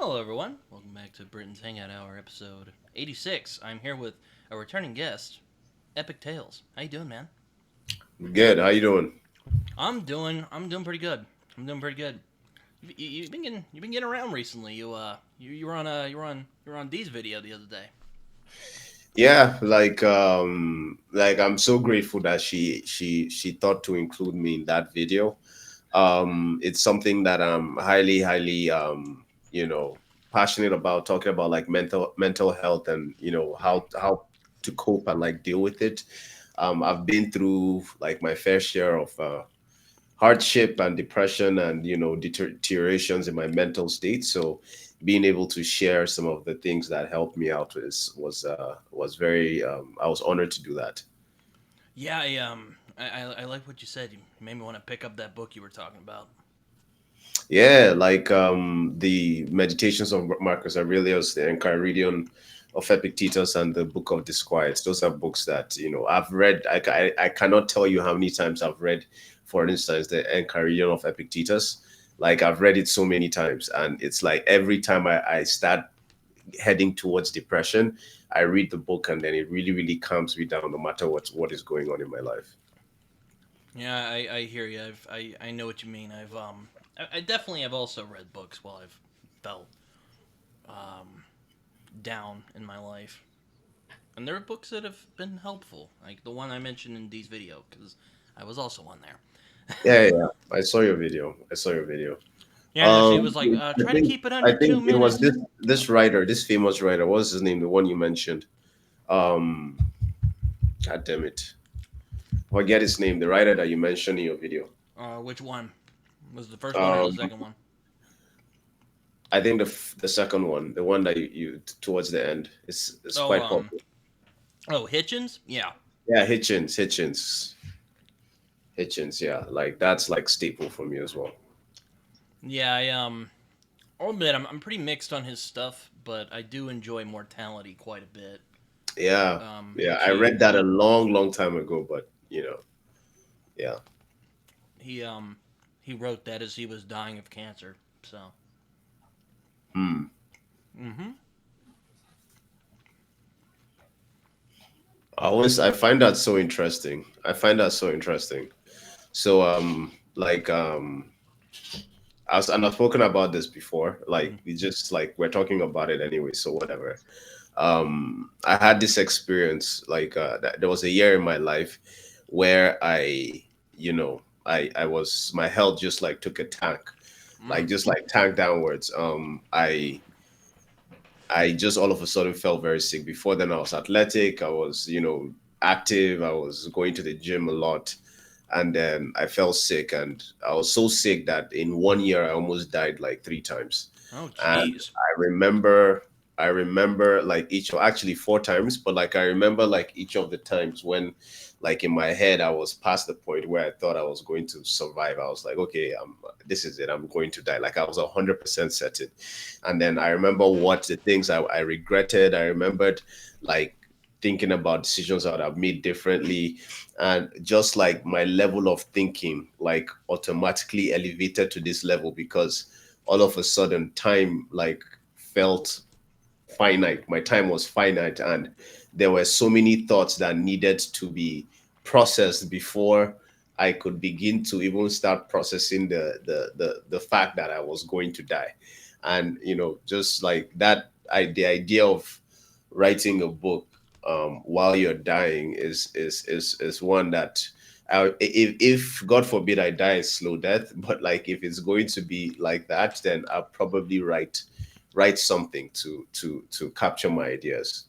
Hello, everyone. Welcome back to Britton's Hangout Hour, episode 86. I'm here with a returning guest, EpicTalez. How you doing, man? Good. How you doing? I'm doing pretty good. I'm doing pretty good. You've been getting around recently. You were on Dee's video the other day. Yeah, like I'm so grateful that she thought to include me in that video. It's something that I'm highly you know, passionate about, talking about like mental health and how to cope and like deal with it. I've been through like my fair share of hardship and depression and deteriorations in my mental state. So being able to share some of the things that helped me out was very I was honored to do that. Yeah, I like what you said. You made me want to pick up that book you were talking about. Yeah, like the Meditations of Marcus Aurelius, the Enchiridion of Epictetus, and the Book of Disquiets. Those are books that I've read. I cannot tell you how many times I've read, for instance, the Enchiridion of Epictetus. Like I've read it so many times, and it's like every time I start heading towards depression, I read the book, and then it really calms me down, no matter what is going on in my life. Yeah, I hear you. I know what you mean. I definitely have also read books while I've felt um down in my life. And there are books that have been helpful, like the one I mentioned in Dee's video, because I was also on there. Yeah. I saw your video. I saw your video. Yeah, she was like, I try to think keep it under I two think it was minutes. this writer, this famous writer. What's his name? The one you mentioned. Um, God damn it, forget his name. The writer that you mentioned in your video. Which one? Was the first one or the Um, second one? I think the second one, the one that you towards the end, is Oh, quite popular. Hitchens? Yeah. Yeah, Hitchens. Yeah, like that's like staple for me as well. Yeah, I'll admit I'm pretty mixed on his stuff, but I do enjoy Mortality quite a bit. Yeah, yeah. Which I read that a long time ago, but yeah. he he wrote that as he was dying of cancer. So, Hmm. mm-hmm. I find that so interesting. I find that so interesting. So I've spoken about this before. Mm-hmm. Like we just like we're talking about it anyway, so whatever. I had this experience like that there was a year in my life where I was my health just like took a tank, like Mm. just like tank downwards. I just all of a sudden felt very sick. Before then, I was athletic. I was, active. I was going to the gym a lot. And then I felt sick. And I was so sick that in 1 year, I almost died like three times. Oh, And jeez. I remember like each of actually four times, but like I remember like each of the times when like in my head I was past the point where I thought I was going to survive. I was like, okay, this is it. I'm going to die. Like I was 100% certain. And then I remember what the things I regretted. I remembered like thinking about decisions I would have made differently. And just like my level of thinking, like automatically elevated to this level because all of a sudden time like felt finite. My time was finite, and there were so many thoughts that needed to be processed before I could begin to even start processing the fact that I was going to die. And just like that, the idea of writing a book while you're dying is one that if God forbid I die a slow death, but like if it's going to be like that, then I'll probably write something to capture my ideas.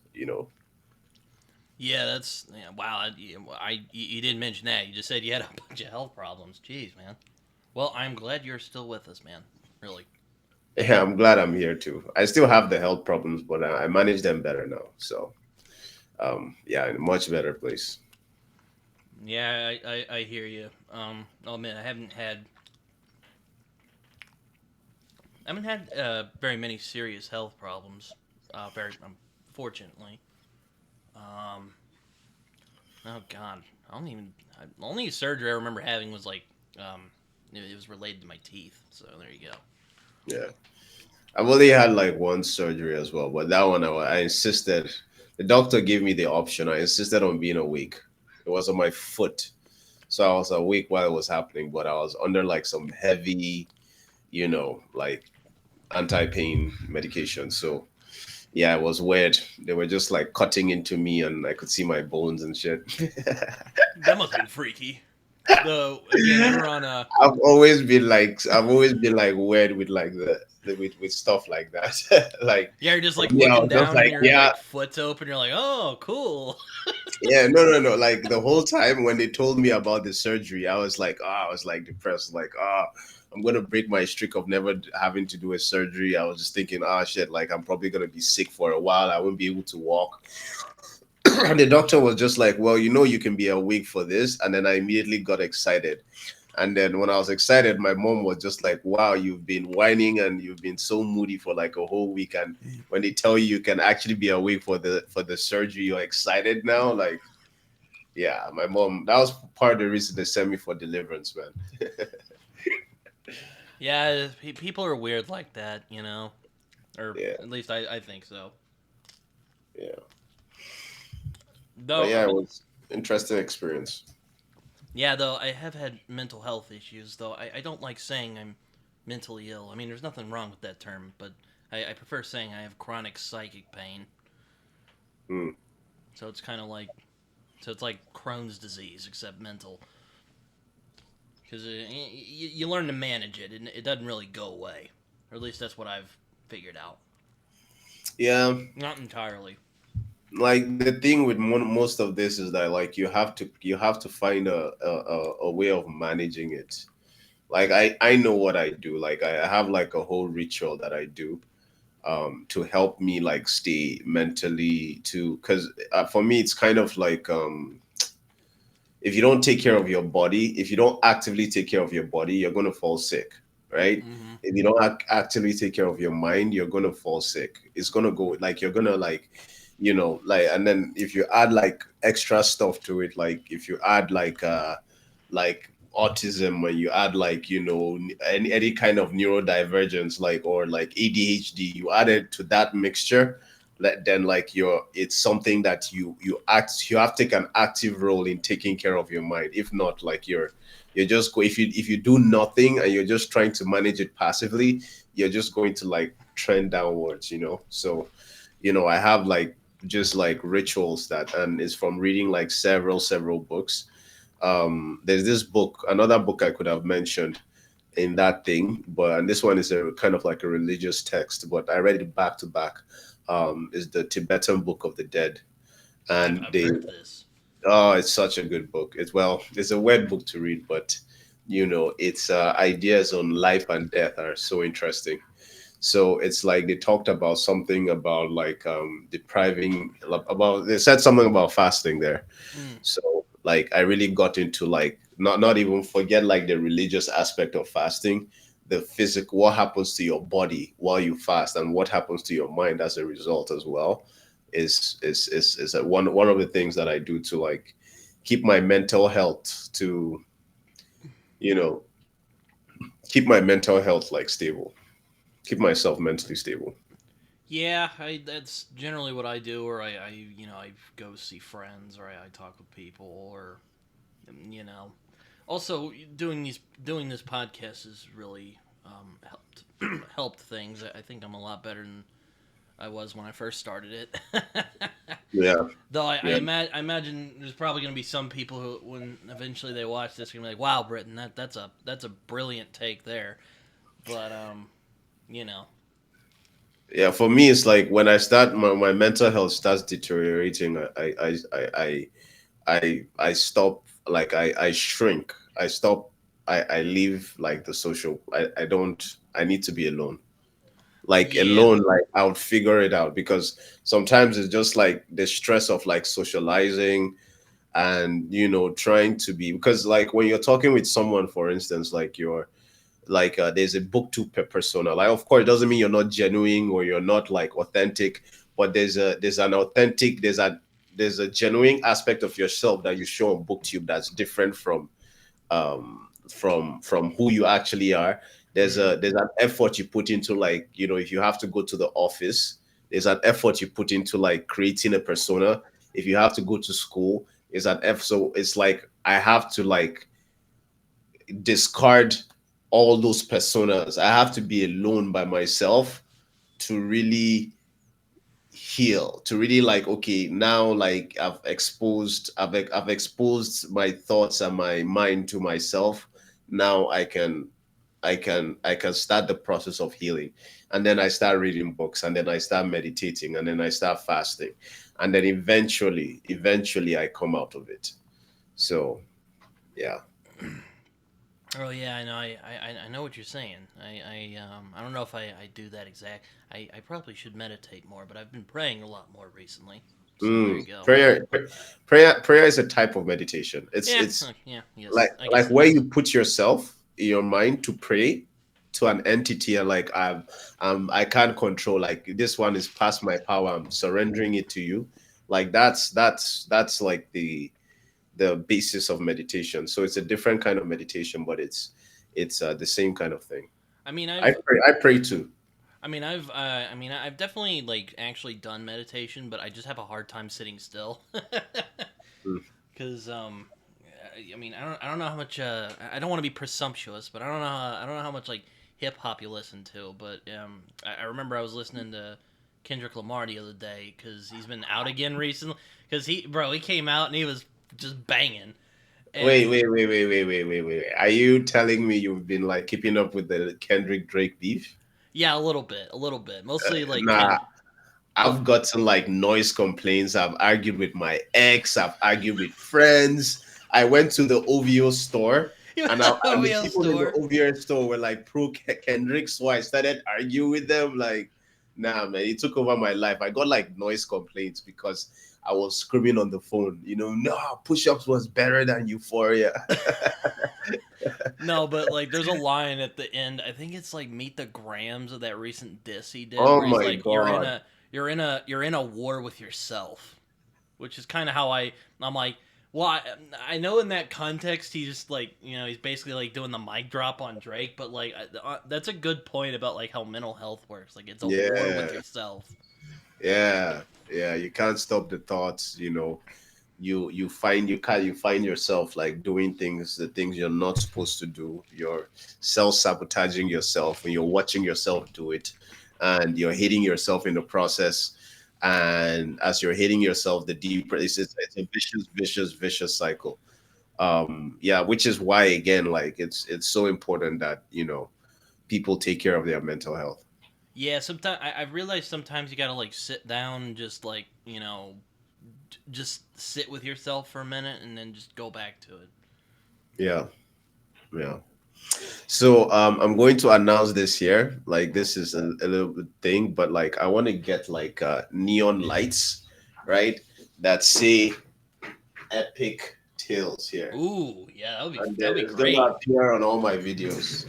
Yeah, that's yeah, wow. You didn't mention that. You just said you had a bunch of health problems. Jeez, man. Well, I'm glad you're still with us, man. Really. Yeah, I'm glad I'm here too. I still have the health problems, but I manage them better now. So yeah, in a much better place. Yeah, I hear you. I'll admit I haven't had very many serious health problems. Very fortunately. Um, oh God, I don't even. The only surgery I remember having was like, it was related to my teeth. So there you go. Yeah. I've only had like one surgery as well, but that one I insisted. The doctor gave me the option. I insisted on being awake. It was on my foot, so I was awake while it was happening, but I was under like some heavy, like anti-pain medication. So yeah, it was weird. They were just like cutting into me, and I could see my bones and shit. That must have been freaky. Though again, you were on a I've always been like weird with like with stuff like that. Like yeah, you're just for like me, I looking was just down and like, your yeah, like foot's open. You're like, oh, cool. yeah, no. Like the whole time when they told me about the surgery, I was like depressed, like, I'm gonna break my streak of never having to do a surgery. I was just thinking, shit, like I'm probably gonna be sick for a while. I won't be able to walk. And the doctor was just like, well, you can be awake for this. And then I immediately got excited. And then when I was excited, my mom was just like, wow, you've been whining and you've been so moody for like a whole week. And when they tell you you can actually be awake for the surgery, you're excited now. Like, yeah, my mom, that was part of the reason they sent me for deliverance, man. Yeah, people are weird like that, you know, or Yeah, at least I think so. yeah. But Though, yeah, it was interesting experience. yeah, though I have had mental health issues. Though I don't like saying I'm mentally ill. I mean, there's nothing wrong with that term, but I prefer saying I have chronic psychic pain. Hmm. So it's kind of like so it's like Crohn's disease except mental. Because you learn to manage it, and it doesn't really go away, or at least that's what I've figured out. Yeah, Not entirely. like the thing with most of this is that like you have to find a way of managing it. Like I know what I do. Like I have like a whole ritual that I do to help me like stay mentally to because for me it's kind of like if you don't take care of your body, if you don't actively take care of your body, you're going to fall sick, right? Mm-hmm. If you don't actively take care of your mind, you're going to fall sick. It's going to go like you're going to like, like, and then if you add like extra stuff to it, like if you add like autism, when you add like, any kind of neurodivergence, like, or like ADHD, you add it to that mixture, then like it's something that you have to take an active role in taking care of your mind. If not, like you're just if you do nothing and you're just trying to manage it passively, you're just going to like trend downwards, so I have like just like rituals that, and it's from reading like several books. There's this book, another book I could have mentioned in that thing, but and this one is a kind of like a religious text, but I read it back to back. Is the Tibetan Book of the Dead, and I've they heard this. it's such a good book. It's a weird book to read, but its ideas on life and death are so interesting. So it's like they talked about something about like depriving about they said something about fasting there. Mm. So like I really got into like not even forget like the religious aspect of fasting, the physical, what happens to your body while you fast and what happens to your mind as a result as well is one of the things that I do to like keep my mental health to you know keep my mental health like stable, keep myself mentally stable. Yeah, that's generally what I do, or I go see friends, or I talk with people, or you know. Also, doing this podcast has really helped helped things. I think I'm a lot better than I was when I first started it. Yeah, Though yeah. I imagine there's probably going to be some people who, when eventually they watch this, are going to be like, "Wow, Britton, that's a brilliant take there." But you know, Yeah, for me, it's like when I start my mental health starts deteriorating. I stop. Like I shrink. I stop. I leave like the social. I don't. I need to be alone. Like yeah, alone, like I would figure it out because sometimes it's just like the stress of like socializing and trying to be because like when you're talking with someone, for instance, like you're like there's a book to per persona. Like of course it doesn't mean you're not genuine or you're not like authentic, but there's an authentic there's a genuine aspect of yourself that you show on booktube that's different from who you actually are. Mm. there's an effort you put into, like, if you have to go to the office, there's an effort you put into like creating a persona. If you have to go to school, is an F. So it's like I have to like discard all those personas. I have to be alone by myself to really heal, to really like, okay, now like I've exposed my thoughts and my mind to myself. Now I can start the process of healing. And then I start reading books, and then I start meditating, and then I start fasting, and then eventually I come out of it. So yeah. Oh yeah, I know. I know what you're saying. I don't know if I do that exact. I probably should meditate more, but I've been praying a lot more recently. So there you go. Prayer is a type of meditation. it's Yeah, it's yeah, like yes, I guess it where is. you put yourself in your mind to pray to an entity, and like I can't control, like this one is past my power, I'm surrendering it to you. Like that's like the basis of meditation. So it's a different kind of meditation, but it's the same kind of thing. I mean, I pray too. I've definitely like actually done meditation, but I just have a hard time sitting still. Mm. Because I don't know how much I don't want to be presumptuous, but I don't know how much like hip hop you listen to, but I remember I was listening to Kendrick Lamar the other day because he's been out again recently. Because he came out and he was just banging, Wait, and wait, wait, wait, wait, wait, wait, wait. Are you telling me you've been like keeping up with the Kendrick Drake beef? yeah, a little bit, mostly like Nah, Well, I've gotten like noise complaints. I've argued with my ex. I've argued with friends. I went to the OVO store, you and, went to the and the OVO people in the store. OVO store were like pro Kendrick. So I started arguing with them. Like, nah, man, it took over my life. I got like noise complaints because I was screaming on the phone. No, push ups was better than Euphoria. No, but like there's a line at the end. I think it's like Meet the Grams of that recent diss he did Oh where he's my like God. you're in a war with yourself, which is kind of how I'm like, well, I know in that context he's just like, he's basically like doing the mic drop on Drake, but like that's a good point about like how mental health works. Like it's a war with Yeah. yourself. Yeah. Yeah. You can't stop the thoughts. You find yourself like doing the things you're not supposed to do. You're self-sabotaging yourself, and you're watching yourself do it, and you're hating yourself in the process. And as you're hating yourself, the deeper it's a vicious cycle. Yeah, which is why, again, like it's so important that people take care of their mental health. Yeah, sometimes I've realized sometimes you gotta like sit down and just like just sit with yourself for a minute and then just go back to it. Yeah. Yeah. So I'm going to announce this here. Like, this is a little bit thing, but like I want to get like neon lights, right? That say Epic Tales here. Ooh, yeah, And that then would be it's gonna great. appear on all my videos.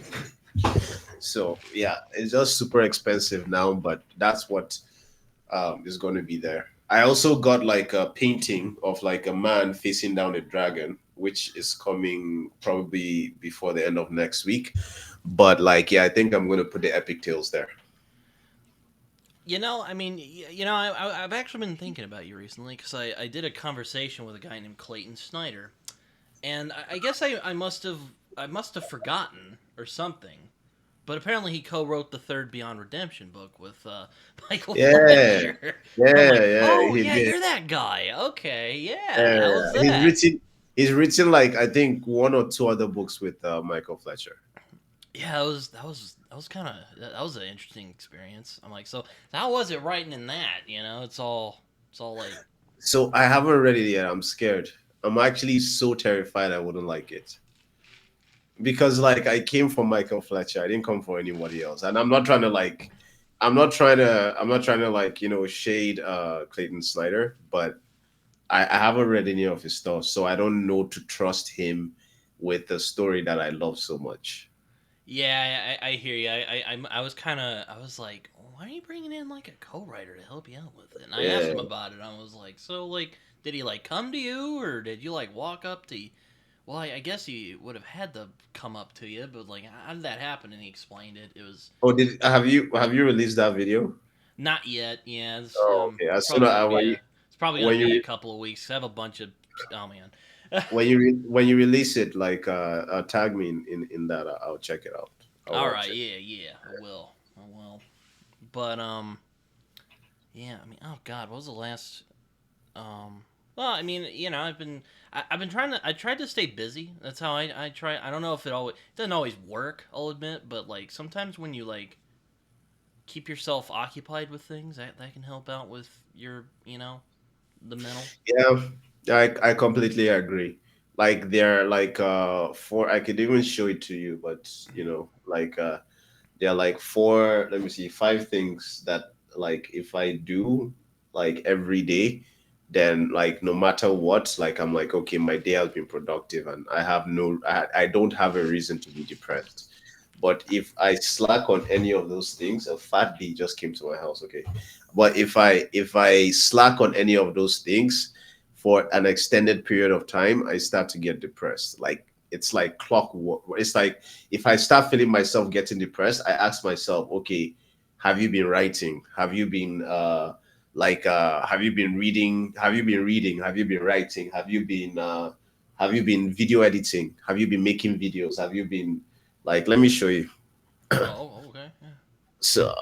So yeah, it's just super expensive now, but that's what is going to be there. I also got like a painting of like a man facing down a dragon, which is coming probably before the end of next week. But like, yeah, I think I'm going to put the Epic Tales there. I've actually been thinking about you recently because I did a conversation with a guy named Clayton Snyder, and I guess I must have forgotten or something. But apparently, he co-wrote the third Beyond Redemption book with Michael Yeah, Fletcher. And I'm yeah, like, yeah. oh He yeah, did. you're that guy. Okay, yeah. Yeah, How was he's that? written. He's written like I think one or two other books with Michael Fletcher. Yeah, that was kind of that was an interesting experience. I'm like, so how was it writing in that? It's all like, So I haven't read it yet. I'm scared. I'm actually so terrified I wouldn't like it. Because like I came from Michael Fletcher. I didn't come from anybody else. And I'm not trying to like, shade Clayton Snyder, but I haven't read any of his stuff, so I don't know to trust him with the story that I love so much. yeah, I hear you. I was kind of I was like, why are you bringing in like a co-writer to help you out with it? And I asked Yeah. him about it. I was like, so like, did he like come to you or did you like walk up to Well, I guess he would have had to come up to you, but like, how did that happen? And he explained it. It was Oh, did have you released that video? not yet. Yeah, Oh, okay. it's As soon probably as gonna be when a you it's probably gonna when be a you couple of weeks. I have a bunch of oh man. when you release it, like tag me in that. I'll check it out. I All want right, to check. yeah, yeah, I will, I will. But yeah, I mean, oh God, what was the last? Um, well, I mean, I've been trying to, I tried to stay busy. That's how I try. I don't know if it doesn't always work. I'll admit, but like sometimes when you like keep yourself occupied with things, that can help out with your, the mental. Yeah, I completely agree. Like they're like four. I could even show it to you, but like there are like four. Let me see, five things that like if I do like every day, then like no matter what, like I'm like okay, my day has been productive, and I don't have a reason to be depressed. But if I slack on any of those things, a fat bee just came to my house. Okay, but if I slack on any of those things for an extended period of time, I start to get depressed. Like it's like clockwork. It's like if I start feeling myself getting depressed, I ask myself, okay, have you been writing? Have you been reading? Have you been reading? Have you been writing? Have you been video editing? Have you been making videos? Have you been like let me show you. Okay. Yeah. So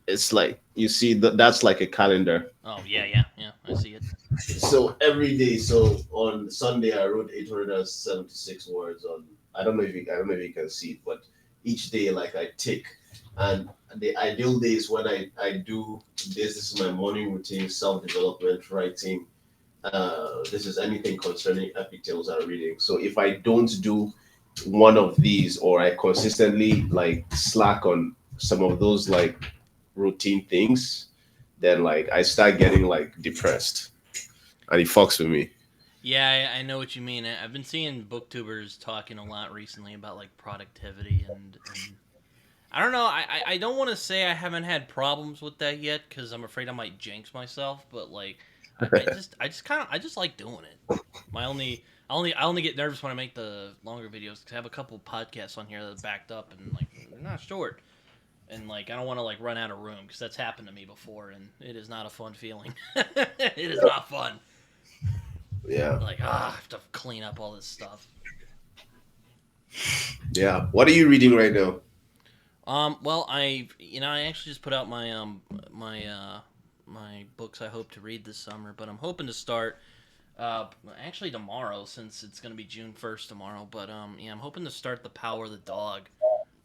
it's like you see that's like a calendar. Oh yeah, yeah, yeah. I see it. So every day, so on Sunday I wrote 876 words on. I don't know if you can see it, but each day like I tick, and the ideal days when I do this. This is my morning routine, self development, writing. This is anything concerning EpicTalez and reading. So if I don't do one of these, or I consistently like slack on some of those like routine things, then like I start getting like depressed, and it fucks with me. Yeah, I know what you mean. I've been seeing booktubers talking a lot recently about like productivity and I don't know. I don't want to say I haven't had problems with that yet because I'm afraid I might jinx myself. But like, I just like doing it. I only get nervous when I make the longer videos because I have a couple podcasts on here that are backed up and like they're not short. And like I don't want to like run out of room because that's happened to me before and it is not a fun feeling. It is not fun. Yeah, Like I have to clean up all this stuff. yeah. What are you reading right now? Well, I actually just put out my books I hope to read this summer, but I'm hoping to start actually tomorrow since it's gonna be June 1st tomorrow. But yeah, I'm hoping to start The Power of the Dog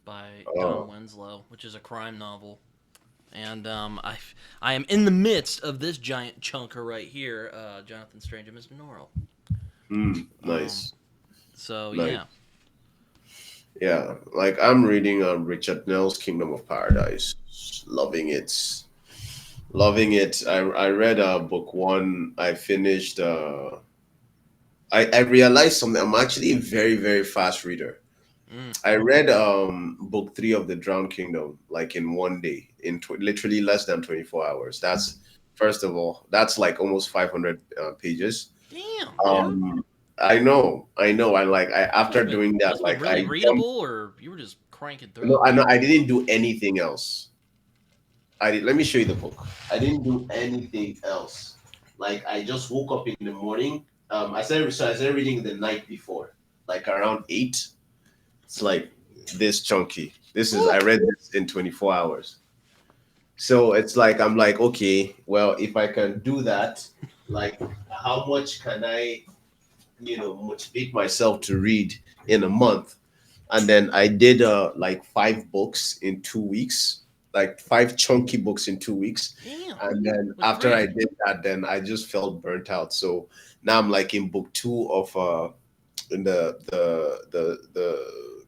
by Don Oh, Winslow, which is a crime novel. And I am in the midst of this giant chunker right here, Jonathan Strange and Mr. Norrell. Um, nice, so nice. yeah. Yeah, like I'm reading Richard Nell's Kingdom of Paradise. Loving it, loving it. I read book one. I finished. I realized something. I'm actually a very very fast reader. Mm. I read book three of the Drowned Kingdom like in one day, in literally less than 24 hours. That's first of all, that's like almost 500 pages. Damn, dude. Um, I know. I like I after doing that, Must have been like really I readable, jumped. or you were just cranking through No, it. I know I didn't do anything else. I did. Let me show you the book. I didn't do anything else. Like I just woke up in the morning. I started reading the night before, like around 8. It's like this chunky. I Woo. read this in 24 hours. So it's like I'm like, okay, well, if I can do that, like how much can I, motivate myself to read in a month? And then I did like 5 books in 2 weeks, like 5 chunky books in 2 weeks. Damn. And then Like after I crazy. did that, then I just felt burnt out. So now I'm like in book two of in the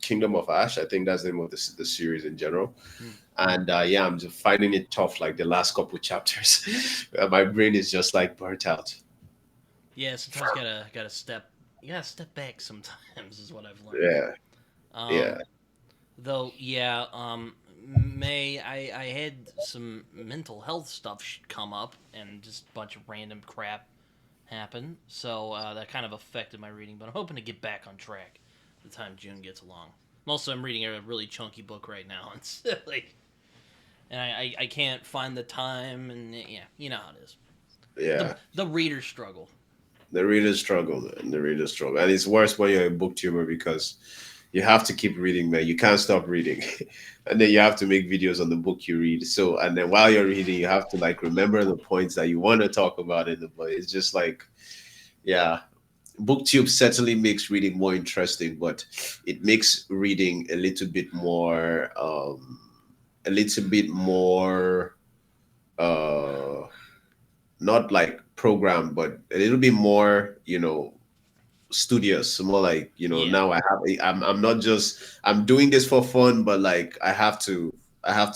Kingdom of Ash. I think that's the name of the series in general. Hmm. And yeah, I'm just finding it tough. Like the last couple chapters, my brain is just like burnt out. Yeah, sometimes gotta step you gotta step back sometimes is what I've learned. Yeah, yeah. Um though yeah, May I had some mental health stuff come up and just a bunch of random crap happen, so that kind of affected my reading. But I'm hoping to get back on track the time June gets along. Also, I'm reading a really chunky book right now. It's like, and I can't find the time, and yeah, you know how it is. The Yeah. the reader struggle. The readers struggle, man. The readers struggle, and it's worse when you're a booktuber because you have to keep reading, man. You can't stop reading, and then you have to make videos on the book you read. So, and then while you're reading, you have to like remember the points that you want to talk about in the book. It's just like, yeah, booktube certainly makes reading more interesting, but it makes reading a little bit more, uh, not like programmed, but a little bit more, studious, more like, Yeah, now I'm not just, I'm doing this for fun, but like I have to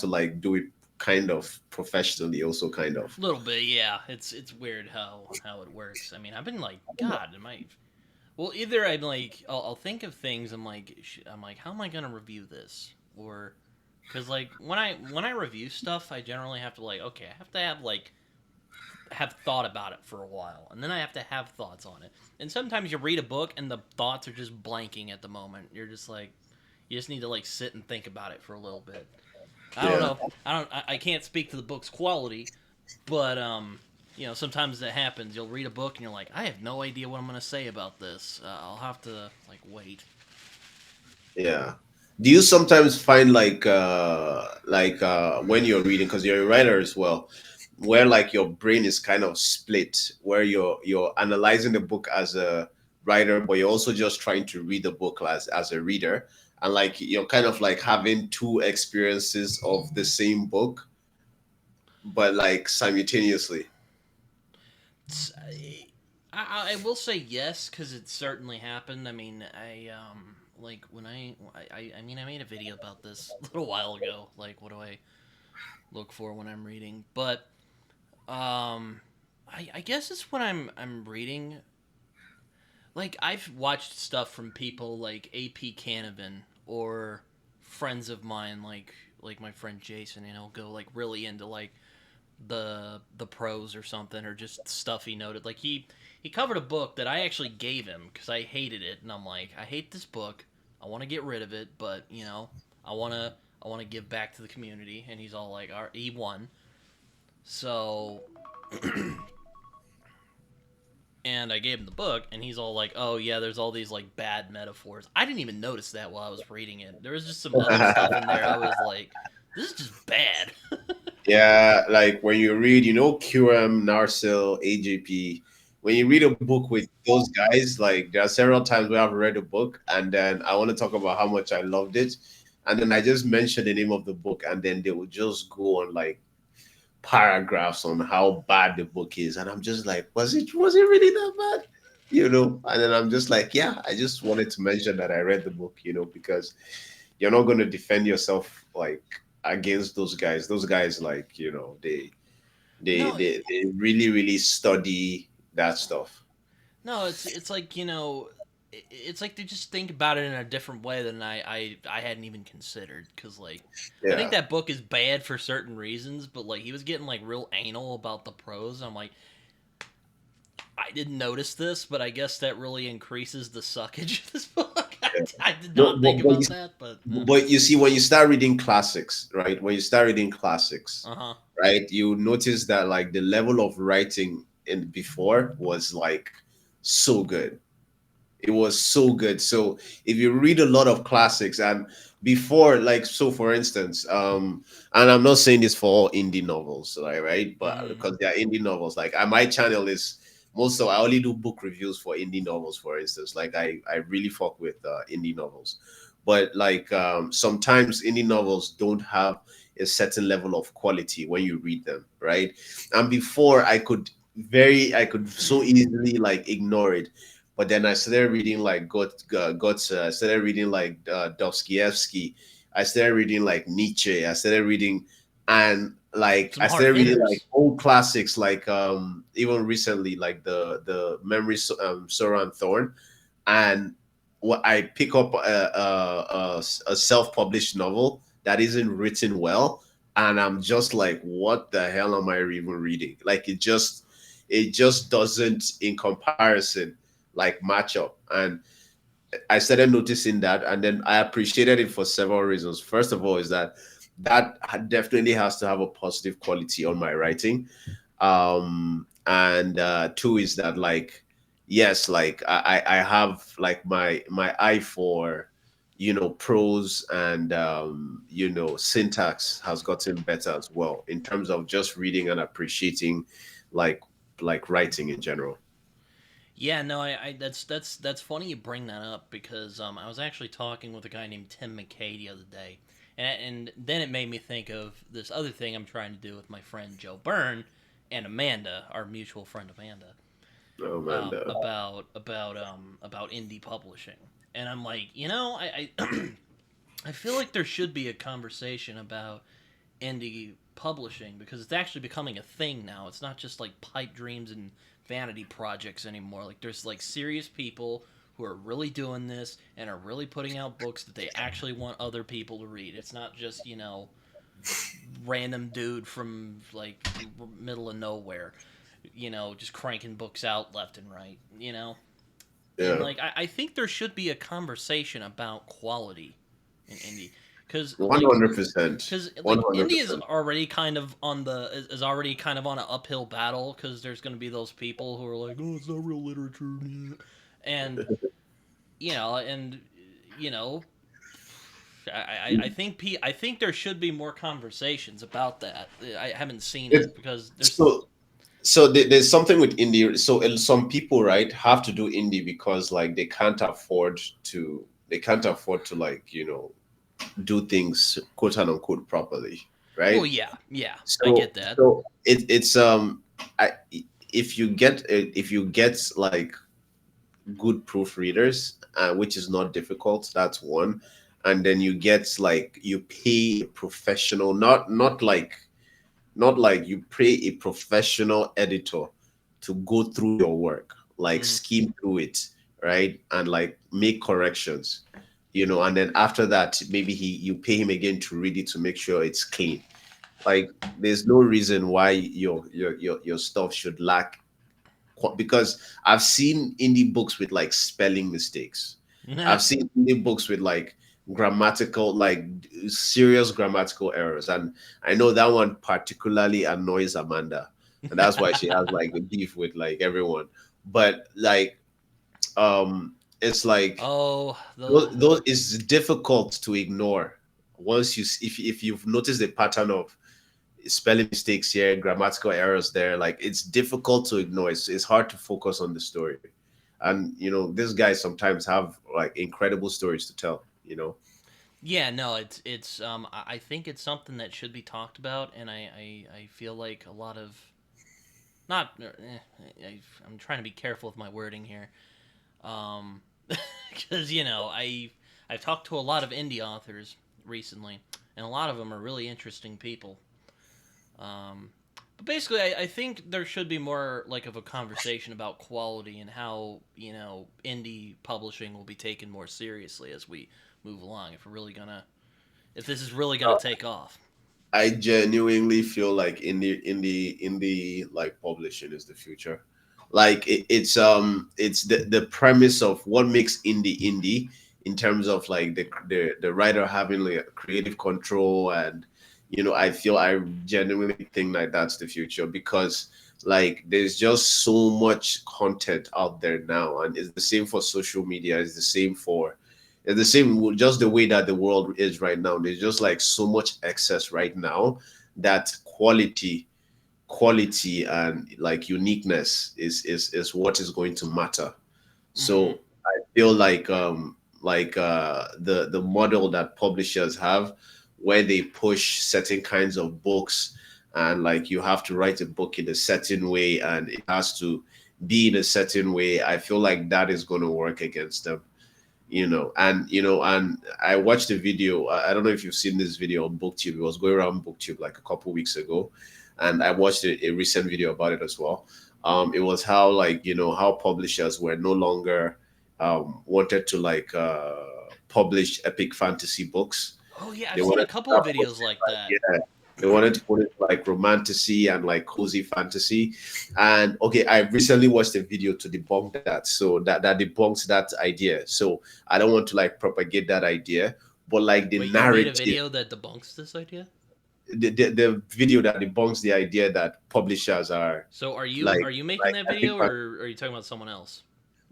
like do it kind of professionally also, kind of. a little bit. Yeah, it's weird how it works. I mean, I've been like, God, am I? Well, either I'm like, I'll think of things. I'm like, how am I gonna review this? Or, because like when I review stuff, I generally have to like, okay, I have to have thought about it for a while, and then I have to have thoughts on it. And sometimes you read a book and the thoughts are just blanking at the moment. You're just like, you just need to like sit and think about it for a little bit. I don't Yeah. know. I can't speak to the book's quality, but sometimes that happens. You'll read a book and you're like, I have no idea what I'm gonna say about this. I'll have to like wait. Yeah. Do you sometimes find when you're reading, because you're a writer as well, where like your brain is kind of split, where you're analyzing the book as a writer, but you're also just trying to read the book as a reader, and like you're kind of like having two experiences of the same book, but like simultaneously. I will say yes because it certainly happened. I mean, I like when I mean I made a video about this a little while ago. Like, what do I look for when I'm reading? But I guess it's when I'm reading. Like, I've watched stuff from people like AP Canavan or friends of mine, like my friend Jason, and he'll go like really into like the prose or something, or just stuff he noted. Like, he covered a book that I actually gave him because I hated it, and I'm like, I hate this book. I want to get rid of it, but I wanna I want to give back to the community. And he's all like, all right, he won. So, and I gave him the book, and he's all like, "Oh yeah, there's all these like bad metaphors." I didn't even notice that while I was reading it. There was just some other stuff in there. I was like, "This is just bad." Yeah, like when you read, QM, Narsil, AJP, when you read a book with those guys, like there are several times where I've read a book and then I want to talk about how much I loved it. And then I just mention the name of the book and then they will just go on like paragraphs on how bad the book is. And I'm just like, was it really that bad? And then I'm just like, yeah, I just wanted to mention that I read the book, because you're not going to defend yourself like against those guys. Those guys, like, they No, they, they really really study that stuff. no, it's like it's like they just think about it in a different way than I hadn't even considered. Because like, I think Yeah. that book is bad for certain reasons, but like he was getting like real anal about the prose. I'm like, I didn't notice this, but I guess that really increases the suckage of this book. I did No, not think about that, but but you see, when you start reading classics, right? When you start reading classics, uh huh. right, you notice that like the level of writing in before was like so good. It was so good. So if you read a lot of classics and before, like, so for instance, and I'm not saying this for all indie novels, right? But Mm-hmm. because they are indie novels, like my channel is most of I only do book reviews for indie novels, for instance. Like I really fuck with indie novels. But like sometimes indie novels don't have a certain level of quality when you read them, right? And before I could so easily like ignore it, but then I started reading like Goethe. I started reading like Dostoevsky. I started reading like Nietzsche. I started reading, and like Some I hard started reading like hitters. old classics, like even recently like the Memory Sorrow and Thorn, and what I pick up a self published novel that isn't written well, and I'm just like, what the hell am I even reading? Like it just doesn't in comparison like match up. And I started noticing that, and then I appreciated it for several reasons. First of all, is that definitely has to have a positive quality on my writing. And two is that, like, yes, like I have like my eye for, prose, and syntax has gotten better as well in terms of just reading and appreciating like writing in general. Yeah, no, that's funny you bring that up because I was actually talking with a guy named Tim McKay the other day, and then it made me think of this other thing I'm trying to do with my friend Joe Byrne and Amanda, our mutual friend Amanda, Oh man, about indie publishing, and I'm like, I I feel like there should be a conversation about indie publishing because it's actually becoming a thing now. It's not just like pipe dreams and vanity projects anymore. Like there's like serious people who are really doing this and are really putting out books that they actually want other people to read. It's not just, random dude from like middle of nowhere, just cranking books out left and right. And yeah, like I think there should be a conversation about quality in indie because one like hundred percent, because one like hundred India is percent. already kind of on the is already kind of on an uphill battle because there's going to be those people who are like, oh, it's not real literature, and and you know, I think there should be more conversations about that. I haven't seen It, it because there's so there's something with indie. So some people, right, have to do indie because like they can't afford to, like, do things quote unquote properly, well, right? yeah, I So get that. it's I if you get like good proofreaders, which is not difficult, that's one. And then you get, like, you pay a professional, not like you pay a professional editor to go through your work, like Mm-hmm. skim through it, right? And like make corrections, and then after that, maybe you pay him again to read it to make sure it's clean. Like, there's no reason why your stuff should lack because I've seen indie books with like spelling mistakes. I've seen indie books with like grammatical, like serious grammatical errors, and I know that one particularly annoys Amanda, and that's why she has like a beef with like everyone. But like, it's like Oh, those is difficult to ignore once if you've noticed a pattern of spelling mistakes here, grammatical errors there. Like, it's difficult to ignore. It's hard to focus on the story. And these guys sometimes have like incredible stories to tell, yeah, no, it's I think it's something that should be talked about, and I feel like a lot of not I'm trying to be careful with my wording here, because I've talked to a lot of indie authors recently, and a lot of them are really interesting people. Um, but basically, I think there should be more like of a conversation about quality and how indie publishing will be taken more seriously as we move along. If this is really gonna take off. I genuinely feel like indie like publishing is the future. Like, it's the premise of what makes indie in terms of like the writer having like creative control. And I genuinely think like that's the future because like there's just so much content out there now, and it's the same for social media, it's the same, just the way that the world is right now. There's just like so much excess right now that quality and like uniqueness is what is going to matter. Mm-hmm. So I feel like the model that publishers have, where they push certain kinds of books, and like you have to write a book in a certain way and it has to be in a certain way, I feel like that is going to work against them. And I watched a video. I don't know if you've seen this video on booktube. It was going around booktube like a couple weeks ago, and I watched a recent video about it as well. It was how, like, how publishers were no longer wanted to like publish epic fantasy books. Oh yeah, They I've seen wanted a to couple of start videos pushing, like like, that. yeah, They wanted to put it like romantasy and like cozy fantasy. And okay, I recently watched a video to debunk that. So that debunks that idea. So I don't want to like propagate that idea, but like the Wait, you made a narrative, video that debunks this idea? the video that debunks the idea that publishers are So like are you making like that epic video, or are you talking about someone else?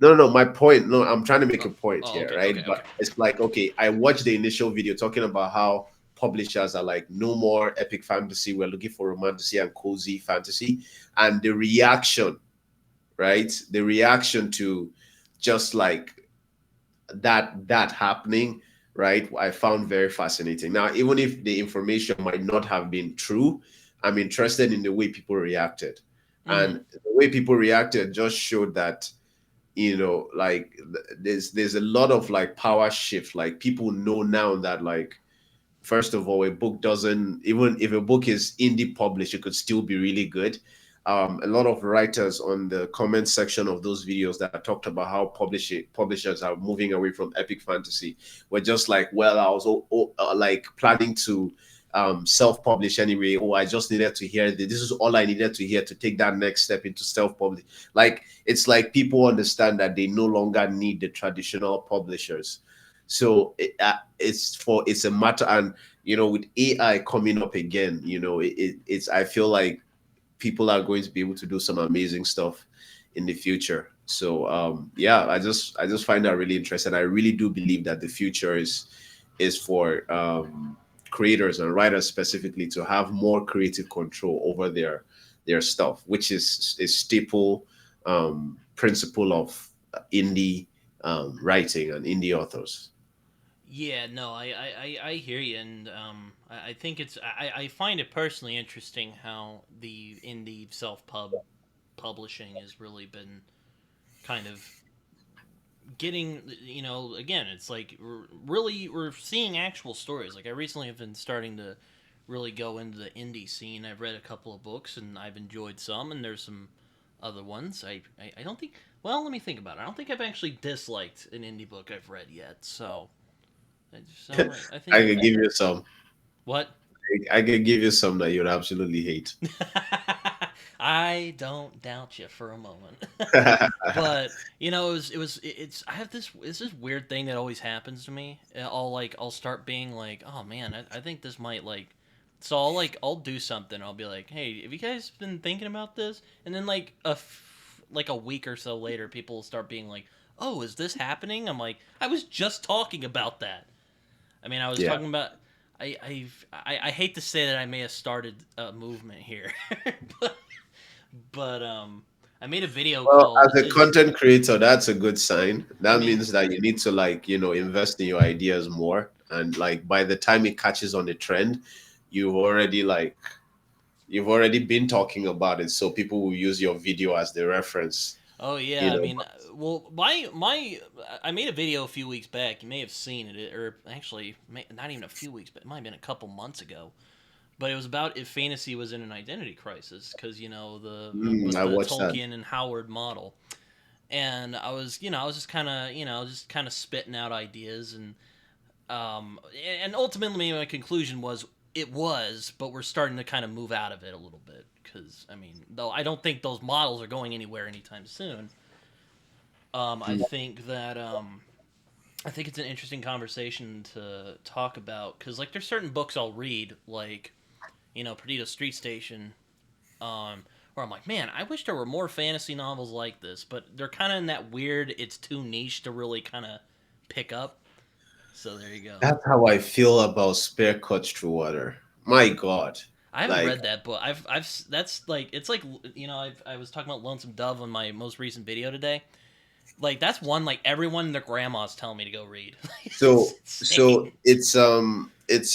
no, no, my point. No, I'm trying to make a Oh, point oh, here, okay, right? okay, But okay. it's like, okay, I watched the initial video talking about how publishers are like, no more epic fantasy. We're looking for romantasy and cozy fantasy. And the reaction, right? The reaction to just like that happening, right? I found very fascinating. Now, even if the information might not have been true, I'm interested in the way people reacted. Mm-hmm. And the way people reacted just showed that like there's a lot of like power shift. Like people know now that like first of all, a book doesn't, even if a book is indie published, it could still be really good. A lot of writers on the comment section of those videos that talked about how publishers are moving away from epic fantasy were just like, well, I was like planning to self-publish anyway. Oh, I just needed to hear this. This is all I needed to hear to take that next step into self-publish. Like it's like people understand that they no longer need the traditional publishers. So it's a matter, and with AI coming up again, it's I feel like people are going to be able to do some amazing stuff in the future. So yeah, I just find that really interesting. I really do believe that the future is for creators and writers specifically to have more creative control over their stuff, which is a staple principle of indie writing and indie authors. Yeah, no, I hear you, and I think I find it personally interesting how the indie self publishing has really been kind of getting, again, it's like really we're seeing actual stories. Like I recently have been starting to really go into the indie scene. I've read a couple of books and I've enjoyed some, and there's some other ones I don't think. Well, let me think about it. I don't think I've actually disliked an indie book I've read yet. So I I think could give you some. what. I could give you some that you'd absolutely hate. I don't doubt you for a moment. But it's I have this weird thing that always happens to me. I'll start being like, oh man, I think this might like. So I'll do something. I'll be like, hey, have you guys been thinking about this? And then like like a week or so later, people will start being like, oh, is this happening? I'm like, I was just talking about that. I mean, I was Yeah. talking about. I hate to say that I may have started a movement here, but but I made a video Well, called as a "Is." content creator, that's a good sign. I That mean, means that you need to like, invest in your ideas more. And like by the time it catches on the trend, you've already like you've already been talking about it. So people will use your video as the reference, oh you yeah, I know. mean, well, my I made a video a few weeks back. You may have seen it, or actually, not even a few weeks, but it might have been a couple months ago. But it was about if fantasy was in an identity crisis, because the with I the watched that. Tolkien and Howard model. And I was just kind of spitting out ideas, and ultimately my conclusion was it was, but we're starting to kind of move out of it a little bit because I mean, though I don't think those models are going anywhere anytime soon. I Mm. think that I think it's an interesting conversation to talk about because like there's certain books I'll read like Perdido Street Station, where I'm like, man, I wish there were more fantasy novels like this, but they're kind of in that weird, it's too niche to really kind of pick up. So there you go. That's how I feel about Spare Cuts Through Water. My God. I haven't Like read that book. That's like it's like I was talking about Lonesome Dove on my most recent video today. Like that's one like everyone and their grandma's telling me to go read. so It's so insane. it's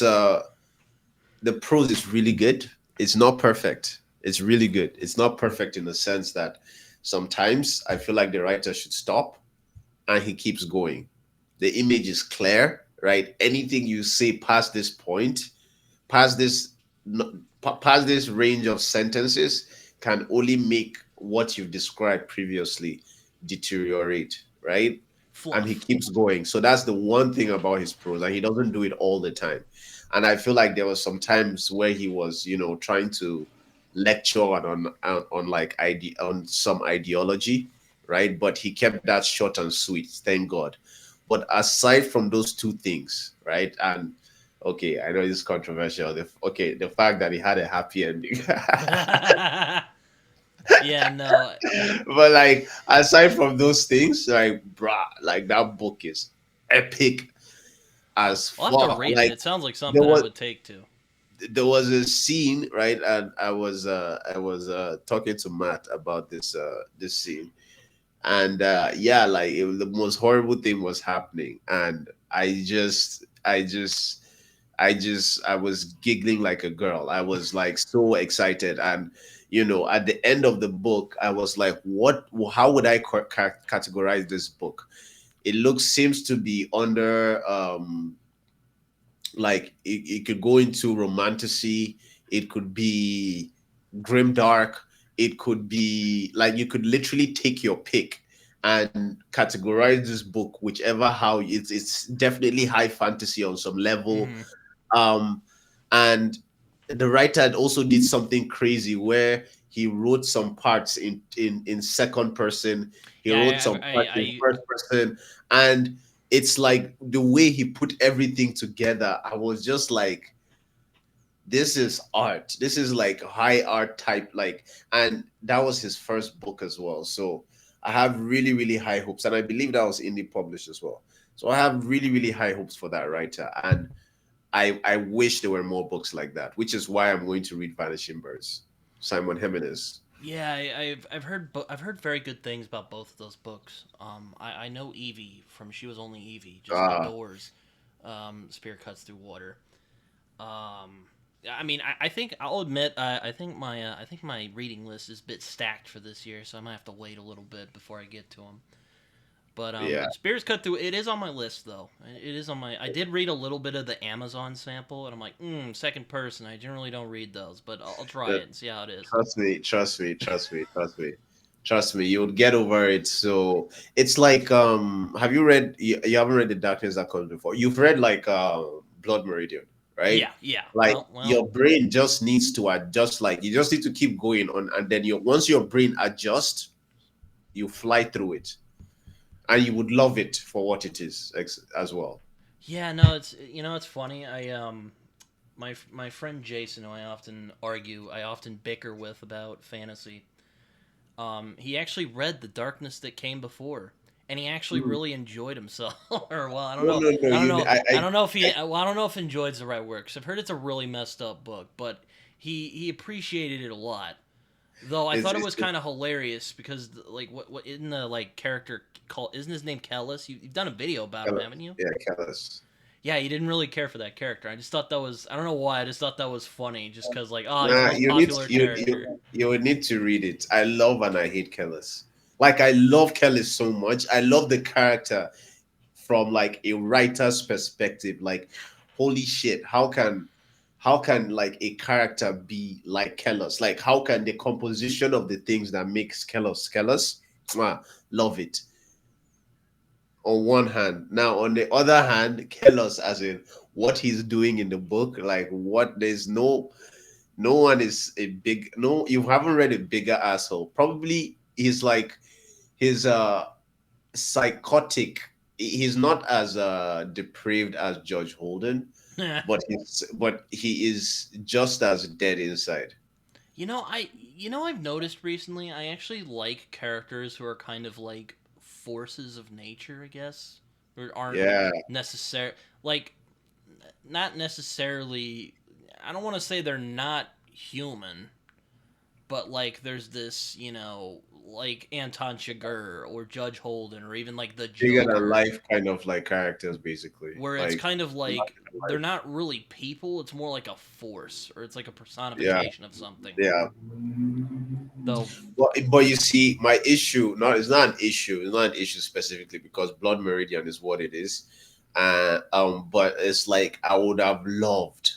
the prose is really good. It's not perfect. It's really good. It's not perfect in the sense that sometimes I feel like the writer should stop and he keeps going. The image is clear, right? Anything you say past this point, past this past this range of sentences can only make what you've described previously deteriorate, right? And he Fluff. keeps going. So that's the one thing about his prose, and he doesn't do it all the time. And I feel like there was some times where he was, trying to lecture on like on some ideology, right? But he kept that short and sweet, thank God. But aside from those two things, right? And okay, I know it's controversial. The fact that he had a happy ending. Yeah, no. But like aside from those things, like bruh, like that book is epic as I'll have to fuck. read it. Like It sounds like there something I was would take to. there was a scene, right? And I was talking to Matt about this scene. And yeah, like the most horrible thing was happening. And I was giggling like a girl. I was like so excited. And at the end of the book, I was like, what how would I categorize this book? It looks seems to be under like it could go into romantasy, it could be grim dark, it could be like you could literally take your pick and categorize this book whichever how it's definitely high fantasy on some level. Hmm. um and the writer had also did something crazy where he wrote some parts in second person, he wrote Yeah, some parts in first person. And it's like the way he put everything together, I was just like, this is art, this is like high art type, like. And that was his first book as well, so I have really really high hopes, and I believe that was indie published as well. So I have really really high hopes for that writer, and I wish there were more books like that, which is why I'm going to read Vanishing Birds, Simon Jimenez. yeah. I've heard very good things about both of those books. I know Evie from She Was Only Evie, just Ah, adores Spear Cuts Through Water. Um, I mean, I think I'll admit, I think my reading list is a bit stacked for this year, so I might have to wait a little bit before I get to them. But yeah. Spears Cut Through, it is on my list though. It is on my. I did read a little bit of the Amazon sample, and I'm like, second person. I generally don't read those, but I'll try Uh, it and see how it is. Trust me, trust me, trust me, trust me, trust me. You'll get over it. So it's like, have you read? You haven't read The Darkness That Comes Before. You've read like Blood Meridian, right? Yeah, yeah. Like Well, your brain just needs to adjust. Like you just need to keep going on, and then once your brain adjusts, you fly through it, and you would love it for what it is as well. yeah. No, it's funny. My friend Jason, who I often bicker with about fantasy. He actually read The Darkness That Came Before, and he actually Mm. really enjoyed himself. Or well, I don't No, know. no, no. I don't know. I I don't know if he. Well, I don't know if enjoyed's the right word. Cause I've heard it's a really messed up book, but he appreciated it a lot. Though I it's, thought it it's was kind of hilarious because like what in the like character called isn't his name Kellis? You've done a video about him, haven't you? yeah, careless. Yeah, you didn't really care for that character. I just thought that was I don't know why. I just thought that was funny, just because like he's the Nah, most popular character. you would need to read it. I love and I hate Kellis. Like I love Kellis so much. I love the character from like a writer's perspective. Like, holy shit, how can like a character be like Kellis? Like how can the composition of the things that makes Kellis? Mwah, love it. On one hand. Now on the other hand, Kellis as in what he's doing in the book, like what there's no one is a big no, you haven't read a bigger asshole. Probably he's like he's psychotic. He's not as depraved as Judge Holden, but he is just as dead inside. I've noticed recently I actually like characters who are kind of like forces of nature, I guess, or aren't Yeah. necessary like not necessarily. I don't want to say they're not human, but like there's this, like Anton Chigurh or Judge Holden or even like the Bigger than Joker, life kind of like characters basically. where it's Like kind of like larger than they're life. not really people. It's more like a force or it's like a Yeah, personification of something. yeah. Though, But you see, my issue, no, it's not an issue. It's not an issue specifically because Blood Meridian is what it is. But it's like I would have loved,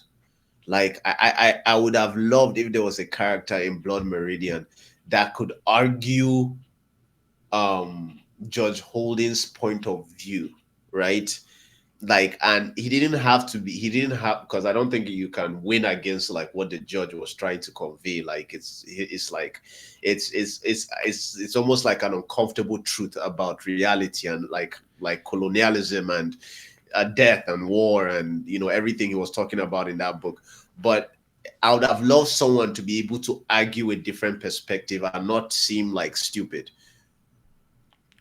like I would have loved if there was a character in Blood Meridian that could argue Judge Holden's point of view, right? like, and he didn't have, because I don't think you can win against like what the judge was trying to convey. Like it's like it's almost like an uncomfortable truth about reality, and like colonialism and death and war, and everything he was talking about in that book. But I would have loved someone to be able to argue a different perspective and not seem like stupid.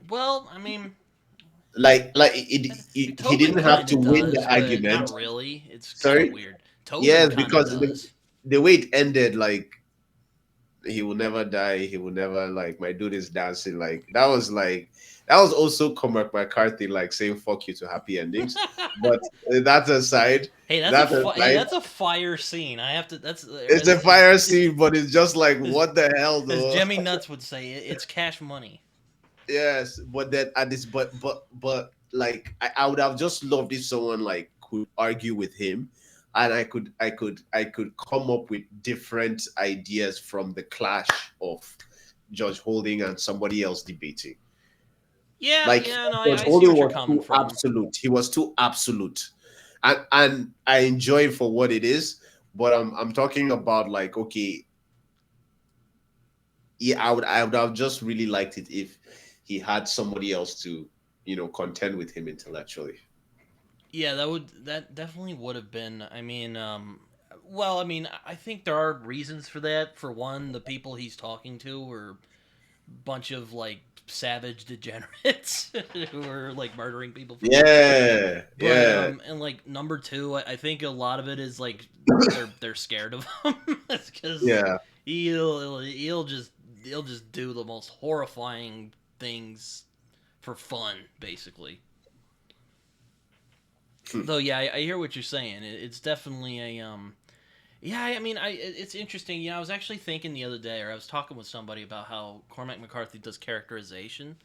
Well, I mean, Like he Tobin didn't have kind to of win the does, but argument. not really. It's kind of Sorry. weird. Tobin Yes, kind of because does. the way it ended, like he will never die. He will never, like, my dude is dancing. That was also Cormac McCarthy like saying "fuck you" to happy endings. But that aside, Hey, that hey, aside, that's a fire scene. I have to. That's it's a fire scene, but it's just like, as what the hell, as though? Jemmy Nuts would say, it's cash money. Yes, but then at this, but like I would have just loved if someone like could argue with him, and I could come up with different ideas from the clash of Judge Holding and somebody else debating. Yeah, Like yeah. No, Judge I see Holding what you're was coming too from. absolute. He was too absolute, and I enjoy it for what it is. But I'm talking about, like, okay, yeah, I would have just really liked it if he had somebody else to contend with him intellectually. Yeah, that definitely would have been. I mean, well, I mean, I think there are reasons for that. For one, the people he's talking to were a bunch of like savage degenerates who were like murdering people for money. Yeah, But yeah. and like number two, I think a lot of it is like they're scared of him because Yeah. he'll just do the most horrifying things for fun, basically. Hmm. Though, yeah, I hear what you're saying. It's definitely a yeah. I mean, it's interesting. You know, I was actually thinking the other day, or I was talking with somebody about how Cormac McCarthy does characterization,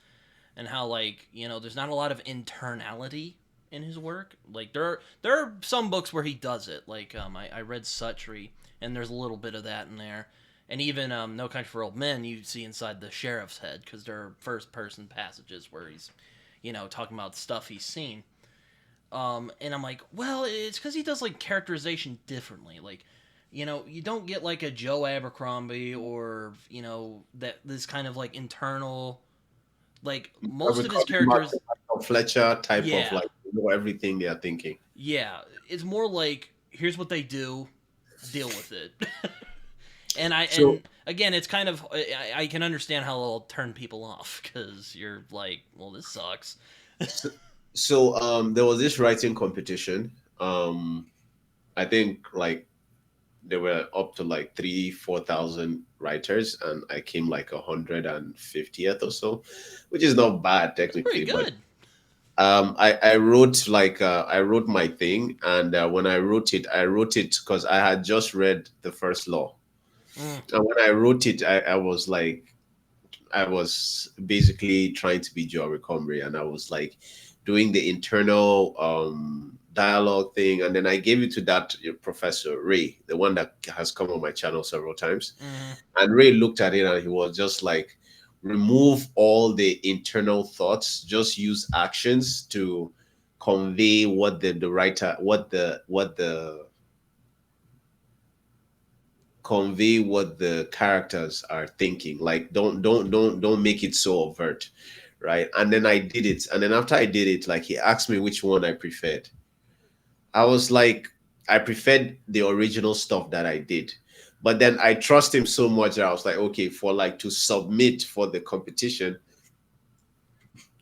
and how, like, there's not a lot of internality in his work. Like there are some books where he does it. Like I read Suttree, and there's a little bit of that in there. And even No Country for Old Men, you see inside the sheriff's head because there are first person passages where he's, talking about stuff he's seen. And I'm like, well, it's because he does like characterization differently. Like, you don't get like a Joe Abercrombie or that this kind of like internal, like I most would of his call it characters. Michael Fletcher type of, Yeah, like, everything they are thinking. yeah, it's more like here's what they do, deal with it. So, And again, it's kind of I can understand how it'll turn people off because you're like, well, this sucks. so, there was this writing competition. I think, like, there were up to like 3-4 thousand writers, and I came like 150th or so, which is not bad That's pretty technically. But good. I wrote, like, I wrote my thing, and when I wrote it because I had just read the first law, Mm. and when I wrote it, I was like, I was basically trying to be Joe Recombre, and I was like doing the internal dialogue thing, and then I gave it to that professor Ray, the one that has come on my channel several times. Mm. And Ray looked at it and he was just like, remove all the internal thoughts, just use actions to convey what the writer, what the convey what the characters are thinking. Like, don't make it so overt, right? And then I did it, and then after I did it, like, he asked me which one I preferred. I was like, I preferred the original stuff that I did. But then I trust him so much that I was like, okay, for like to submit for the competition,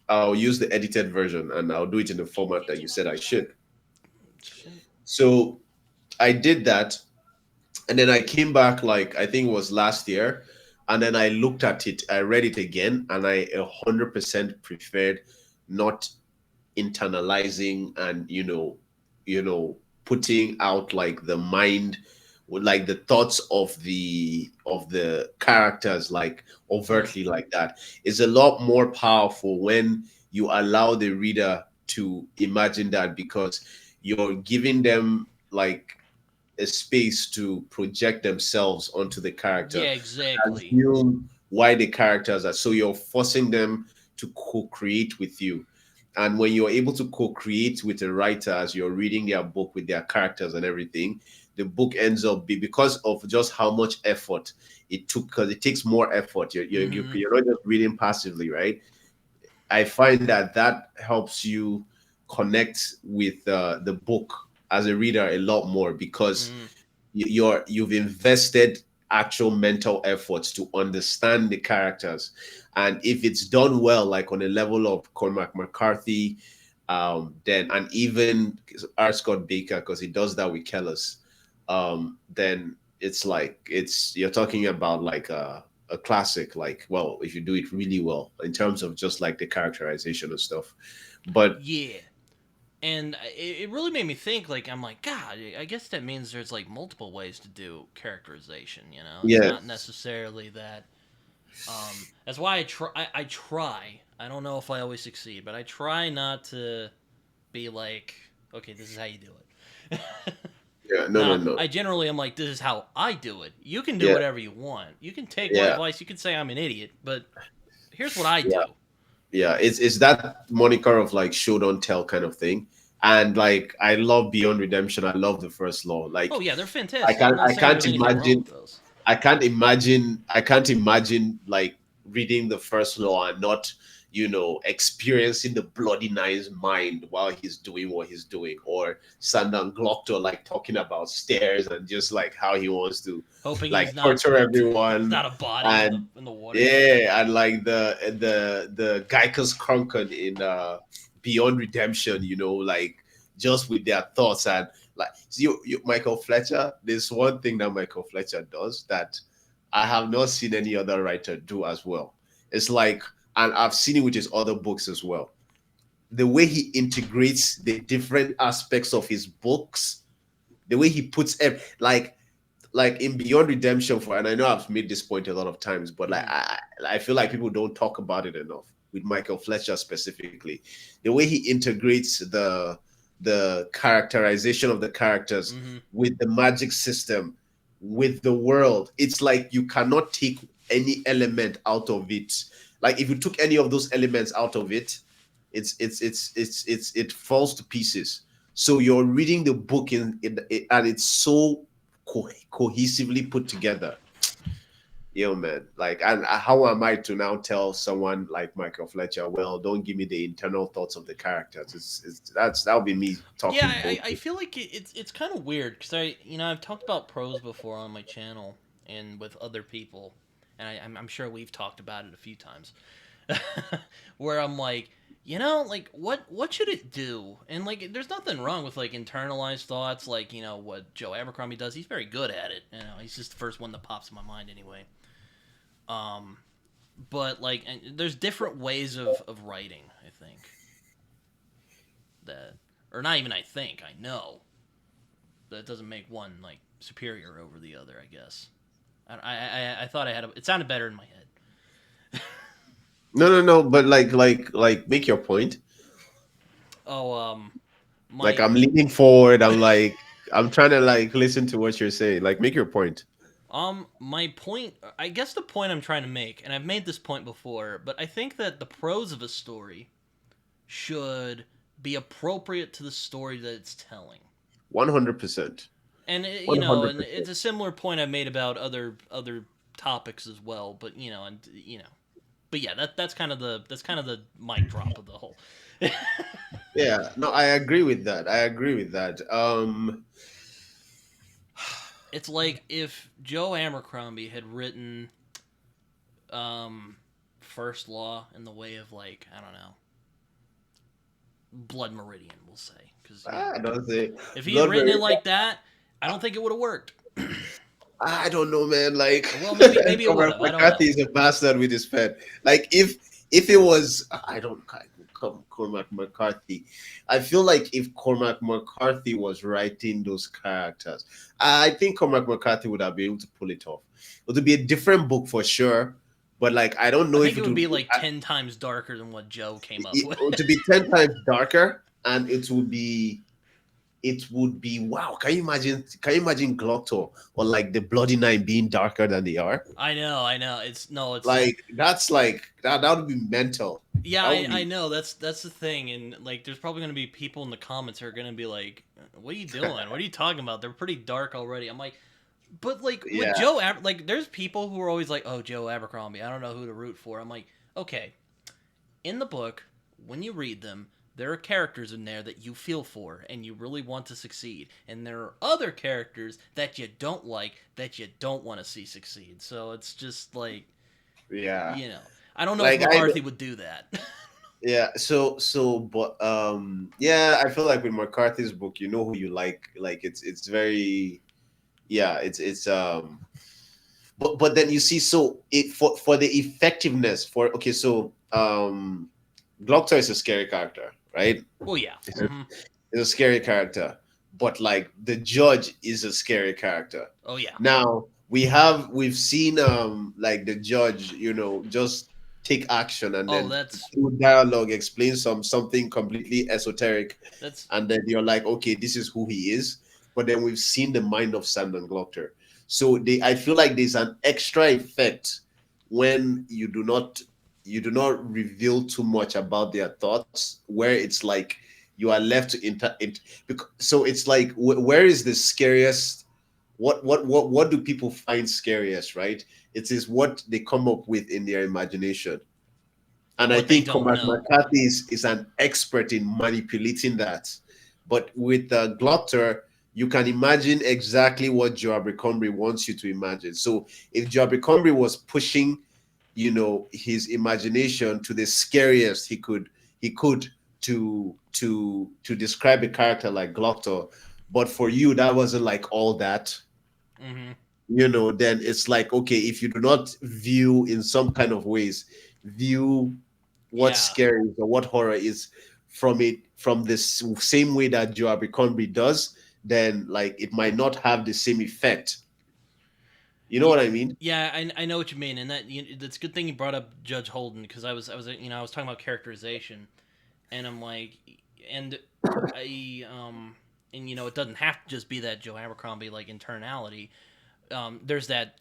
I'll use the edited version and I'll do it in the format that you said I should. Shit. So I did that, and then I came back, like, I think it was last year, and then I looked at it, I read it again, and I 100% preferred not internalizing and putting out like the mind, with like the thoughts of the characters, like, Mm. overtly like that. It's a lot more powerful when you allow the reader to imagine that, because you're giving them like a space to project themselves onto the character, Yeah, exactly. assume why the characters are, so you're forcing them to co-create with you. And when you're able to co-create with a writer as you're reading their book with their characters and everything, the book ends up because of just how much effort it took, because it takes more effort. Mm-hmm. You're not just reading passively, right? I find that that helps you connect with the book as a reader a lot more, because Mm-hmm. you've invested actual mental efforts to understand the characters. And if it's done well, like on a level of Cormac McCarthy, then, and even R. Scott Baker, because he does that with Kellis, then it's like, it's, you're talking about like a classic, like, well, if you do it really well in terms of just like the characterization and stuff. But Yeah. And it really made me think. Like, I'm like, God, I guess that means there's like multiple ways to do characterization. You know, it's yeah, not necessarily that. That's why I try. I try. I don't know if I always succeed, but I try not to be like, okay, this is how you do it. yeah, no, no, Now, no, I generally am like, this is how I do it. You can do yeah, whatever you want. You can take my yeah, advice. You can say I'm an idiot, but here's what I yeah. do. Yeah, it's that moniker of like show don't tell kind of thing. And like, I love Beyond Redemption, I love the First Law. Oh Like, yeah, they're i fantastic. I'm can't not i saying can't there's anything wrong imagine with those. I can't imagine like reading the First Law and not, experiencing the bloody nice mind while he's doing what he's doing, or Sandan Gloctor like talking about stairs and just like how he wants to Hoping like he's not torture he's everyone. not a body in And the water. yeah, and like the Geiger's Conquered in Beyond Redemption, like just with their thoughts. And like, see, Michael Fletcher, there's one thing that Michael Fletcher does that I have not seen any other writer do as well. It's like, and I've seen it with his other books as well. The way he integrates the different aspects of his books, the way he puts like in Beyond Redemption, for, and I know I've made this point a lot of times, but like Mm-hmm. I feel like people don't talk about it enough with Michael Fletcher specifically. The way he integrates the characterization of the characters Mm-hmm. with the magic system, with the world. It's like you cannot take any element out of it. Like if you took any of those elements out of it, it falls to pieces. So you're reading the book and it's so cohesively put together. Yo, man. Like, and how am I to now tell someone like Michael Fletcher, well, don't give me the internal thoughts of the characters? That would be me Yeah, talking I bullshit. feel like it's kind of weird because I've talked about prose before on my channel and with other people, and I'm sure we've talked about it a few times, where I'm like, like what should it do? And like, there's nothing wrong with like internalized thoughts, like what Joe Abercrombie does. He's very good at it. He's just the first one that pops in my mind anyway. Um, but like, and there's different ways of writing. I think that, or not even. I think I know that doesn't make one like superior over the other. I guess. I thought I had it sounded better in my head. No, no, no. But like, make your point. Oh, Like, my I'm leaning forward. I'm trying to like listen to what you're saying. Like, make your point. my point. I guess the point I'm trying to make, and I've made this point before, but I think that the prose of a story should be appropriate to the story that it's telling. 100%. And One hundred and percent. it's a similar point I've made about other topics as well. But but yeah, that's kind of the mic drop of the whole. Yeah. No, I agree with that. I agree with that. It's like if Joe Abercrombie had written First Law in the way of like, I don't know, Blood Meridian, we'll say, because I don't say if he had blood. written it like that, I don't think it would have worked. I don't know, man. Like, Well, maybe it would Cormac have. I don't McCarthy know. is a bastard with his pen. Like, if it was, I don't Cormac McCarthy. I feel like if Cormac McCarthy was writing those characters, I think Cormac McCarthy would have been able to pull it off. It would be a different book for sure. But like, I don't I know think if it it would would be be, like 10 times darker than what Joe came up with. it would be 10 times darker, and it would be it would be wow. Can you imagine Glotto or like the Bloody Nine being darker than they are? I know. It's no, it's Like that's like that would be mental. yeah, That would I be know. That's the thing, and like, there's probably gonna be people in the comments who are gonna be like, "What are you doing? What are you talking about? They're pretty dark already." I'm like, but like with yeah. Like, there's people who are always like, "Oh, Joe Abercrombie, I don't know who to root for." I'm like, okay, in the book, when you read them, there are characters in there that you feel for and you really want to succeed, and there are other characters that you don't like that you don't want to see succeed. So it's just like, Yeah. I don't know if Like I McCarthy would do that. Yeah, but yeah, I feel like with McCarthy's book, you know who you like. Like it's very yeah, it's but then you see so it for the effectiveness for okay, so Glocktor is a scary character, right? Well, yeah. It's a, Hmm. it's a scary character, but like the judge is a scary character. Oh, yeah. Now we've seen like the judge, just take action and Oh, then through dialogue explain something completely esoteric, that's and then you're like, okay, this is who he is. But then we've seen the mind of Sandon Glockter. So I feel like there's an extra effect when you do not reveal too much about their thoughts, where it's like you are left to so it's like where is the scariest, what do people find scariest, right? It is what they come up with in their imagination. And I what they think don't Cormac know. McCarthy is an expert in manipulating that. But with Glotter, you can imagine exactly what Joe Abercrombie wants you to imagine. So if Joe Abercrombie was pushing, his imagination to the scariest he could to describe a character like Glotter, but for you that wasn't like all that, Hmm. then it's like, okay, if you do not view in some kind of ways, view what Yeah. scary is or what horror is from this same way that Joe Abercrombie does, then like it might not have the same effect. You know Yeah, what I mean? yeah, I know what you mean, and that's a good thing you brought up Judge Holden, because I was talking about characterization, and I'm like, and I and it doesn't have to just be that Joe Abercrombie like internality. There's that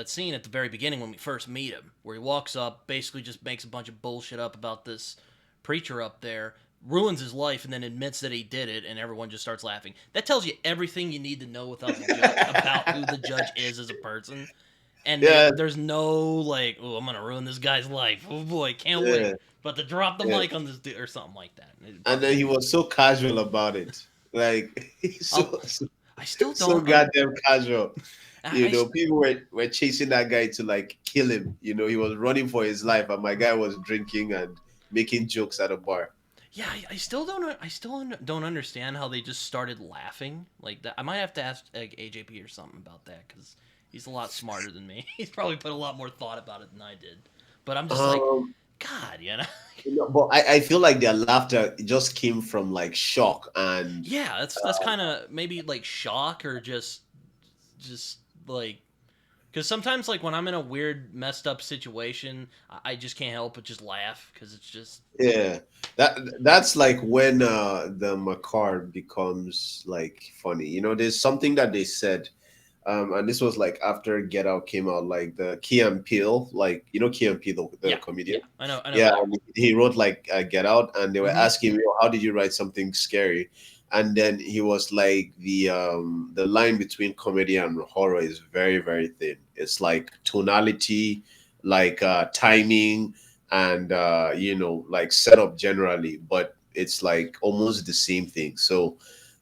scene at the very beginning when we first meet him, where he walks up, basically just makes a bunch of bullshit up about this preacher up there, ruins his life, and then admits that he did it, and everyone just starts laughing. That tells you everything you need to know about who the judge is as a person. And Yeah, there's no like, oh, I'm gonna ruin this guy's life. Oh boy, can't yeah, wait. But to drop the yeah. mic on this dude or something like that. And then he was so casual about it, like he's Oh, I still so don't. goddamn casual. I People were chasing that guy to like kill him. He was running for his life, and my guy was drinking and making jokes at a bar. Yeah, I still don't. Don't understand how they just started laughing like that. I might have to ask like AJP or something about that, because he's a lot smarter than me. He's probably put a lot more thought about it than I did. But I'm just like, Um, God, but I feel like their laughter just came from like shock and yeah, that's kind of maybe like shock, or just like, because sometimes like when I'm in a weird messed up situation, I just can't help but just laugh, because it's just yeah, that's like when the macabre becomes like funny. There's something that they said, and this was like after Get Out came out, like the Key and Peele, like Key and Peele, the yeah, comedian. yeah. I know Yeah, that. and he wrote like Get Out, and they were Hmm. asking me, "How did you write something scary?" And then he was like, the line between comedy and horror is very very thin. It's like tonality, like timing, and like setup generally, but it's like almost the same thing. So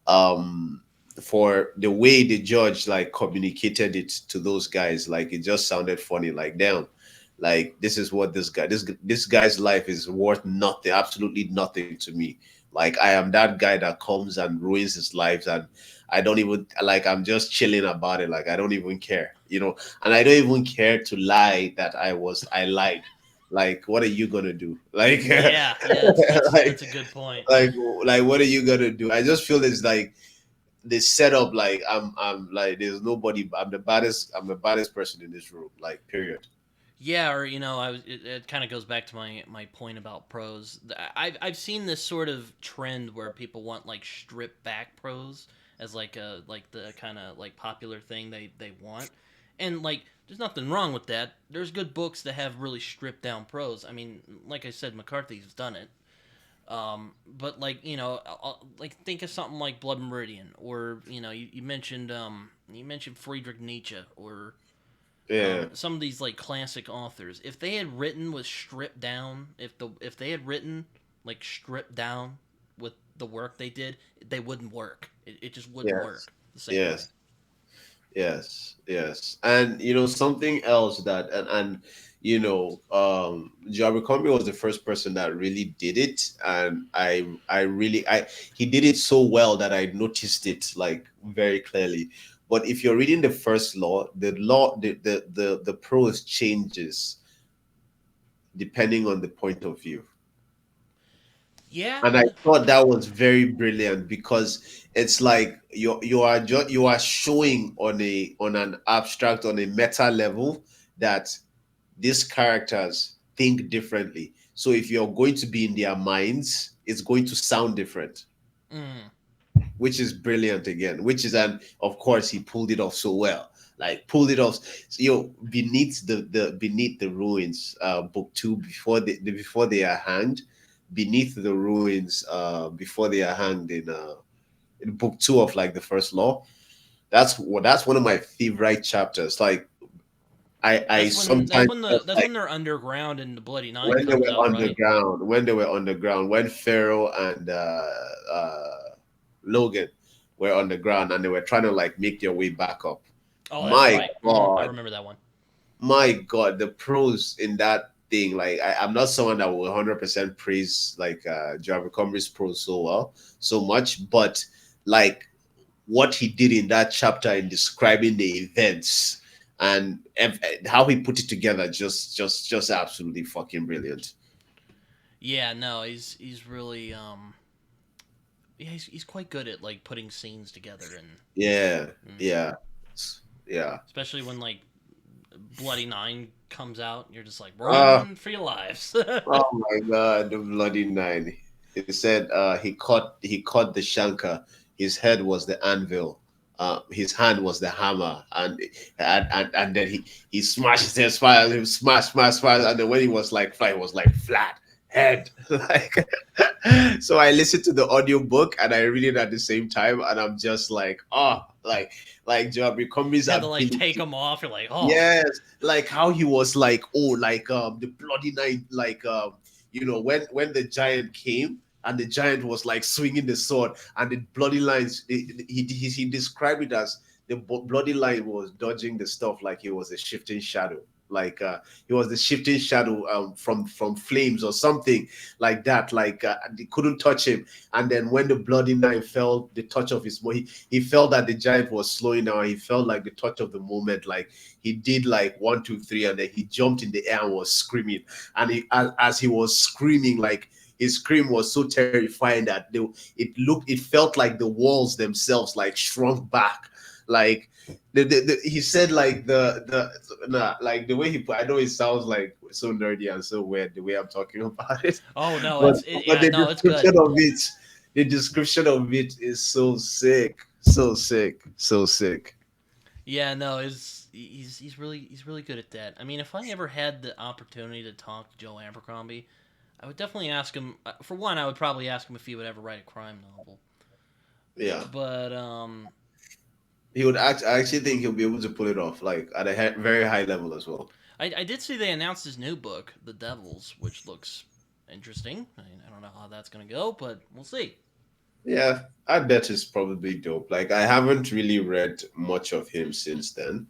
um for the way the judge like communicated it to those guys, like it just sounded funny, like damn, like this is what this guy's life is worth nothing, absolutely nothing to me. Like I am that guy that comes and ruins his lives, and I don't even like, I'm just chilling about it, like I don't even care, and I don't even care to lie that I lied. Like what are you gonna do, like Yeah, yeah. like That's a good point. like like what are you gonna do? I just feel it's like the setup, like I'm like there's nobody, I'm the baddest person in this room, like period. Yeah, or it kind of goes back to my point about prose. I've seen this sort of trend where people want like stripped back prose as like the kind of like popular thing they want, and like there's nothing wrong with that. There's good books that have really stripped down prose. I mean, like I said, McCarthy's done it. But like like think of something like Blood Meridian, or you mentioned Friedrich Nietzsche, or Yeah. some of these like classic authors. If they had written with stripped down, if they had written like stripped down with the work they did, they wouldn't work. It just wouldn't Yes. work the same way. Yes. Yes, yes. And something else that Jabbercomby was the first person that really did it, and I really I he did it so well that I noticed it like very clearly. But if you're reading the first law, the prose changes depending on the point of view. Yeah, And I thought that was very brilliant because it's like you are showing on an abstract, on a meta level, that these characters think differently. So if you're going to be in their minds, it's going to sound different, mm, which is brilliant again. Which is, and of course he pulled it off so well. Like pulled it off. So, beneath the ruins, book two, before they are hanged, beneath the ruins, before they are hanged in book two of like the first law. That's one of my favorite chapters. Like I sometimes felt that's like when they're underground and the Bloody Nine when they comes were out, right? underground, when Pharaoh and Logan were on the ground and they were trying to like make their way back up. Oh, that's My right. I God, remember that one. my God, the pros in that thing. Like I'm not someone that will 100% praise like Jarvis Combry's pros so much, but like what he did in that chapter in describing the events and how he put it together, just absolutely fucking brilliant. Yeah, no, he's really yeah, he's quite good at like putting scenes together, Yeah, and yeah, yeah. especially when like Bloody Nine comes out, you're just like Uh, run for your lives. oh my God, the bloody nine. He said he caught the shanker. His head was the anvil. His hand was the hammer, and then he smashed his head, smash, and then when he was like fly, it was like flat head. Like, so I listened to the audiobook and I read it at the same time, and I'm just like, oh, like Job Comby's Had to like take ability. them off. You're like, oh, Yes, like how he was like, oh, like the bloody night, like when the giant came and the giant was like swinging the sword and the bloody lines. He described it as the bloody line was dodging the stuff like he was a shifting shadow, like he was the shifting shadow from flames or something like that. Like they couldn't touch him, and then when the bloody knife felt the touch of his, he felt that the giant was slowing down. He felt like the touch of the moment, like he did like one, two, three, and then he jumped in the air and was screaming. And as he was screaming, like his scream was so terrifying that it felt like the walls themselves like shrunk back. Like he said, like like the way he put. I know it sounds like so nerdy and so weird the way I'm talking about it, oh no, but yeah, the no, it's good. description of it is so sick, so sick, so sick. Yeah, no, he's really good at that. I mean, if I ever had the opportunity to talk to Joe Abercrombie, I would definitely ask him. For one, I would probably ask him if he would ever write a crime novel. Yeah. But He would act. I actually think he'll be able to pull it off, like at a very high level as well. I did see they announced his new book, The Devils, which looks interesting. I don't know how that's gonna go, but we'll see. Yeah, I bet it's probably dope. Like I haven't really read much of him since then.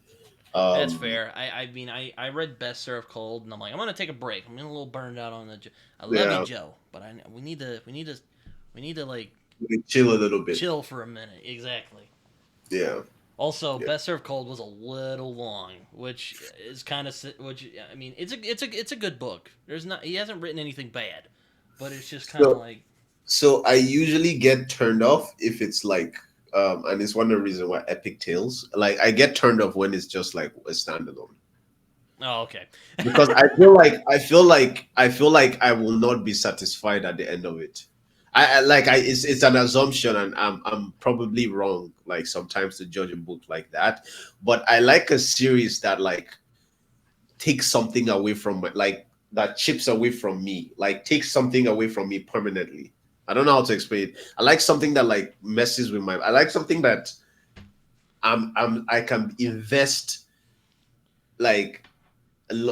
That's Um, fair. I mean, I read Best Served Cold, and I'm like, I'm gonna take a break. I'm getting a little burned out on the. I love you, yeah, Joe, but we need to like we chill a little bit. chill for a minute. Exactly. Yeah, Also, yeah. Best Served Cold was a little long, which is kind of which I mean, it's a good book. There's not he hasn't written anything bad, but it's just kind of So like so I usually get turned off if it's like and it's one of the reasons why Epic Tales. Like I get turned off when it's just like a standalone. Oh, okay. because I feel like I will not be satisfied at the end of it. It's an assumption, and I'm probably wrong like sometimes to judge a book like that, but I like a series that like takes something away from my, like that chips away from me, like takes something away from me permanently. I don't know how to explain it. I like something that like messes with my. I like something that I can invest like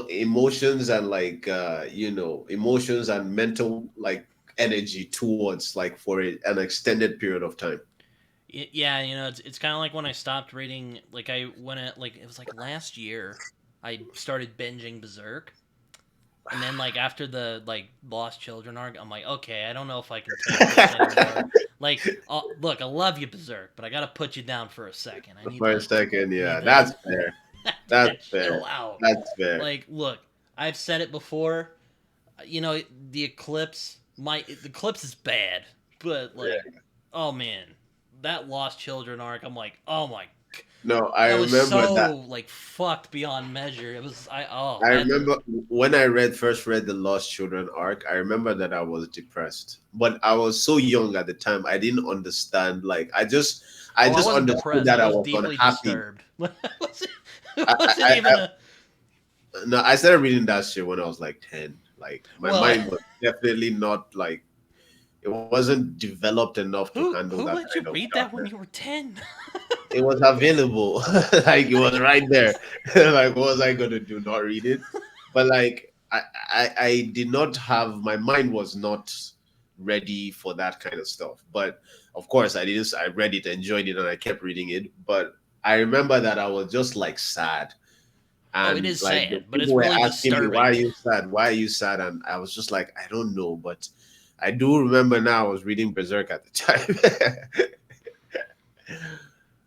emotions and like emotions and mental like energy towards like for an extended period of time. Yeah, it's kind of like when I stopped reading. Like I when it like it was like last year, I started binging Berserk, and then like after the like Lost Children arc, I'm like, okay, I don't know if I can take this anymore. Like, look, I love you, Berserk, but I gotta put you down for a second. For a second, I yeah, need to that's fair. to That's chill fair. out. That's fair. Like, look, I've said it before. The eclipse. The eclipse is bad, but like, Yeah. oh man, that Lost Children arc. I'm like, oh my, No, I that was remember so that. like fucked beyond measure. It was I I had to. remember when I first read the Lost Children arc. I remember that I was depressed, but I was so young at the time. I didn't understand. I Oh, I just wasn't understood depressed. that I I was was deeply unhappy. disturbed. It I, wasn't I, even a No, I started reading that shit when I was like 10. Like my well. mind was definitely not like it wasn't developed enough to handle Who that let you kind of read that when darkness. you were 10? It was available. Like it was right there. Like what was I gonna do? Not read it? But like I did not have my mind was not ready for that kind of stuff. But of course I read it, enjoyed it, and I kept reading it. But I remember that I was just like sad, Oh, it and is like the sad, but people it's were really asking me, why disturbing. are you sad, why are you sad, and I was just like, I don't know, but I do remember now I was reading Berserk at the time.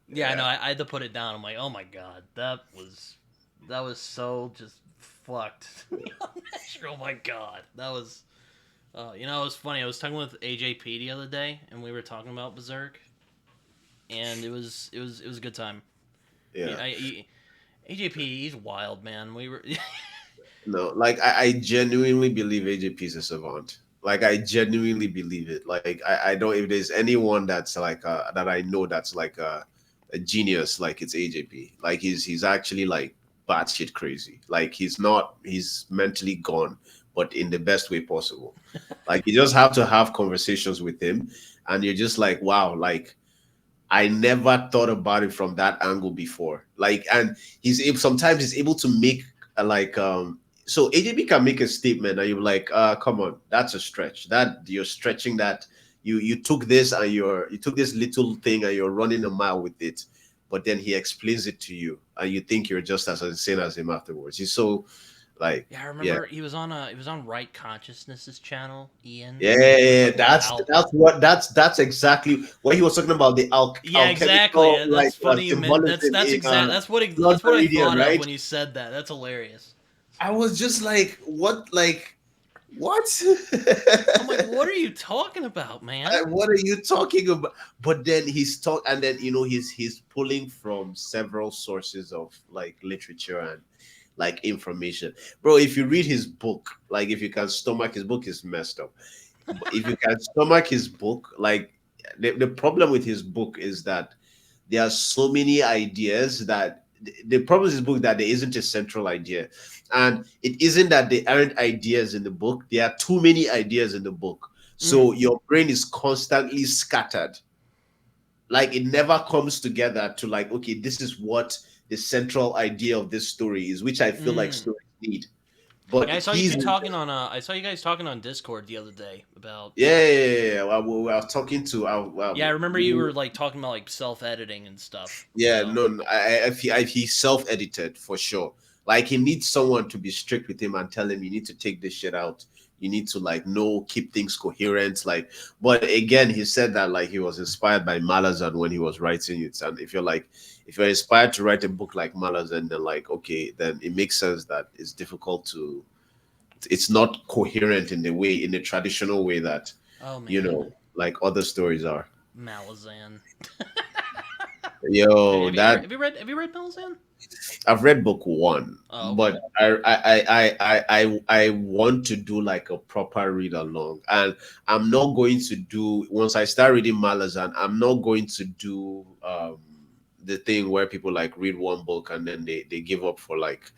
Yeah, I know. Yeah, I had to put it down. I'm like, oh my god, that was so just fucked. Oh my god, that was. It was funny. I was talking with AJP the other day, and we were talking about Berserk, and it was a good time. yeah. AJP, he's wild, man. We were. No, like I genuinely believe AJP is a savant. Like I genuinely believe it. Like I don't, if there's anyone that's like that I know that's like a genius, like it's AJP. Like he's actually like batshit crazy. Like he's mentally gone, but in the best way possible. Like you just have to have conversations with him, and you're just like, wow, like I never thought about it from that angle before. Like, and sometimes he's able to make like so AJB can make a statement and you're like, come on, that's a stretch. That you're stretching that. You took this and you took this little thing and you're running a mile with it. But then he explains it to you and you think you're just as insane as him afterwards. He's so like, Yeah, I yeah. remember he was on Right Consciousness's channel, Ian, Yeah, and he was yeah, yeah, talking about that's exactly what he was talking about, the yeah, exactly. alchemical like That's funny you meant. symbolism in blood That's what I meridian, thought of right? when you said that. That's hilarious. I was just like, what? I'm like, what are you talking about, man? What are you talking about? But then and then he's pulling from several sources of like literature and like information. Bro, if you read his book, like if you can stomach his book is messed up. But if you can stomach his book, like the problem with his book is that there are so many ideas that the problem with his book that there isn't a central idea. And it isn't that there aren't ideas in the book. There are too many ideas in the book. Mm. So your brain is constantly scattered. Like it never comes together to like, okay, this is what the central idea of this story is, which I feel like Mm. stories need. Yeah, But I saw you he's two talking on. I saw you guys talking on Discord the other day about. yeah, yeah, yeah, yeah. I was talking to Yeah, I remember you were like talking about like self editing and stuff. yeah, So no, no, he self-edited for sure. Like he needs someone to be strict with him and tell him you need to take this shit out. You need to like know, keep things coherent. Like, but again, he said that like he was inspired by Malazan when he was writing it. And if you're inspired to write a book like Malazan, then like okay, then it makes sense that it's difficult to. It's not coherent in the traditional way that oh man, like other stories are. Malazan. Yo, Have you that have you read Malazan? I've read book one, Oh, okay. but I want to do like a proper read along, and I'm not going to do once I start reading Malazan. I'm not going to do the thing where people like read one book and then they give up for like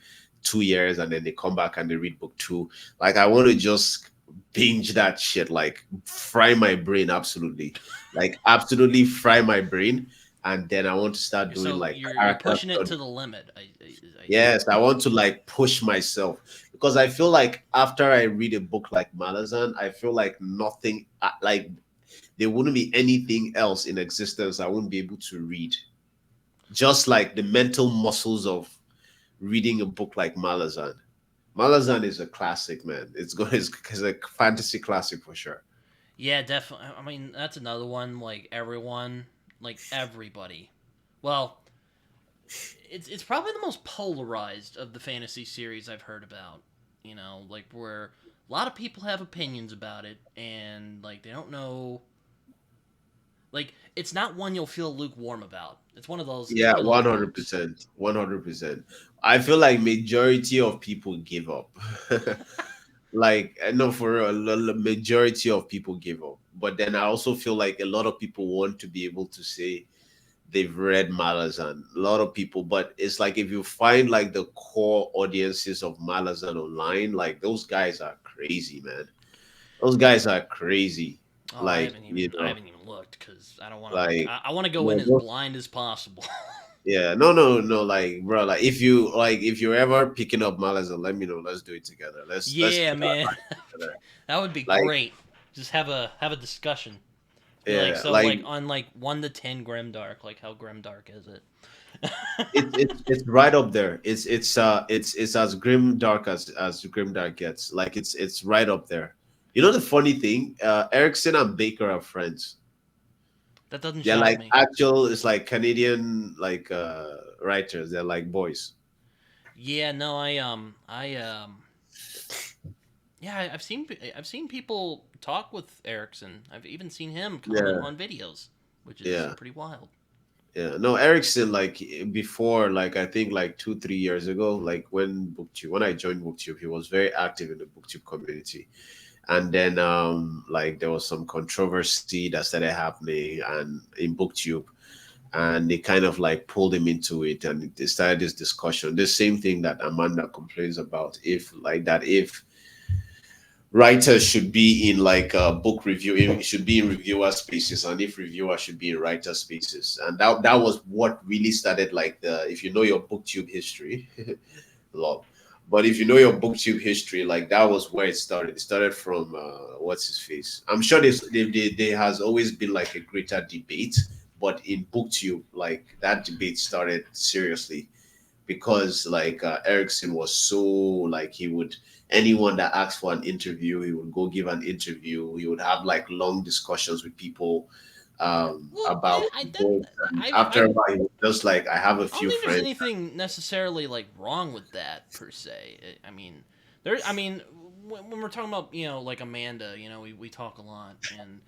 2 years and then they come back and they read book two. Like I want to just binge that shit, like fry my brain absolutely, like absolutely fry my brain, and then I want to start doing So like you're character pushing it study. to the limit. I take Yes, it. I want to like push myself because I feel like after I read a book like Malazan, I feel like nothing, like there wouldn't be anything else in existence I wouldn't be able to read. Just like the mental muscles of reading a book like Malazan. Malazan is a classic, man. It's good. It's a fantasy classic for sure. Yeah, definitely. I mean, that's another one. Like everyone, like everybody. Well, it's probably the most polarized of the fantasy series I've heard about. You know, like where a lot of people have opinions about it, and like they don't know. Like it's not one you'll feel lukewarm about. It's one of those. It's Yeah, one of those one hundred books. percent, 100%. I feel like majority of people give up. Like I know for a majority of people give up, but then I also feel like a lot of people want to be able to say they've read Malazan. A lot of people, but it's like if you find like the core audiences of Malazan online, like those guys are crazy, man. Those guys are crazy. Oh, Like I haven't even looked because I don't want to like like I want to go yeah, in as blind as possible. yeah, no, like bro, like if you're ever picking up Malazan, let me know. Let's do it together. Let's Yeah, kick our man, lives together. that would be Like great. Just have a discussion. Be like, yeah, so like like on like 1 to 10 grimdark, like how grimdark is it? it's right up there. It's as grim dark as grim dark gets. Like it's right up there. You know the funny thing, Erickson and Baker are friends. That doesn't They're shock like me. actual, it's like Canadian like writers. They're like boys. Yeah, no, yeah, I've seen people talk with Erickson. I've even seen him comment Yeah, on videos, which is yeah, pretty wild. yeah. No, Erickson like before, like I think like 2 3 years ago, like when BookTube, when I joined BookTube, he was very active in the BookTube community. And then like there was some controversy that started happening and in BookTube, and they kind of like pulled him into it, and they started this discussion, the same thing that Amanda complains about, if like that, if writers should be in like book review, it should be in reviewer spaces, and if reviewers should be in writer spaces. And that was what really started like the, if you know your BookTube history, love. But if you know your BookTube history, like that was where it started. It started from what's his face. I'm sure there has always been like a greater debate, but in BookTube, like that debate started seriously because like Erickson was so like he would, anyone that asked for an interview, he would go give an interview. He would have like long discussions with people Well, about I the that book, and after a while, he was just like, I have a I don't few think there's friends. anything necessarily like wrong with that per se. I mean, there. I mean, when we're talking about like Amanda, we talk a lot, and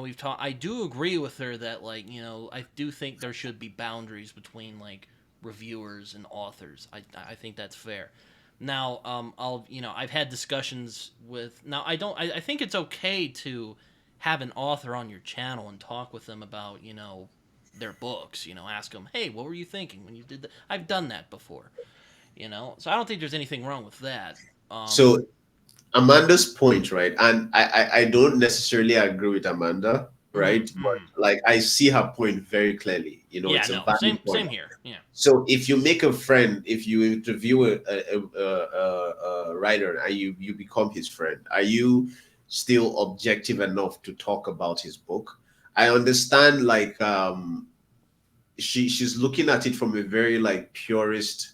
we've talked. I do agree with her that like I do think there should be boundaries between like reviewers and authors. I think that's fair. Now, I'll I've had discussions with. Now, I don't. I think it's okay to have an author on your channel and talk with them about their books. Ask them, hey, what were you thinking when you did that? I've done that before. So I don't think there's anything wrong with that. Um, So Amanda's point, right? And I don't necessarily agree with Amanda, mhm, right? But mhm. like I see her point very clearly. You know, Yeah, it's a no, valid point. same here. Yeah, So if you make a friend, if you interview a writer and you become his friend, are you still objective enough to talk about his book? I understand like she's looking at it from a very like purist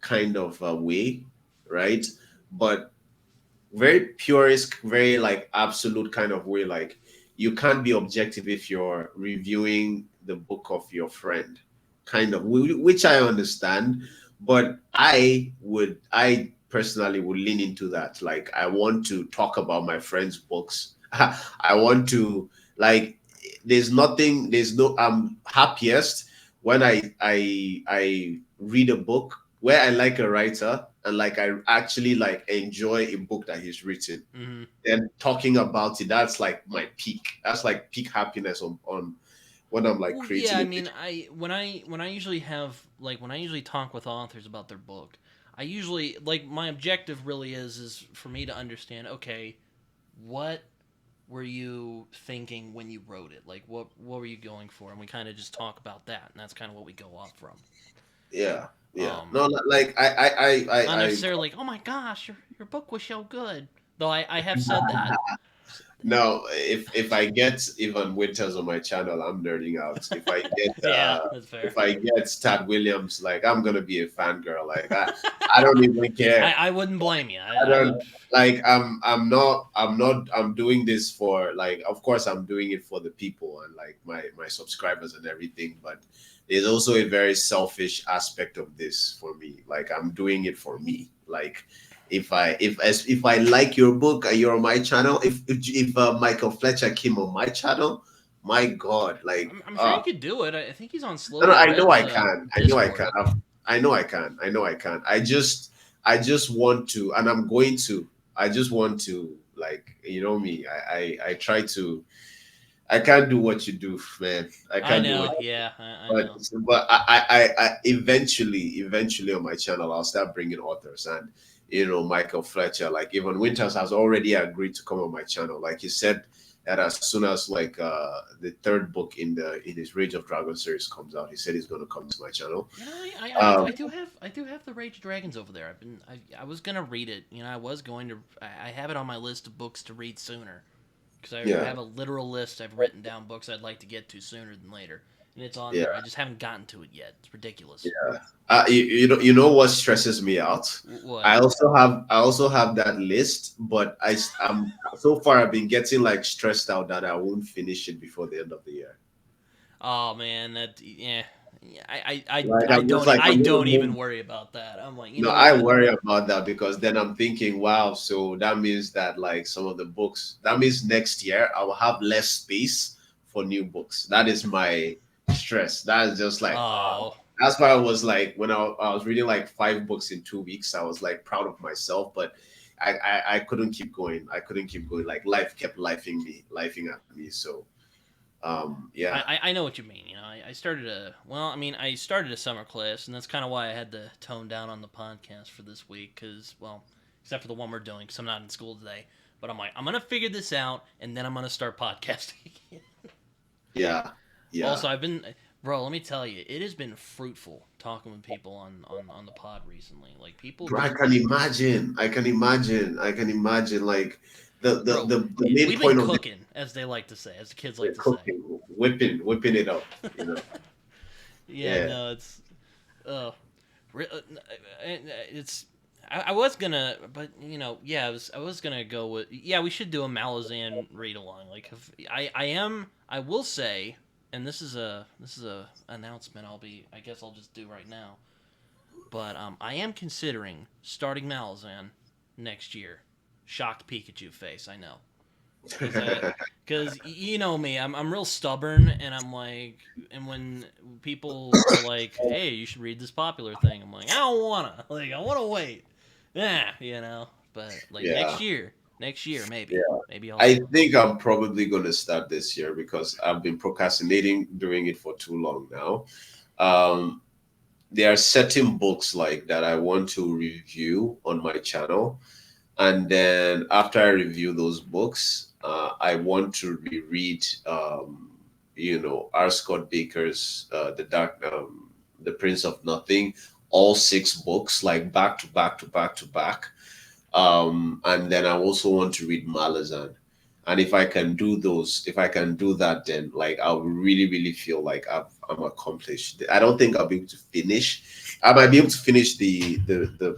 kind of way, right? But very purist, very like absolute kind of way. Like you can't be objective if you're reviewing the book of your friend, kind of, which I understand. But I personally would lean into that. Like I want to talk about my friend's books. I want to like. There's nothing. There's no. I'm happiest when I read a book where I like a writer and like I actually like enjoy a book that he's written, Hmm. then talking about it, that's like my peak. That's like peak happiness on when I'm like Well, yeah, creating I a mean, picture. when I usually have like when I usually talk with authors about their book, I usually like my objective really is for me to understand. Okay, what were you thinking when you wrote it? Like, what were you going for? And we kind of just talk about that, and that's kind of what we go off from. Yeah, yeah. Um, No, like Not I necessarily like, oh my gosh, your book was so good. Though I have said that. no, if I get even Winters on my channel, I'm nerding out. Yeah, that's fair. If I get Tad Williams, like I'm gonna be a fangirl. Like I don't even care. I wouldn't blame you. I I would. don't like I'm doing this for like of course I'm doing it for the people and like my subscribers and everything, but there's also a very selfish aspect of this for me. Like I'm doing it for me. Like if I like your book and you're on my channel, if Michael Fletcher came on my channel, my God, like I'm sure you could do it. I think he's on no, no, Slowly I know Red's I can. I know I can. Discord. I know I can. I know I can. I just want to, and I'm going to. I just want to, like, you know me. I try to. I can't do what you do, man. I I can't do what. know. Yeah, I But know. I eventually on my channel, I'll start bringing authors and Michael Fletcher, like even Winters has already agreed to come on my channel. Like he said that as soon as like the third book in his Rage of Dragon series comes out, he said he's going to come to my channel. You know, Um, I do have the Rage of Dragons over there. I was gonna read it. You know, I was going to. I have it on my list of books to read sooner because I yeah, have a literal list. I've written down books I'd like to get to sooner than later, and it's on yeah, there. I just haven't gotten to it yet. It's ridiculous. yeah. You know what stresses me out? What? I also have that list, but I'm so far I've been getting like stressed out that I won't finish it before the end of the year. Oh man, that yeah. Yeah, Like I'm just I I'm gonna don't even move. worry about that. I'm like, you No, know I what? worry about that because then I'm thinking, wow, so that means that like some of the books, that means next year I will have less space for new books. That is my stress. That is just like, Oh, that's why I was like, when I was reading like 5 books in 2 weeks, I was like proud of myself, but I couldn't keep going. I couldn't keep going. Like life kept lifing at me. So, yeah, I know what you mean. You know, I started a well. I mean, I started a summer class, and that's kind of why I had to tone down on the podcast for this week. Because well, except for the one we're doing, because I'm not in school today. But I'm like, I'm gonna figure this out, and then I'm gonna start podcasting. yeah, yeah. Also, I've been, bro. Let me tell you, it has been fruitful talking with people on the pod recently. Like people Bro, I just can imagine. I can imagine. I can imagine. Like bro, the main we've been point of this cooking, as they like to say, as the kids like to say. cooking, whipping it up. You know. Yeah, Yeah. no, it's uh, it's. I was gonna, but you know, yeah, I was gonna go with yeah. We should do a Malazan read along. Like, if, I am. I will say, and this is a announcement. I guess I'll just do right now. But I am considering starting Malazan next year. Shocked Pikachu face. I know. Because you know me, I'm real stubborn, and I'm like, and when people are like, "Hey, you should read this popular thing," I'm like, I don't wanna, like, I wanna wait, yeah, you know. But like Yeah. next year maybe, Yeah. maybe I I'll. think I'm probably gonna start this year because I've been procrastinating doing it for too long now. Um, there are certain books like that I want to review on my channel, and then after I review those books, I want to reread, R. Scott Baker's The Prince of Nothing, all 6 books, like back to back to back to back. And then I also want to read Malazan. And if I can do those, if I can do that, then like I'll really, really feel like I'm accomplished. I don't think I'll be able to finish. I might be able to finish the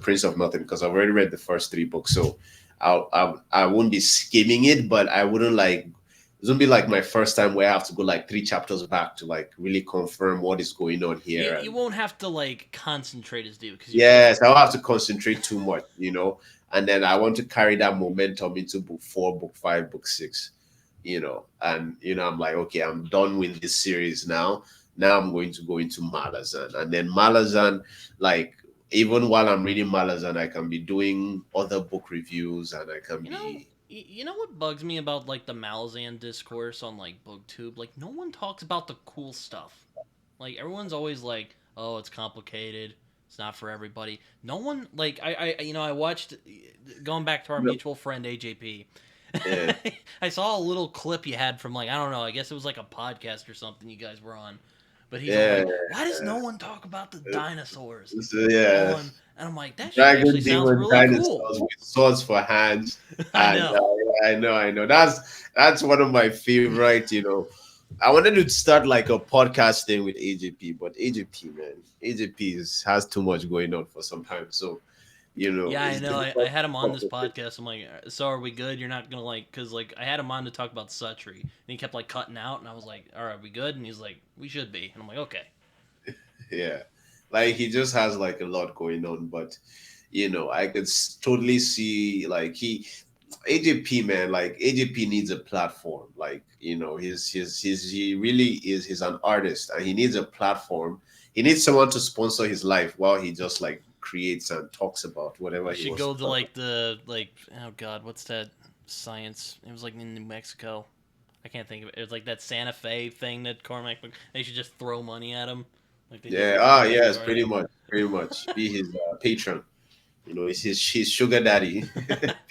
Prince of Nothing because I've already read the first 3 books, so I won't be skimming it, but I wouldn't like. It's gonna be like my first time where I have to go like 3 chapters back to like really confirm what is going on here. You And won't have to like concentrate as deep because you. yes, I'll have to concentrate too much. And then I want to carry that momentum into book 4, book 5, book 6. And I'm like, okay, I'm done with this series now. Now I'm going to go into Malazan, and then Malazan, like even while I'm reading Malazan, I can be doing other book reviews, and I can be You know what bugs me about like the Malazan discourse on like BookTube? Like no one talks about the cool stuff. Like everyone's always like, "Oh, it's complicated. It's not for everybody." No one like I watched going back to our no, mutual friend AJP. yeah, I saw a little clip you had from like I don't know. I guess it was like a podcast or something you guys were on. But he's all yeah, like, "Why does no one talk about the dinosaurs?" so, yeah. On and I'm like, that shit actually Dragon sounds demon really cool. dinosaurs with swords for hands, I and know. I know. That's one of my favorite. I wanted to start like a podcast thing with AJP, but AJP, man, AJP has too much going on for some time, so Yeah, I it's know. I difficult. had him on this podcast. I'm like, so are we good? You're not gonna like, cause like I had him on to talk about Suttree, and he kept like cutting out, and I was like, all right, we good? And he's like, we should be, and I'm like, okay. Yeah, like he just has like a lot going on, but I could totally see like AJP, man, like AJP needs a platform. Like, he really is, he's an artist and he needs a platform. He needs someone to sponsor his life while he just like creates and talks about whatever You he should wants go to to talk about. like the like, oh god, what's that science? It was like in New Mexico. I can't think of it. It was like that Santa Fe thing that Cormac. They should just throw money at him, like they do Yeah, with Cormac yes, McCarthy. pretty much. Be his patron. It's his sugar daddy.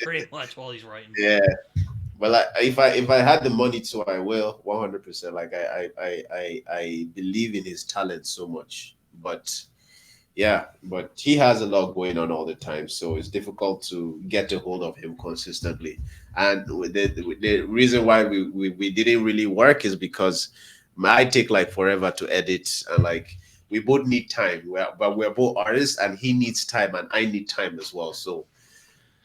Pretty much while he's writing Yeah. books. Well, if I had the money to, I will 100%. Like I believe in his talent so much, but yeah, but he has a lot going on all the time, so it's difficult to get a hold of him consistently. And the reason why we didn't really work is because I take like forever to edit, and like we both need time. But we're both artists, and he needs time, and I need time as well. So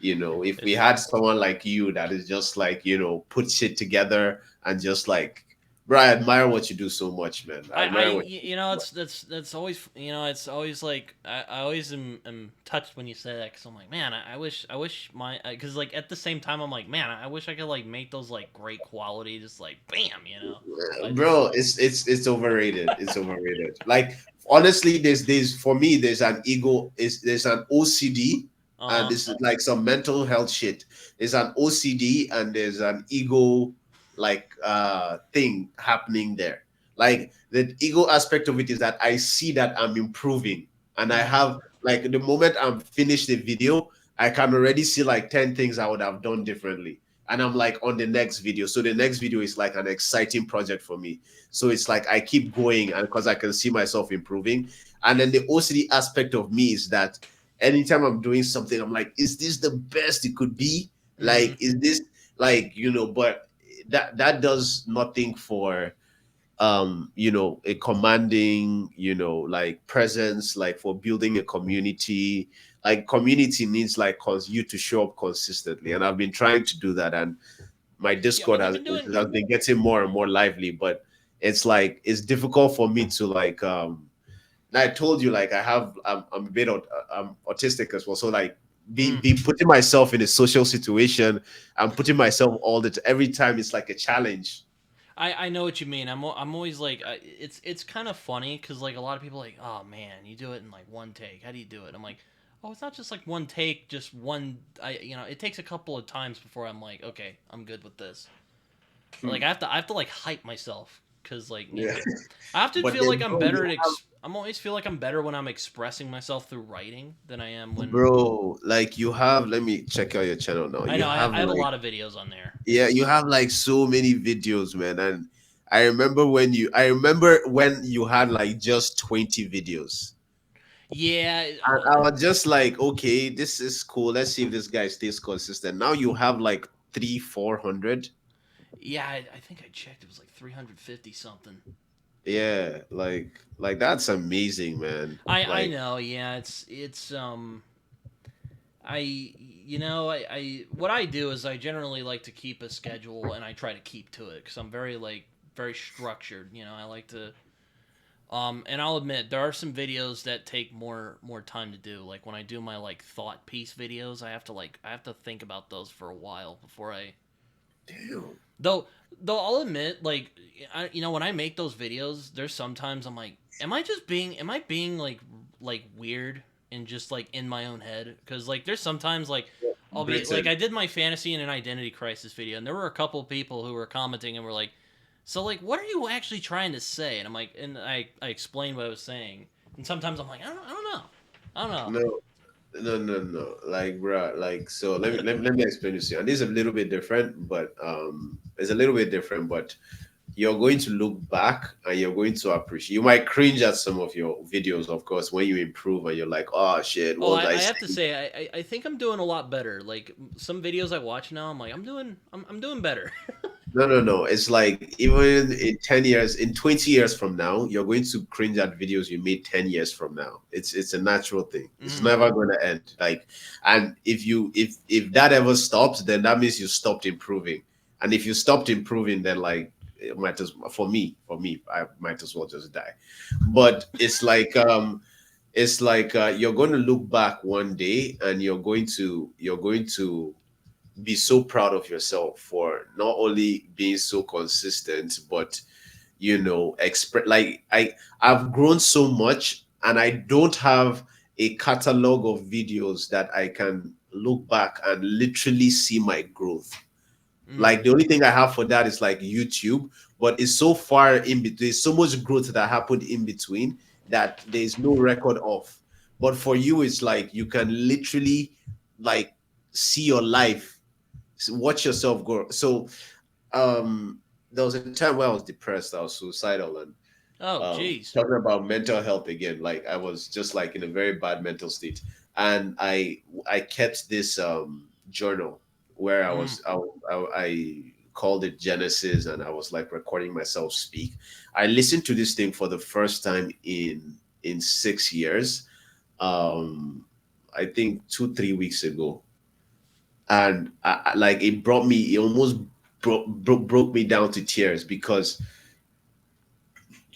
if we It's had someone like you that is just like, put shit together and just like, bro, I admire what you do so much, man. I admire what you do so much. that's always it's always like I always am touched when you say that because I'm like man I wish my because like at the same time I'm like man I wish I could like make those like great quality just like bam I just Bro, it's overrated. It's overrated. Like honestly, there's for me, there's an ego, there's an OCD, and uh this is like some mental health shit. There's an OCD and there's an ego like thing happening there. Like the ego aspect of it is that I see that I'm improving, and I mm, have like the moment I'm finished the video, I can already see like 10 things I would have done differently, and I'm like on the next video. So the next video is like an exciting project for me. So it's like I keep going, and because I can see myself improving. And then the OCD aspect of me is that anytime I'm doing something, I'm like, is this the best it could be? mm, Like, is this like, but that does nothing for a commanding, like presence, like for building a community. Like community needs like you to show up consistently, and I've been trying to do that, and my yeah I Discord mean has, has been getting more and more lively, but it's like it's difficult for me to like and I told you like I'm a bit I'm autistic as well, so like mm. be putting myself in a social situation, I'm putting myself every time, it's like a challenge. I know what you mean. I'm always like it's kind of funny because like a lot of people are like oh man you do it in like one take how do you do it I'm like oh it's not just like one take just one it takes a couple of times before I'm like okay I'm good with this like Hmm. I have to like hype myself because like Yeah. I have to But feel like then, I'm bro, better at I'm always feel like I'm better when I'm expressing myself through writing than I am when like you have, let me check out your channel now. I You know have I have a like, lot of videos on there yeah, you have like so many videos, man. And I remember when you had like just 20 videos. yeah And I was just like, okay, this is cool. Let's see if this guy stays consistent. Now you have like 400. yeah I think I checked it was like 350 something. Yeah, like that's amazing, man. I Like, know, yeah, I I what I do is I generally like to keep a schedule and I try to keep to it because I'm very like very structured. I like to and I'll admit there are some videos that take more time to do. Like when I do my like thought piece videos, I have to think about those for a while before I Damn. Though, though I'll admit, like, when I make those videos, there's sometimes I'm like, am I being like weird and just like in my own head? Because like, there's sometimes like, I'll be like, Britton. I did my fantasy and an identity crisis video, and there were a couple people who were commenting and were like, so like, what are you actually trying to say? And I'm like, and I explained what I was saying, and sometimes I'm like, I don't know, I don't know. No, no. Like, bruh, like, so let me explain this to you. And this is a little bit different, but it's a little bit different, but you're going to look back and you're going to appreciate. You might cringe at some of your videos, of course, when you improve and you're like, oh shit, Oh, what was I I have to saying? say, I think I'm doing a lot better. Like some videos I watch now, I'm like, I'm doing better. No. It's like even in 10 years, in 20 years from now, you're going to cringe at videos you made 10 years from now. It's a natural thing. It's Mm-hmm. never going to end. Like, and if that ever stops, then that means you stopped improving. And if you stopped improving, then like it might as for me, I might as well just die. But it's like you're going to look back one day and you're going to be so proud of yourself for not only being so consistent, but I've grown so much, and I don't have a catalog of videos that I can look back and literally see my growth. Mm. Like, the only thing I have for that is like YouTube, but it's so far in between. There's so much growth that happened in between that there's no record of. But for you, it's like you can literally like see your life, watch yourself grow. So there was a time where I was depressed, I was suicidal, and Oh, jeez. talking about mental health again, like I was just like in a very bad mental state, and I kept this journal where Mm. I called it Genesis, and I was like recording myself speak. I listened to this thing for the first time in 6 years, um I think 2 3 weeks ago, and like it almost broke me down to tears, because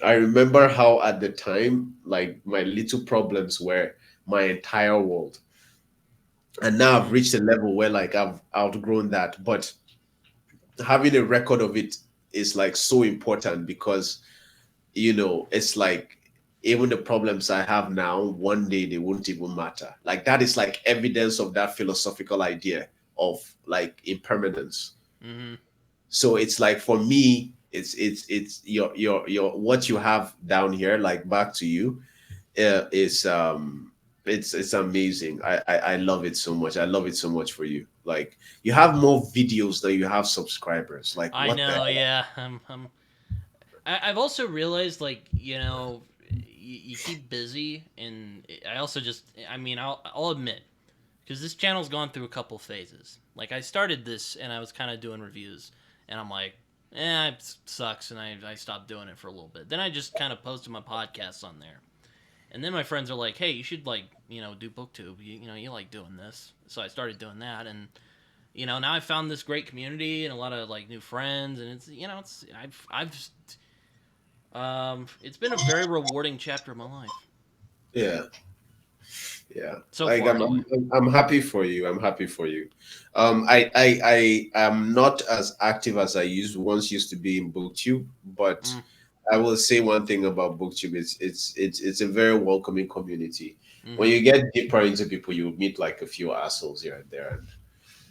I remember how at the time, like, my little problems were my entire world. And now I've Mm. reached a level where like I've outgrown that. But having a record of it is like so important, because it's like even the problems I have now, one day they won't even matter. Like, that is like evidence of that philosophical idea of like impermanence. Mm-hmm. So it's like, for me, it's your what you have down here, like, back to you, is it's amazing. I love it so much. I love it so much for you. Like, you have more videos than you have subscribers. Like, I what the know. hell? Yeah. I've also realized, like, you keep busy, and I also just, I mean, I'll admit, because this channel's gone through a couple phases. Like, I started this and I was kind of doing reviews, and I'm like, it sucks, and I stopped doing it for a little bit. Then I just kind of posted my podcasts on there, and then my friends are like, hey, you should, like, do booktube. You like doing this, so I started doing that, and now I've found this great community and a lot of like new friends, and it's been a very rewarding chapter of my life Yeah, yeah. so Like, far, I'm anyway. I'm, I'm happy for you. I'm happy for you. I am not as active as I used to be in booktube, but Mm, I will say one thing about booktube: it's a very welcoming community. When mm-hmm. you get deeper into people, you meet like a few assholes here and there, and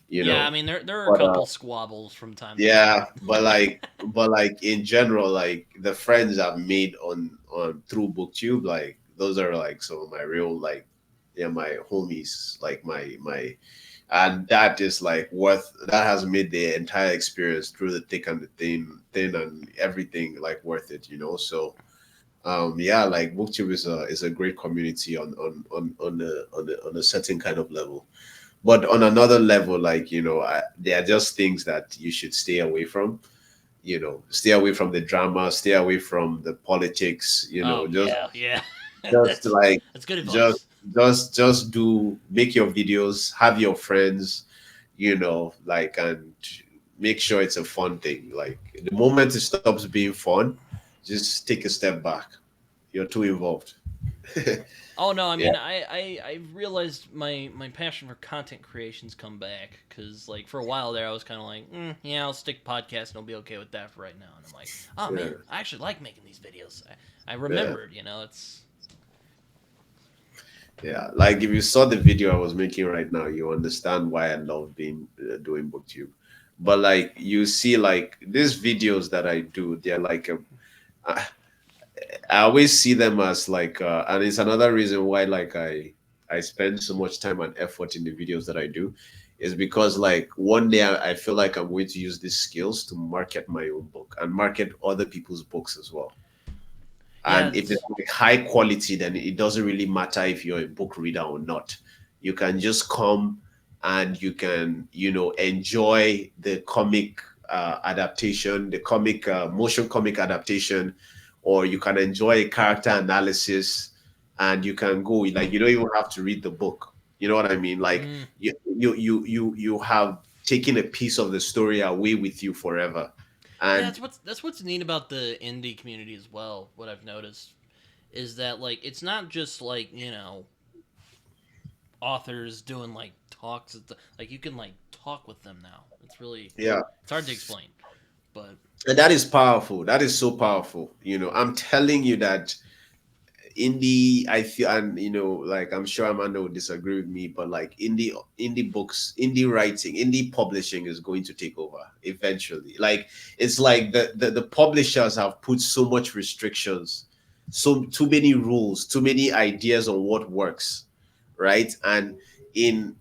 you Yeah, I know. mean there are a But couple squabbles from time to time. yeah, but like in general, like the friends I've made on through booktube, like those are like some of my real, like, yeah, my homies, like my and that is like that has made the entire experience through the thick and the thin and everything like worth it. So yeah, like booktube is a great community on a certain kind of level. But on another level, like, there are just things that you should stay away from. Stay away from the drama, stay away from the politics. Oh Just yeah, yeah. just that's like that's good just advice. just do make your videos, have your friends, like, and make sure it's a fun thing. Like, the moment it stops being fun, just take a step back. You're too involved. Oh no, I Yeah, mean I realized my passion for content creation's come back because like for a while there I was kind of like yeah, I'll stick podcast and I'll be okay with that for right now, and I'm like, oh man, yeah, I actually like making these videos. I yeah, remembered, it's yeah. Like if you saw the video I was making right now, you understand why I love being doing booktube. But like you see, like these videos that I do, they're like I I always see them as like, and it's another reason why like I spend so much time and effort in the videos that I do, is because like one day I feel like I'm going to use these skills to market my own book and market other people's books as well. yeah, And if it's like high quality, then it doesn't really matter if you're a book reader or not. You can just come and you can, enjoy the comic adaptation, the comic motion comic adaptation, or you can enjoy a character analysis, and you can go like you don't even have to read the book. You know what I mean? Like mm, you have taken a piece of the story away with you forever. yeah. And That's what's neat about the indie community as well. What I've noticed is that like it's not just like authors doing like talks like you can like talk with them now. yeah, It's hard to explain, but and that is powerful. That is so powerful. I'm telling you that indie, I feel, and like I'm sure Amanda would disagree with me, but like indie books, indie writing, indie publishing is going to take over eventually. Like it's like the publishers have put so much restrictions, so too many rules, too many ideas on what works, right? And in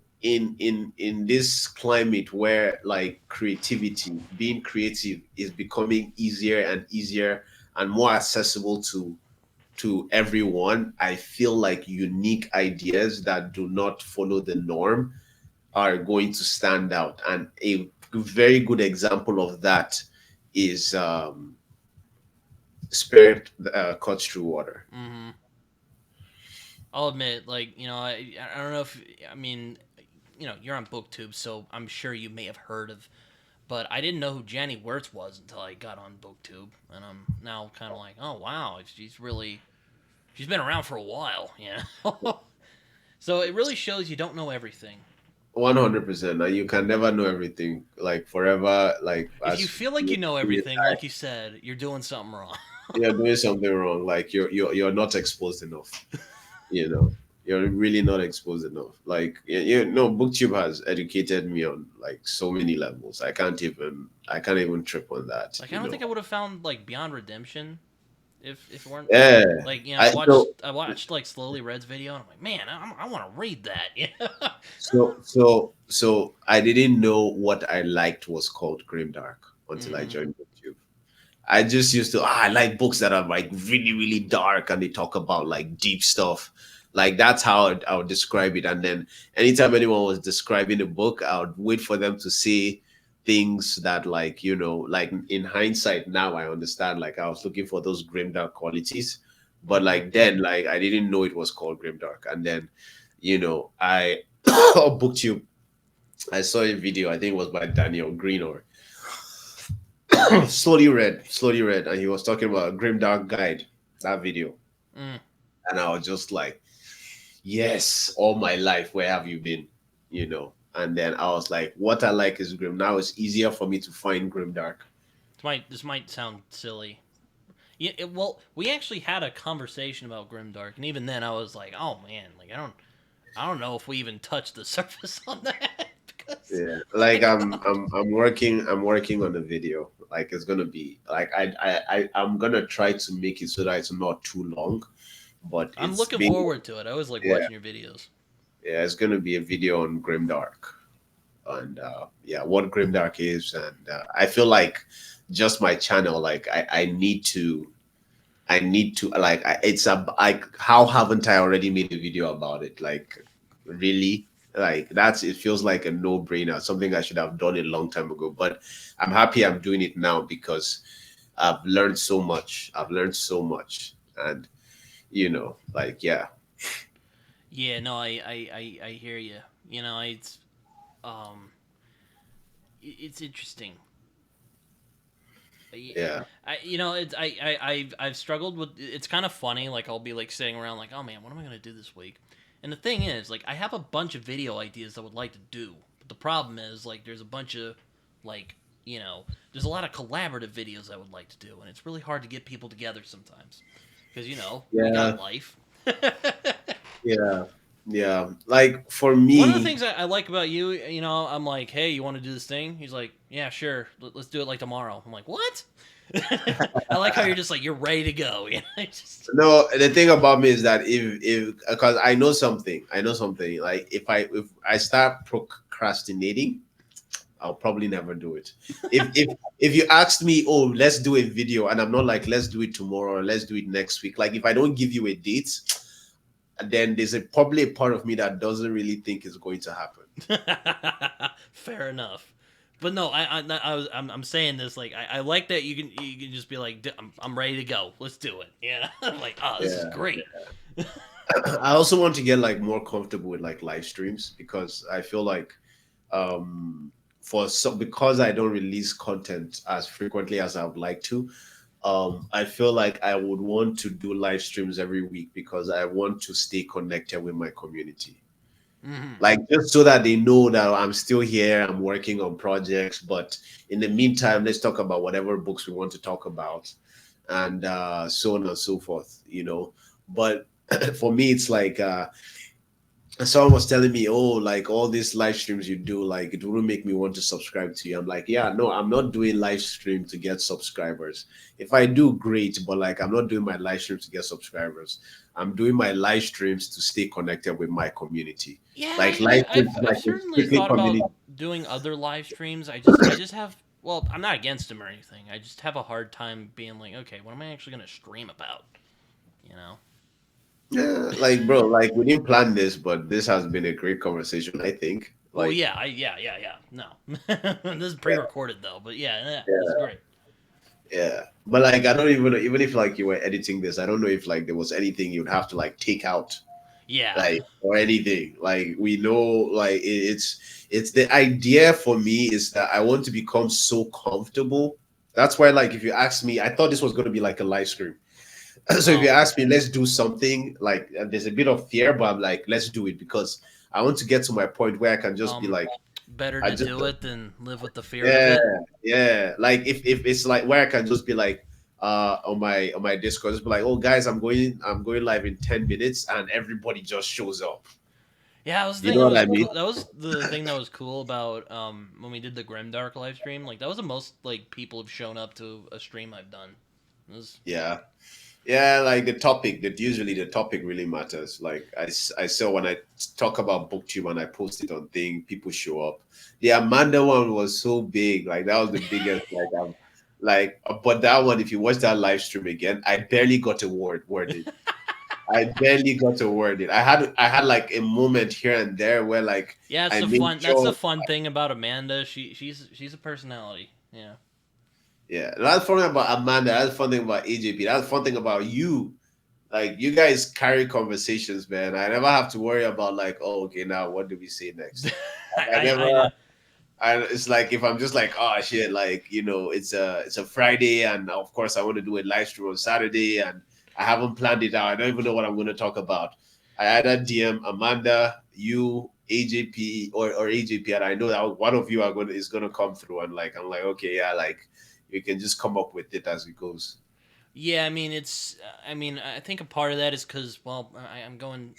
this climate where like creativity, being creative is becoming easier and easier and more accessible to everyone, I feel like unique ideas that do not follow the norm are going to stand out. And a very good example of that is Spirit Cuts Through Water. mm-hmm. I'll admit, like I don't know if I mean you're on BookTube, so I'm sure you may have heard of, but I didn't know who Jenny Wirtz was until I got on BookTube, and I'm now kind of like, oh wow, she's been around for a while, So it really shows you don't know everything. 100%. And you can never know everything, like forever, like If you as feel like you know everything, like you said, you're doing something wrong. you're doing something wrong, like you're not exposed enough. you know you're really not exposed enough. Like booktube has educated me on like so many levels. I can't even trip on that. Like I don't think I would have found like Beyond Redemption if it weren't Yeah. like I so I watched like Slowly Red's video and I'm like, man, I want to read that. Yeah. so I didn't know what I liked was called grimdark until I Mm-hmm. joined booktube. I just used to, I like books that are like really, really dark and they talk about like deep stuff. Like that's how I would describe it. And then anytime anyone was describing a book, I would wait for them to say things that like, like in hindsight now I understand. Like I was looking for those grimdark qualities. But Mm-hmm. like then, like I didn't know it was called grimdark. And then, I on booktube, I saw a video, I think it was by Daniel Green or slowly read, and he was talking about a grimdark guide, that video. Mm. And I was just like, yes, all my life, where have you been? And then I was like, what I like is grim. Now it's easier for me to find grimdark. This might sound silly. Yeah, well, we actually had a conversation about Grimdark, and even then, I was like, "Oh man, like I don't know if we even touched the surface on that because Yeah, oh like my god, I'm working on a video. Like it's gonna be like I'm gonna try to make it so that it's not too long, but I'm it's looking been, forward to it. I always like yeah, watching your videos. yeah, it's gonna be a video on grimdark. And yeah, what grimdark is. And I feel like just my channel, like I need to like it's a like, how haven't I already made a video about it? Like really, like it feels like a no-brainer, something I should have done a long time ago. But I'm happy I'm doing it now because I've learned so much. And like, yeah. Yeah, no, I hear you. Um, it's interesting. Yeah. I've struggled with. It's kind of funny. Like I'll be like sitting around like, oh man, what am I gonna do this week? And the thing is, like, I have a bunch of video ideas I would like to do, but the problem is, like, there's a bunch of, like, there's a lot of collaborative videos I would like to do, and it's really hard to get people together sometimes, because we got Yeah. life. Yeah. Yeah. Like for One of the me, things I like about you, I'm like, hey, you want to do this thing? He's like, yeah, sure, let's do it like tomorrow. I'm like, what? I like how you're just like you're ready to go. Just no, the thing about me is that if because I know something. Like if I start procrastinating, I'll probably never do it. If you asked me, oh, let's do a video, and I'm not like, let's do it tomorrow or let's do it next week. Like if I don't give you a date, then there's probably a part of me that doesn't really think it's going to happen. fair enough. But no, I'm saying this like I like that you can just be like I'm ready to go. Let's do it. Yeah, I'm like this is Yeah. great. I also want to get like more comfortable with like live streams because I feel like for some because I don't release content as frequently as I would like to. I feel like I would want to do live streams every week because I want to stay connected with my community. Hmm. Like just so that they know that I'm still here, I'm working on projects, but in the meantime, let's talk about whatever books we want to talk about, and so on and so forth. But for me, it's like someone was telling me, oh, like all these live streams you do, like it wouldn't make me want to subscribe to you. I'm like, yeah, no, I'm not doing live stream to get subscribers. If I do, great, but like I'm not doing my live streams to get subscribers. I'm doing my live streams to stay connected with my community. Yeah, Like live streams is I've like a certainly strictly thought about community. doing other live streams. I just have well, I'm not against them or anything. I just have a hard time being like, okay, what am I actually gonna stream about? You know? Yeah, like bro, like we didn't plan this, but this has been a great conversation, I think. Well, Like, yeah, yeah. No, this is yeah, pre-recorded though, but yeah, this is yeah. great. Yeah, but like I don't even know, even if like you were editing this, I don't know if like there was anything you'd have to like take out, Yeah. like or anything. Like we know, like it's the idea for me is that I want to become so comfortable. That's why, like, if you ask me, I thought this was going to be like a live stream. So if you Oh, ask me, let's do something. Like, there's a bit of fear, but I'm like, let's do it because I want to get to my point where I can just be um, like, better I to just do it than live with the fear of yeah, it. yeah. Like if it's like where I can just be like on my Discord, just be like, oh guys, I'm going live in 10 minutes and everybody just shows up. Yeah, that was the You thing know that what was I mean? cool. That was the thing that was cool about when we did the Grimdark live stream. Like that was the most like people have shown up to a stream I've done. It was Yeah. Yeah, like the topic that usually the topic really matters. Like I saw when I talk about booktube and I post it on thing, people show up. The Amanda one was so big, like that was the biggest. But that one, if you watch that live stream again, I barely got a worded. I barely got to word it. I had like a moment here and there where like yeah, it's I the made fun. That's the sure. fun thing about Amanda. She's a personality. Yeah. Yeah, that's the fun thing about Amanda. That's the fun thing about AJP. That's the fun thing about you. Like you guys carry conversations, man. I never have to worry about like, oh, okay, now what do we say next? Like, I I never. know. It's like if I'm just like, oh shit, like it's a Friday, and of course I want to do a live stream on Saturday, and I haven't planned it out. I don't even know what I'm going to talk about. I either DM Amanda, you, AJP, or AJP, and I know that one of you is going to come through, and like I'm like, okay, yeah, like you can just come up with it as it goes. Yeah, I mean it's. I mean, I think a part of that is because well, I'm going.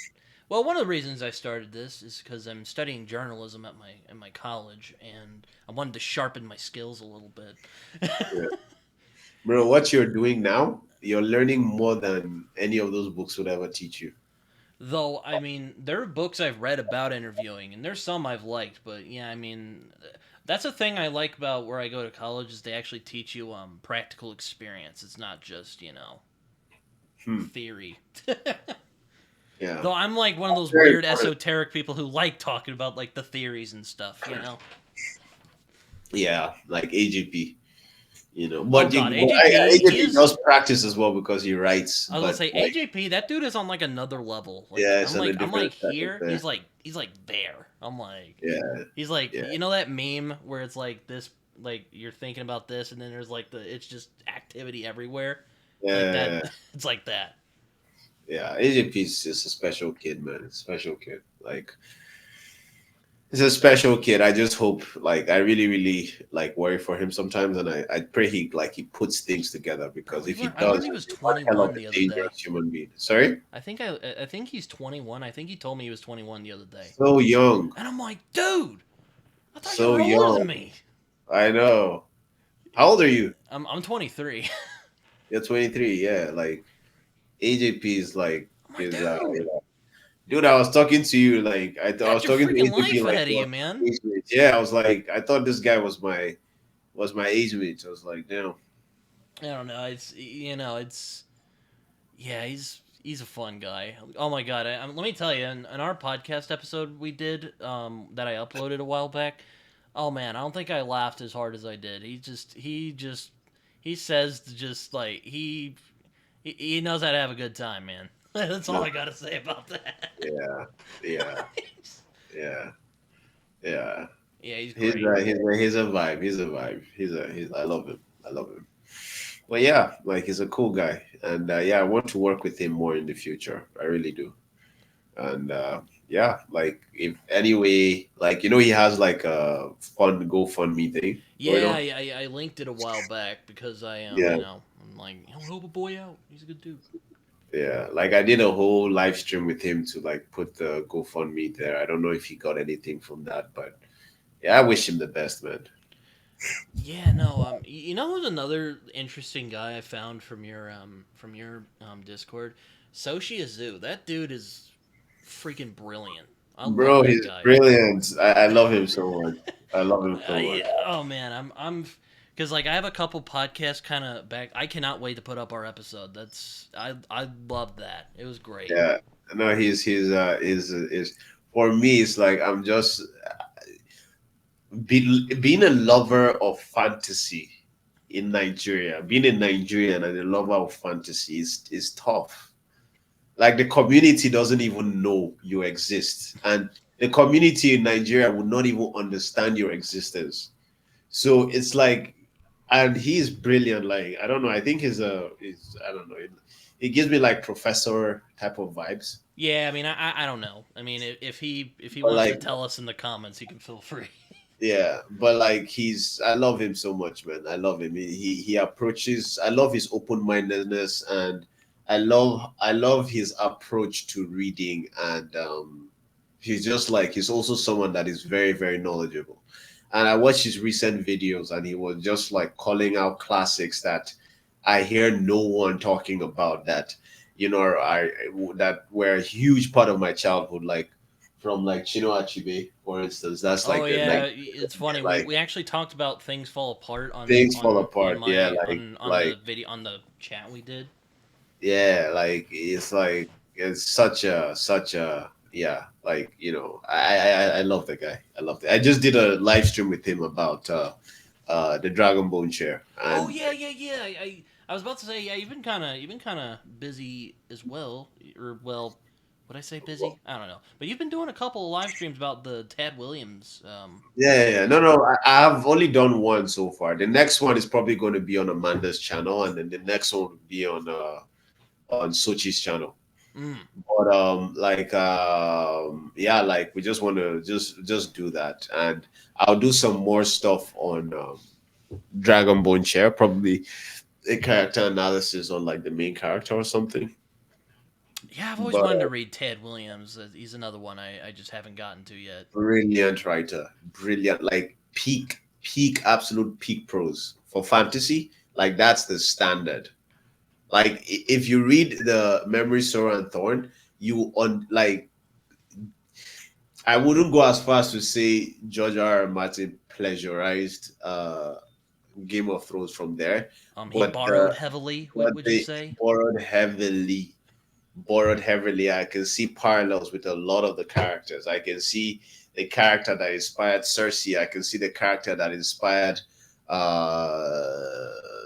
Well, one of the reasons I started this is because I'm studying journalism at my college, and I wanted to sharpen my skills a little bit. Yeah. Bro, what you're doing now, you're learning more than any of those books would ever teach you. Though, I mean, there are books I've read about interviewing, and there's some I've liked, but yeah, I mean, that's a thing I like about where I go to college is they actually teach you practical experience. It's not just Hmm. theory. Yeah. Though I'm like one of those Very weird important. esoteric people who like talking about like the theories and stuff. Yeah, like AGP, Oh but God, AJP, he AGP is. does practice as well because he writes, I was gonna but say like, AJP. That dude is on like another level. Like yeah, it's I'm on a like I'm different like type of here. thing. He's like there. I'm like Yeah, he's like yeah, that meme where it's like this. like you're thinking about this, and then there's like it's just activity everywhere, like that. Yeah, It's like that. yeah. AJP is a special kid, man. It's a special kid. Like he's a special kid. I just hope, like, I really, really like worry for him sometimes, and I pray he puts things together Bro, because if he I learned does, he was he's one hell of 21 the a other day. dangerous human being. Sorry, I think he's 21. I think he told me he was 21 the other day, so young, and I'm like, dude, I thought you so were older young. than me. I know. How old are you? I'm 23. You're 23. Yeah, like AJP is like I'm like, is dude, dude. I was talking to you like I got was your talking to freaking AJP life like ahead of you you, was man. my age mate. Yeah, I was like I thought this guy was my age mate. I was like, damn. I don't know. It's yeah. He's a fun guy. Oh my god. Let me tell you, in our podcast episode we did, that I uploaded a while back. Oh man, I don't think I laughed as hard as I did. He says just like he knows how to have a good time, man. That's all No, I gotta say about that. yeah, yeah, yeah, yeah. Yeah, he's He's great. he's a vibe. He's a vibe. He's I love him. I love him. But yeah, like he's a cool guy, and yeah, I want to work with him more in the future. I really do. And yeah, like if anyway, like he has like a fun GoFundMe thing going Yeah, on. I linked it a while back because Yeah, I'm like, help a boy out. He's a good dude. yeah. Like I did a whole live stream with him to like put the GoFundMe there. I don't know if he got anything from that, but yeah, I wish him the best, man. Yeah, no, who's another interesting guy I found from your Discord? Soshi Azu. That dude is freaking brilliant. I love Bro, that he's guy. brilliant. I love him so much. I love him so much. Yeah, oh man, because like I have a couple podcasts kind of back. I cannot wait to put up our episode. I love that. It was great. Yeah. No, he's is for me it's like I'm just being a lover of fantasy in Nigeria. Being a Nigerian and a lover of fantasy is tough. Like the community doesn't even know you exist. And the community in Nigeria would not even understand your existence. So it's like, and he's brilliant. Like I don't know. I think he's I don't know. It gives me like professor type of vibes. Yeah, I mean, I don't know. I mean, if he But wants to like, tell us in the comments, he can feel free. yeah. But like, I love him so much, man. I love him. He approaches. I love his open mindedness, and I love his approach to reading, and he's just like he's also someone that is very very knowledgeable. And I watched his recent videos, and he was just like calling out classics that I hear no one talking about, that I that were a huge part of my childhood, like from like Chino Achebe, for instance. That's Oh like the yeah, like it's funny. like We actually talked about things fall apart things fall apart. Yeah, on the video on the chat we did. yeah, like it's such a yeah, like I love the guy. I love it. I just did a live stream with him about the Dragon Bone chair, Oh and yeah. I was about to say, yeah, you've been kind of busy as well, or well, would I say busy? I don't know, but you've been doing a couple of live streams about the Tad Williams. yeah. No, I have only done one so far. The next one is probably going to be on Amanda's channel, and then the next one will be on Sochi's channel. Mm. But like yeah, like we just want to just do that, and I'll do some more stuff on Dragon Bone Chair, probably a character analysis on like the main character or something. Yeah, I've always But wanted to read Tad Williams. He's another one I just haven't gotten to yet. brilliant writer, brilliant, like absolute peak prose for fantasy. Like that's the standard. Like if you read the Memory, Sorrow, and Thorn, you on like I wouldn't go as far as to say George R. R. Martin plagiarized Game of Thrones from there, He but borrowed heavily. Would you they say? borrowed heavily. I can see parallels with a lot of the characters. I can see the character that inspired Cersei. I can see the character that inspired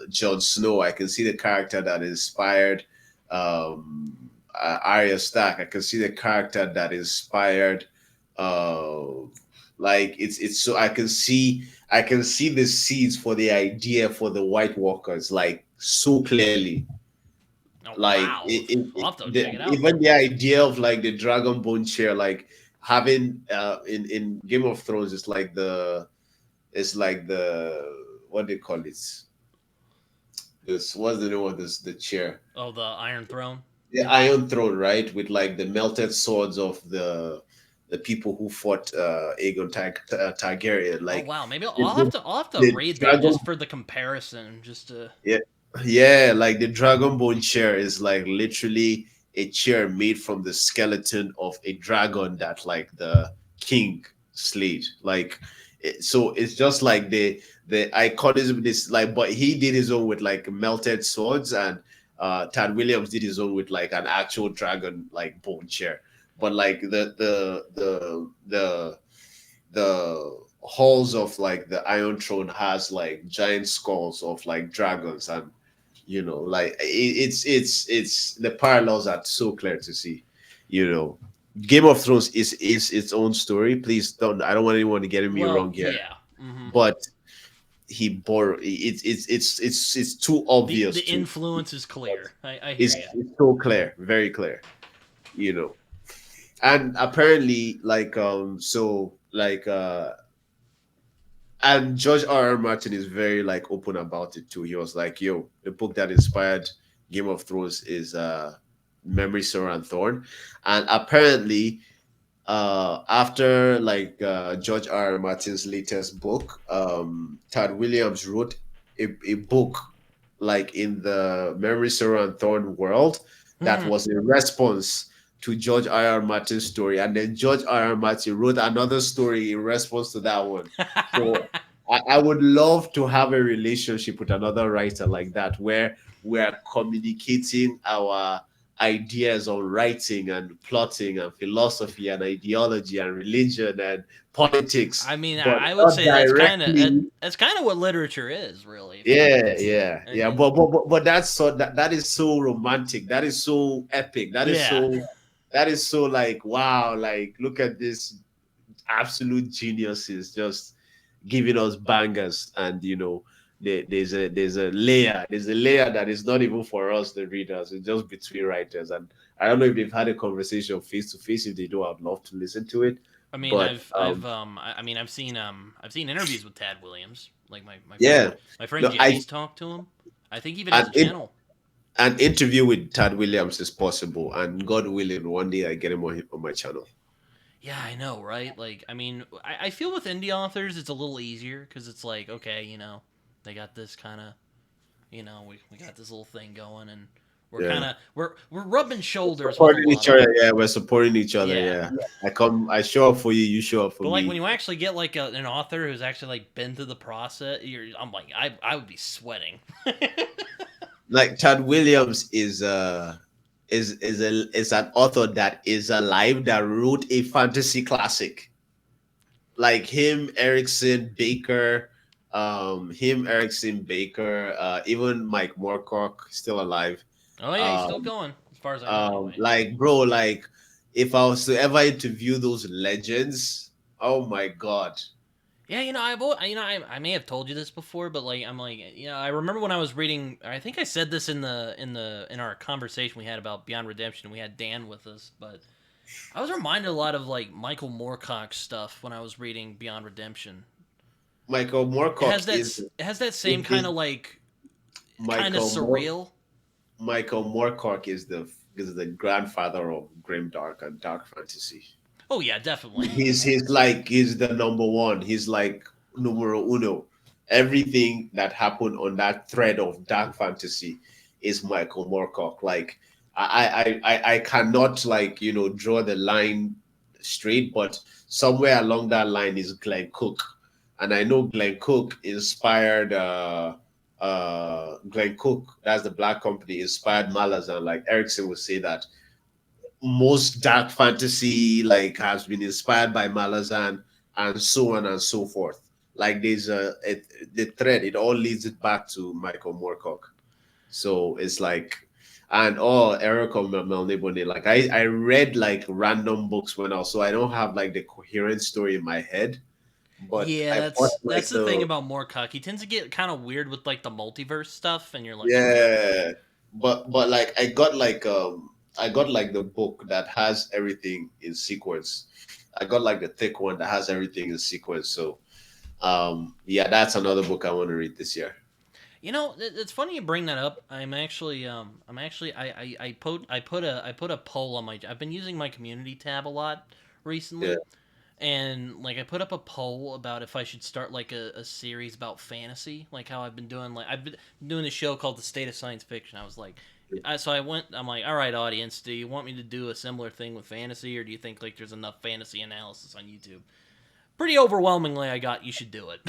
Jon Snow. I can see the character that inspired Arya Stark. I can see the character that inspired uh, Like it's so I can see the seeds for the idea for the White Walkers like so clearly. Oh Like wow, I'll have to check it out even then. the idea of like the dragon bone chair, like having in Game of Thrones, it's like the what they call it. This what's the name of the chair? Oh, the Iron Throne. The Iron Throne, right? With like the melted swords of the people who fought Targaryen. Oh Like wow, maybe the, I'll have to the read that dragon, just for the comparison, just to. yeah, yeah, like the dragon bone chair is like literally a chair made from the skeleton of a dragon that like the king slayed. Like, so it's just like the iconism is like, but he did his own with like melted swords, and Tad Williams did his own with like an actual dragon like bone chair. But like the halls of like the Iron Throne has like giant skulls of like dragons, and like it's the parallels are so clear to see. you know Game of Thrones is its own story. Please don't, I don't want anyone to get me Well, wrong here, yeah. but he bore it's too The obvious to. influence is clear. I hear you. It's so clear, very clear. you know and apparently like so like and George R. R. Martin is very like open about it too. He was like, "Yo, the book that inspired Game of Thrones is Memory, Sorrow, and Thorn," and apparently, after like George R. R. Martin's latest book, Tad Williams wrote a book like in the Memory, Sorrow, and Thorn world that was a response to George R. R. Martin's story, and then George R. R. Martin wrote another story in response to that one. So I would love to have a relationship with another writer like that, where we're communicating our ideas on writing and plotting and philosophy and ideology and religion and politics, I mean, but I would not say directly. that's kind of what literature is, really. If you, Yeah, yeah, I yeah. mean, But that is so romantic. That is so epic. yeah. That is so like wow. Like look at this absolute geniuses just giving us bangers, and there's a layer that is not even for us the readers. It's just between writers. And I don't know if they've had a conversation face to face. If they do, I'd love to listen to it. I mean, But I mean, I've seen interviews with Tad Williams. Like yeah, my friend no, I Jenny's talked to him. I think even has an a in, channel. an interview with Tad Williams is possible, and God willing, one day I get him on my channel. Yeah, I know, right? Like, I mean, I feel with indie authors, it's a little easier because it's like, okay, they got this kind of, we got this little thing going, and we're kind Yeah. of we're rubbing shoulders with a Supporting lot each of other, them. yeah, we're supporting each other, Yeah, yeah. I show up for you, you show up for but like when me. you actually get like an author who's actually like been through the process, I'm like, I would be sweating. Like Chad Williams is an author that is alive, that wrote a fantasy classic. Like Erickson Baker, even Mike Moorcock still alive. Oh yeah, he's still Um, going, as far as I know, anyway. like bro, like if I was to ever interview those legends, oh my god. Yeah, I may have told you this before, but like I'm like, I remember when I was reading. I think I said this in our conversation we had about Beyond Redemption. We had Dan with us, but I was reminded a lot of like Michael Moorcock stuff when I was reading Beyond Redemption. Michael It has Moorcock it has that same kind is of like kind of Michael Moore surreal. Michael Moorcock is the grandfather of grim dark and dark fantasy. Oh yeah, definitely. He's the number one. He's like numero uno. Everything that happened on that thread of dark fantasy is Michael Moorcock. Like I cannot like draw the line straight, but somewhere along that line is Glenn Cook, and I know Glenn Cook inspired Glenn Cook, that's the black company, inspired Malazan. Like Erickson would say that most dark fantasy like has been inspired by Malazan, and so on and so forth. Like there's the thread, it all leads it back to Michael Moorcock. So it's like, and Eric Melnibone. Like I read like random books when I was, so I don't have like the coherent story in my head. but Yeah, I bought that's like the thing the about Moorcock. He tends to get kind of weird with like the multiverse stuff, and you're like, what? yeah, but like I got like the book that has everything in sequence. I got like the thick one that has everything in sequence. So yeah, that's another book I want to read this year. You know, it's funny you bring that up. I'm actually, I put a poll on my. I've been using my community tab a lot Yeah. recently, and like I put up a poll about if I should start like a series about fantasy, like how I've been doing. Like I've been doing a show called The State of Science Fiction. I was like, so I went. I'm like, all right, audience, do you want me to do a similar thing with fantasy, or do you think like there's enough fantasy analysis on YouTube? Pretty overwhelmingly, I got you should do it.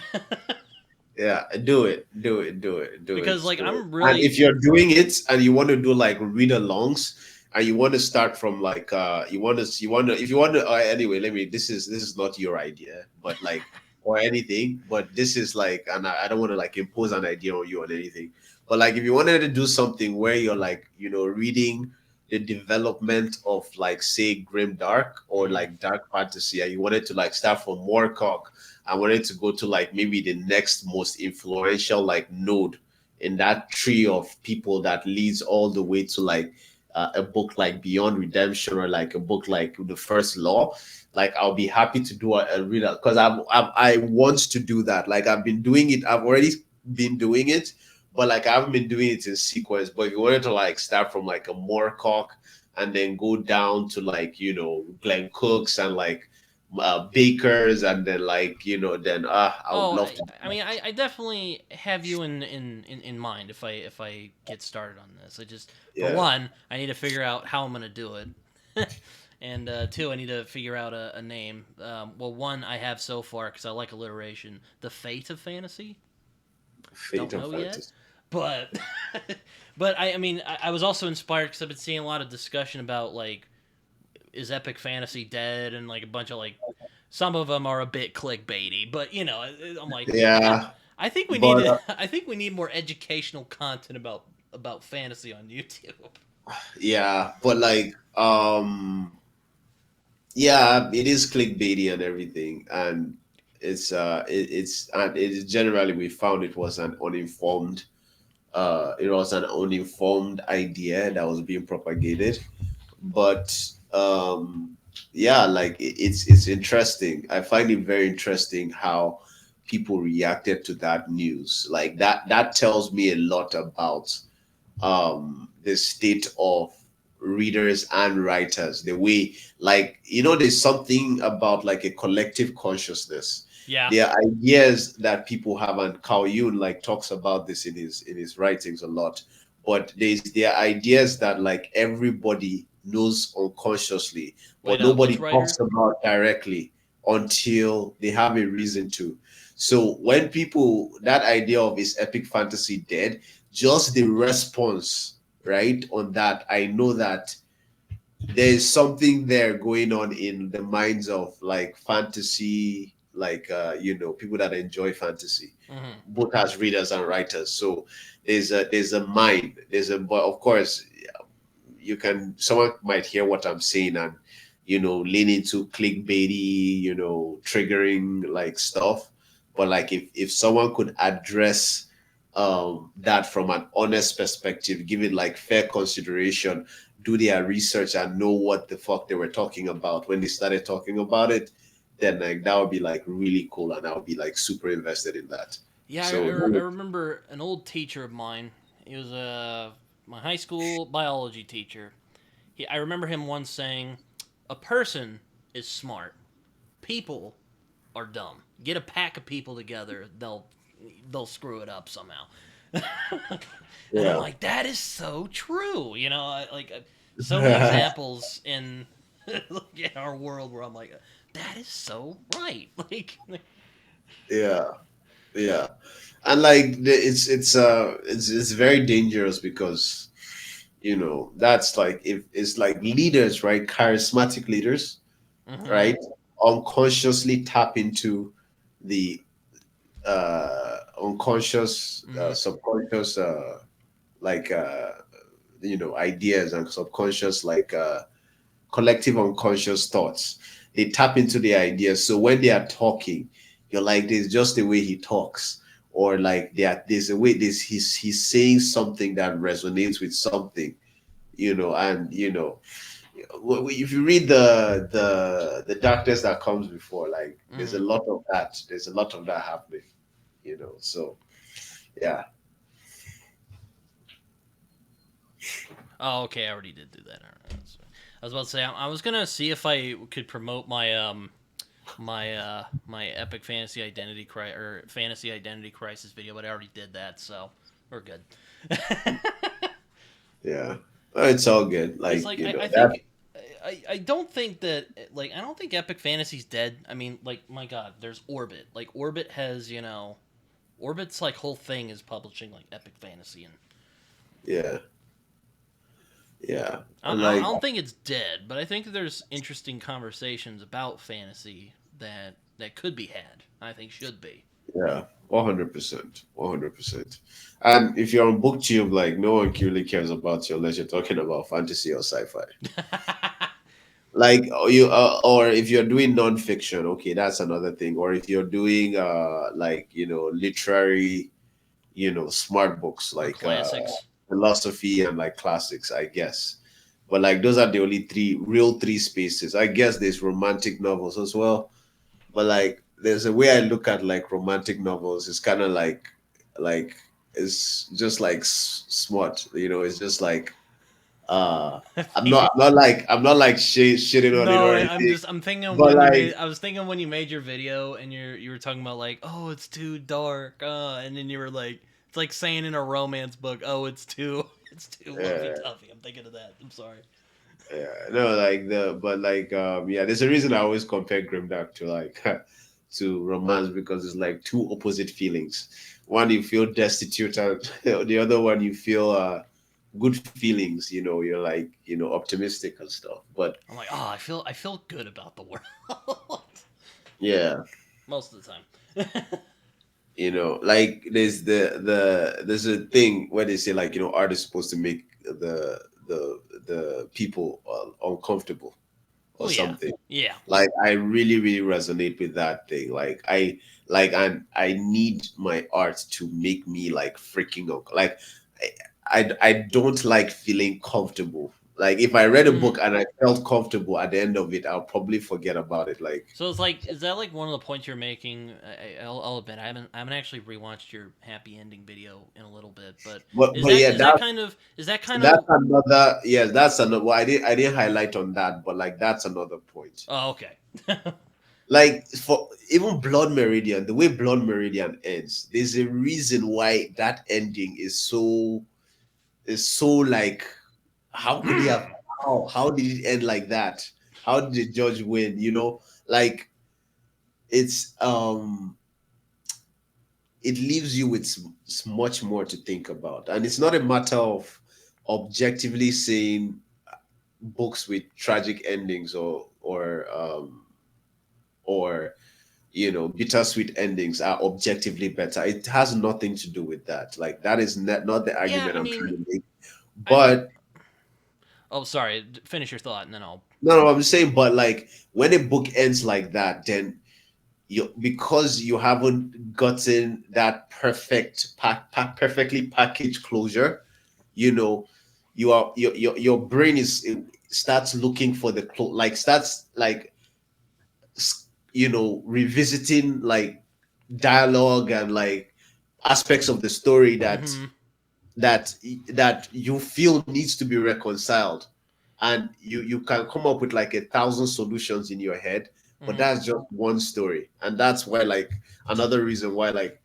Yeah, do it, do it, do it, do Because it, like do it. I'm And really if you're doing it and you want to do like read alongs and you want to start from like you want to if you want to anyway, let me this is not your idea, but like or anything, but this is like and I don't want to like impose an idea on you or anything. But like if you wanted to do something where you're like, reading the development of like say grim dark or mm, like dark fantasy and you wanted to like start from Moorcock. I wanted to go to like maybe the next most influential like node in that tree of people that leads all the way to like a book like Beyond Redemption or like a book like The First Law. Like I'll be happy to do a reader because I want to do that. Like I've been doing it. I've already been doing it, but like I haven't been doing it in sequence. But if you wanted to like start from like a Moorcock and then go down to like Glenn Cooks and like bakers and then like then I would oh, love to do I mean, I definitely have you in mind if I get started on this. I just for yeah one, I need to figure out how I'm gonna do it, and two, I need to figure out a name. Well, one I have so far because I like alliteration. The Fate of Fantasy. fate Don't of know yet, fantasy. but but I mean, I was also inspired because I've been seeing a lot of discussion about like is epic fantasy dead and like a bunch of like some of them are a bit clickbaity, but I'm like, Yeah, I think we need but to. I think we need more educational content about fantasy on YouTube. yeah, but like yeah, it is clickbaity and everything, and it's and it's generally we found it was an uninformed idea that was being propagated. But yeah, like it's interesting. I find it very interesting how people reacted to that news. Like that tells me a lot about the state of readers and writers, the way like there's something about like a collective consciousness. Yeah, There are ideas that people have, and Carl Jung like talks about this in his writings a lot. But there are ideas that like everybody knows unconsciously, wait, but nobody which talks writer? about directly until they have a reason to. So when people that idea of is epic fantasy dead, just the response right on that, I know that there's something there going on in the minds of like fantasy, like people that enjoy fantasy, Hmm. both as readers and writers. So there's a mind, but of course someone might hear what I'm saying and lean into clickbaity, triggering like stuff. But like if someone could address that from an honest perspective, give it like fair consideration, do their research and know what the fuck they were talking about when they started talking about it, then like that would be like really cool and I would be like super invested in that. Yeah, So I remember an old teacher of mine. He was my high school biology teacher. I remember him once saying, "A person is smart. People are dumb. Get a pack of people together, they'll screw it up somehow." And I'm yeah. like, that is so true. So many examples in our world where I'm like, that is so right. Yeah, yeah. And like it's very dangerous because that's like if it's like leaders, right, charismatic leaders, Hmm. right, unconsciously tap into the unconscious Hmm. subconscious like ideas and subconscious like collective unconscious thoughts. They tap into the ideas, so when they are talking you're like, there's just the way he talks, or like there's a way he's saying something that resonates with something, and if you read the darkness that comes before, like there's a Mm-hmm. lot of that. There's a lot of that happening, So yeah, Oh, okay. I already did do that. All right, I was about to say I was gonna see if I could promote my epic fantasy identity crisis video, but I already did that, so we're good. yeah. It's all good. Because Like I that. think I don't think that I don't think epic fantasy's dead. I mean, like, my God, there's Orbit. Like, Orbit has, Orbit's like whole thing is publishing like epic fantasy, and Yeah, yeah. I Like don't think it's dead, but I think there's interesting conversations about fantasy that could be had. I think should be. yeah, 100%, 100%. And if you're on BookTube, like no one really cares about you unless you're talking about fantasy or sci-fi. Like or if you're doing nonfiction, okay, that's another thing. Or if you're doing like literary, smart books Or like classics. philosophy and like classics, I guess. But like those are the only three spaces. I guess there's romantic novels as well, but like there's a way I look at like romantic novels. It's kind of like it's just like smart, it's just like I I'm think not I'm not like shitting on it no, or anything, I'm thinking but when you like made. I was thinking when you made your video and you were talking about like, oh, it's too dark, and then you were like, it's like saying in a romance book, oh, it's too it's too lovey uh, dovey. I'm thinking of that. I'm sorry. yeah, no, like yeah, there's a reason I always compare grimdark to like to romance, because it's like two opposite feelings. One you feel destitute, and the other one you feel good feelings. You're like optimistic and stuff. But I'm like, oh, I feel good about the world yeah, most of the time. like there's a thing where they say like art is supposed to make the people uncomfortable or Well, yeah, something. yeah. Like I really really resonate with that thing. Like I need my art to make me like like I don't like feeling comfortable. Like if I read a Mm. book and I felt comfortable at the end of it, I'll probably forget about it. Like, So it's like, is that like one of the points you're making? I'll admit, I haven't actually rewatched your happy ending video in a little bit, but is but that yeah, is that kind of is that kind that's of another, yes, that's another. Well, I didn't highlight on that, but like that's another point. oh, okay. Like for even Blood Meridian, the way Blood Meridian ends, there's a reason why that ending is so like, how could he have, how did it end like that? How did the judge win? Like it's it leaves you with much more to think about, and it's not a matter of objectively saying books with tragic endings or bittersweet endings are objectively better. It has nothing to do with that. Like that is not the Yeah, argument I I'm trying mean, to make. I think. But Oh, sorry. Finish your thought, and then I'll. no, I'm saying, but like when a book ends like that, then because you haven't gotten that perfectly packaged closure, you know, your brain starts looking for the like starts like revisiting like dialogue and like aspects of the story Mm-hmm. that that you feel needs to be reconciled, and you can come up with like 1,000 solutions in your head, but Mm-hmm. that's just one story. And that's why, like, another reason why, like,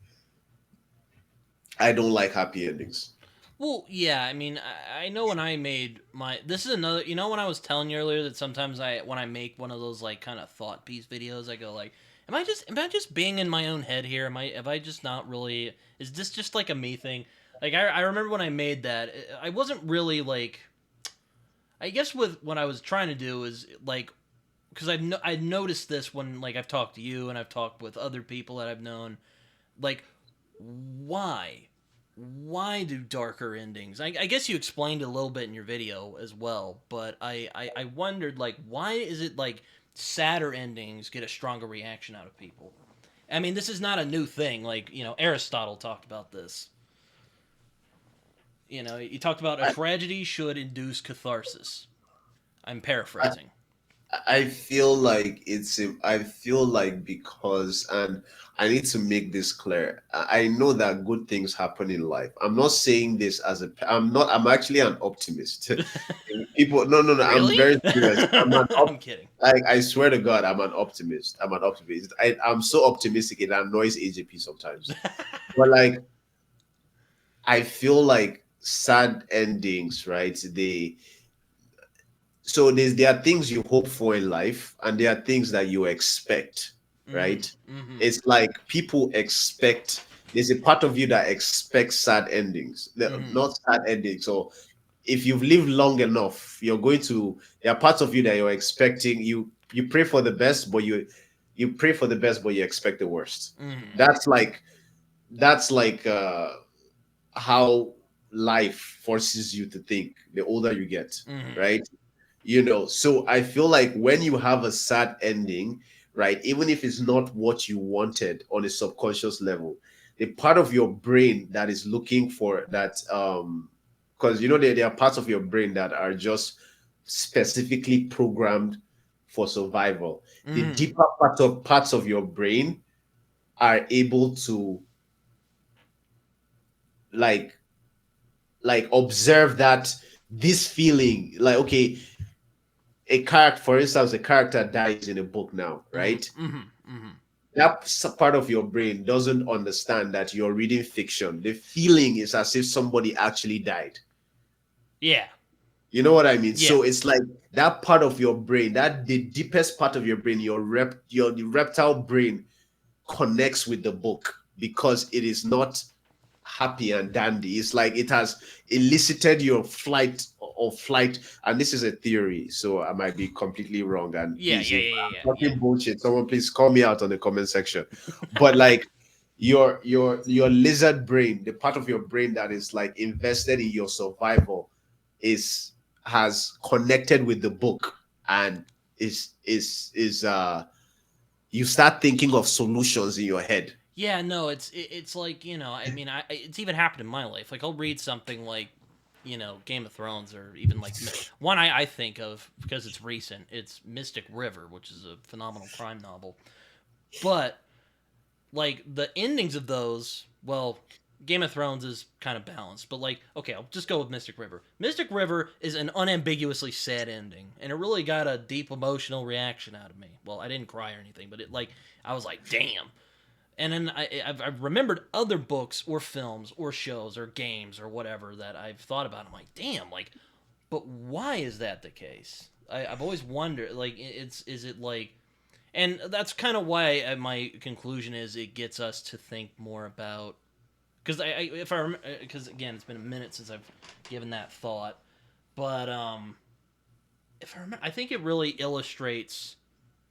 I don't like happy endings. Well, yeah. I mean, I know when I made my. This is another. When I was telling you earlier that sometimes when I make one of those like kind of thought piece videos, I go like, am I just being in my own head here? Have I just not really? Is this just like a me thing? Like I remember when I made that, I wasn't really like. I guess with what I was trying to do is like, because I noticed this when like I've talked to you and I've talked with other people that I've known, like, why do darker endings, I guess you explained it a little bit in your video as well, but I wondered like, why is it like sadder endings get a stronger reaction out of people? I mean, this is not a new thing. Like, Aristotle talked about this. He talked about a I, tragedy should induce catharsis. I'm I paraphrasing. I feel like I feel like because, and I need to make this clear. I know that good things happen in life. I'm not saying this as a. I'm not. I'm actually an optimist. People, no, no, no. I'm Really? very serious. I'm an I'm kidding. like I swear to God, I'm an optimist. I'm an optimist. I'm so optimistic it annoys AJP sometimes. But like, I feel like sad endings, right? There are things you hope for in life, and there are things that you expect, Mm-hmm. right? Mm-hmm. It's like people expect. There's a part of you that expects sad endings, Mm-hmm. not sad endings. So if you've lived long enough, you're going to. There are parts of you that you're expecting. You pray for the best, but you pray for the best, but you expect the worst. Mm-hmm. That's like that's like how life forces you to think the older you get, Mm-hmm. right? So I feel like when you have a sad ending, right, even if it's not what you wanted on a subconscious level, the part of your brain that is looking for that, because there are parts of your brain that are just specifically programmed for survival. The Mm-hmm. deeper parts of your brain are able to like observe that this feeling, like, okay, a character, for instance, a character dies in a book now, right? Mm-hmm. Mm-hmm. That part of your brain doesn't understand that you're reading fiction. The feeling is as if somebody actually died. Yeah. You know what I mean? Yeah. So it's like that part of your brain, that the deepest part of your brain, your the reptile brain connects with the book because it is not happy and dandy. It's like it has elicited your flight. And this is a theory, so I might be completely wrong. And Yeah. please, Yeah. if Yeah. I'm Yeah. Yeah. talking bullshit, someone please call me out on the comment section. But like your lizard brain, the part of your brain that is like invested in your survival, is has connected with the book, and is you start thinking of solutions in your head. Yeah, no, it's like I mean, it's even happened in my life. Like I'll read something like, Game of Thrones, or even like one I think of because it's recent. It's Mystic River, which is a phenomenal crime novel. But like the endings of those, well, Game of Thrones is kind of balanced, but like, okay, I'll just go with Mystic River. Mystic River is an unambiguously sad ending, and it really got a deep emotional reaction out of me. Well, I didn't cry or anything, but I was like, damn. And then I've remembered other books or films or shows or games or whatever that I've thought about. I'm like, damn, like, but why is that the case? I've always wondered, like, is it like, and that's kind of why my conclusion is it gets us to think more about, because if I remember, because again, it's been a minute since I've given that thought, but if I remember, I think it really illustrates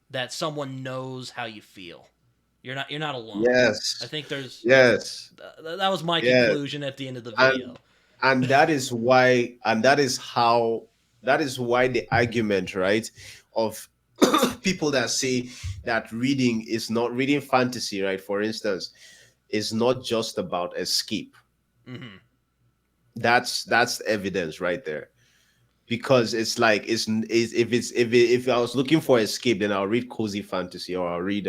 that someone knows how you feel. You're not alone. I Yes, think there's yes, that was my yes. conclusion at the end of the And video. that is why, and that is why the argument, right, of people that say that reading fantasy, right, for instance, is not just about escape. Hmm. That's evidence right there. Because it's like if I was looking for escape, then I'll read cozy fantasy, or I'll read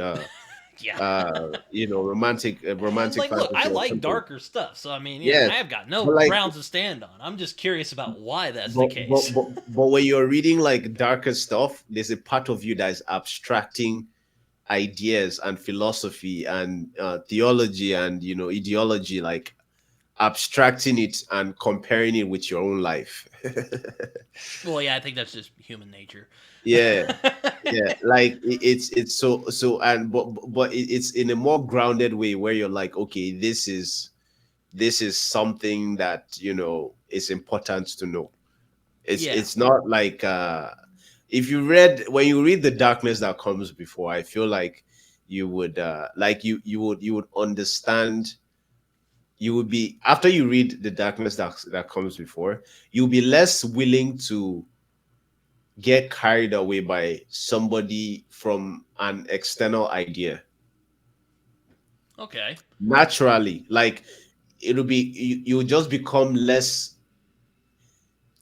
Yeah. And romantic like, look, I fantasy or like something. darker stuff, so I mean, Yes, I have got no but like grounds to stand on. I'm just curious about why that's the but, but case. but but when you're reading like darker stuff, there's a part of you that is abstracting ideas and philosophy and theology and ideology, like abstracting it and comparing it with your own life. Well, yeah, I think that's just human nature. Yeah, yeah, like it's so, and but it's in a more grounded way where you're like, okay, this is something that is important to know. Yeah. It's not like if you read when you read The Darkness That Comes Before, I feel like you would like you would understand. You would be, after you read The Darkness that Comes Before, you'll be less willing to get carried away by somebody from an external idea. Okay. naturally. Like it'll be you just become less,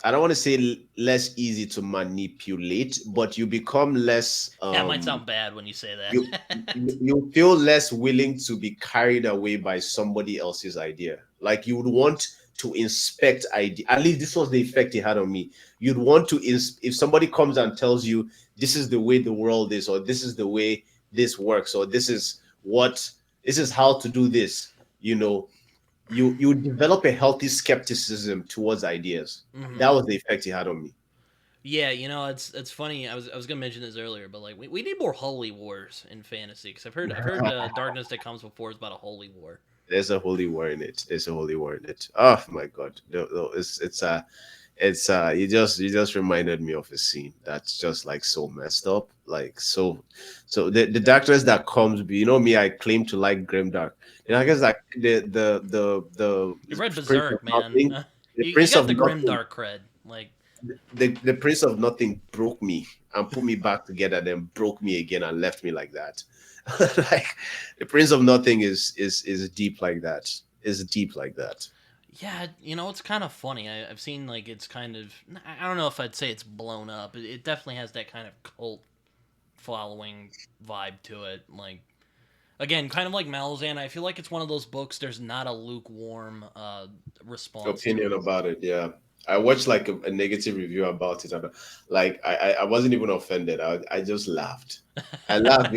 I don't want to say less easy to manipulate, but you become less That might sound bad when you say you that. you feel less willing to be carried away by somebody else's idea. Like you would want to inspect idea. At least this was the effect it had on me. You'd want to if somebody comes and tells you this is the way the world is, or this is the way this works, or this is how to do this. You know, you develop a healthy skepticism towards ideas. Hmm. That was the effect it had on me. Yeah, it's funny. I was gonna mention this earlier, but like we need more holy wars in fantasy because I've heard Darkness That Comes Before is about a holy war. There's a holy war in it. There's a holy war in it. Oh my god. No, it's you just reminded me of a scene that's just like so messed up. Like so the darkness that comes, you know me, I claim to like grimdark. And I Hmm. guess like the You've read Prince of Berserk, man. Nothing, the You Prince got of the grim Nothing, dark cred. Like, the Prince of Nothing broke me and put me back together, then broke me again and left me like that. Like the Prince of Nothing is deep like that. Is deep like that. yeah, it's kind of funny. I've seen like it's kind of. I don't know if I'd say it's blown up. It definitely has that kind of cult following vibe to it. Like, again, kind of like Malazan. I feel like it's one of those books. There's not a lukewarm response to Opinion it. about it. Yeah, I watched like a negative review about it, and like I wasn't even offended. I just laughed. I laughed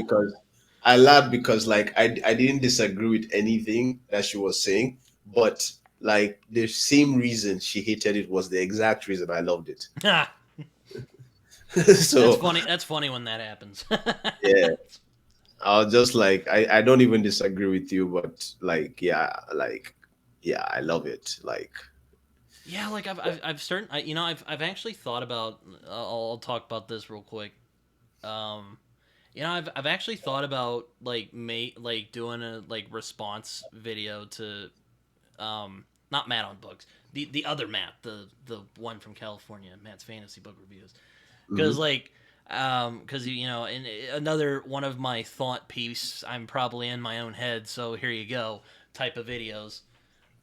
because like I didn't disagree with anything that she was saying, but like the same reason she hated it was the exact reason I loved it. that's So funny. That's funny when that happens. yeah, I was just like I don't even disagree with you, but like yeah, I love it. Like Yeah, like I've certain I've actually thought about. I'll talk about this real quick. Um, I've actually thought about like doing a like response video to not Matt on books, the other Matt, the one from California, Matt's fantasy book reviews, because mhm. like because in another one of my thought piece, I'm probably in my own head, so here you go type of videos.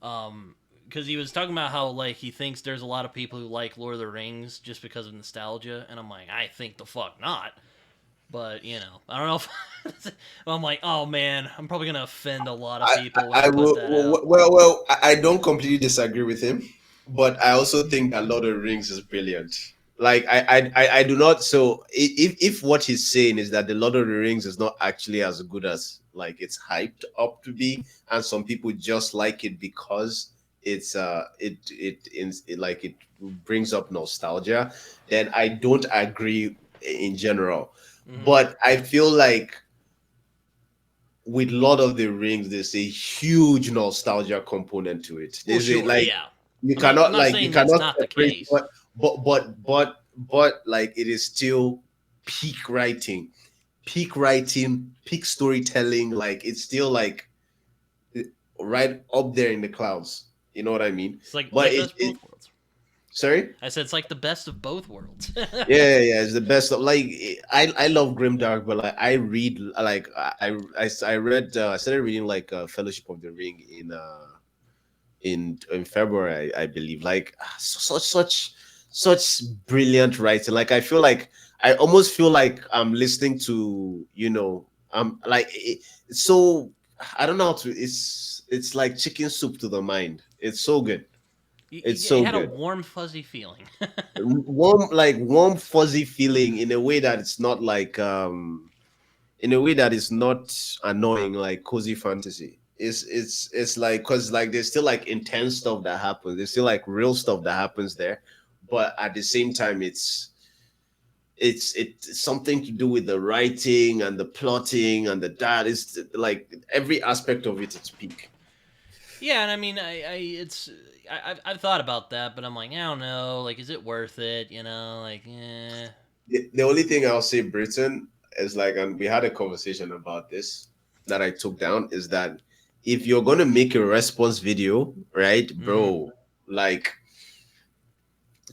Because he was talking about how like he thinks there's a lot of people who like Lord of the Rings just because of nostalgia, and I'm like, I think the fuck not. But I don't know if I'm like, oh man, I'm probably gonna offend a lot of people when I I put will. that out. I don't completely disagree with him, but I also think that Lord of the Rings is brilliant. Like I do not. So if what he's saying is that the Lord of the Rings is not actually as good as like it's hyped up to be, and some people just like it because it like it brings up nostalgia, then I don't agree in general. Hmm. But I feel like with Lord of the Rings, there's a huge nostalgia component to it. Well, There's a sure, like yeah. I'm not you saying that's cannot not the separate, case. but like it is still peak writing, peak storytelling. Like it's still like right up there in the clouds. You know what I mean? It's like But best of both worlds. sorry. I said it's like the best of both worlds. Yeah, it's the best of like I love grimdark, but like I read like I read I started reading like Fellowship of the Ring in February, I believe. Like such brilliant writing. Like I feel like I almost feel like I'm listening to like it's so I don't know how to. It's like chicken soup to the mind. It's so good. It's It so had a good. warm, fuzzy feeling. Warm fuzzy feeling in a way that it's not like in a way that is not annoying like cozy fantasy. It's like because like there's still like intense stuff that happens, there's still like real stuff that happens there, but at the same time it's something to do with the writing and the plotting and the that is like every aspect of it, it's peak. Yeah, and I mean, I've thought about that, but I'm like, I don't know, like, is it worth it? Like, eh. The only thing I'll say, Britain, is like, and we had a conversation about this that I took down, is that if you're gonna make a response video, right, Mm-hmm. bro, like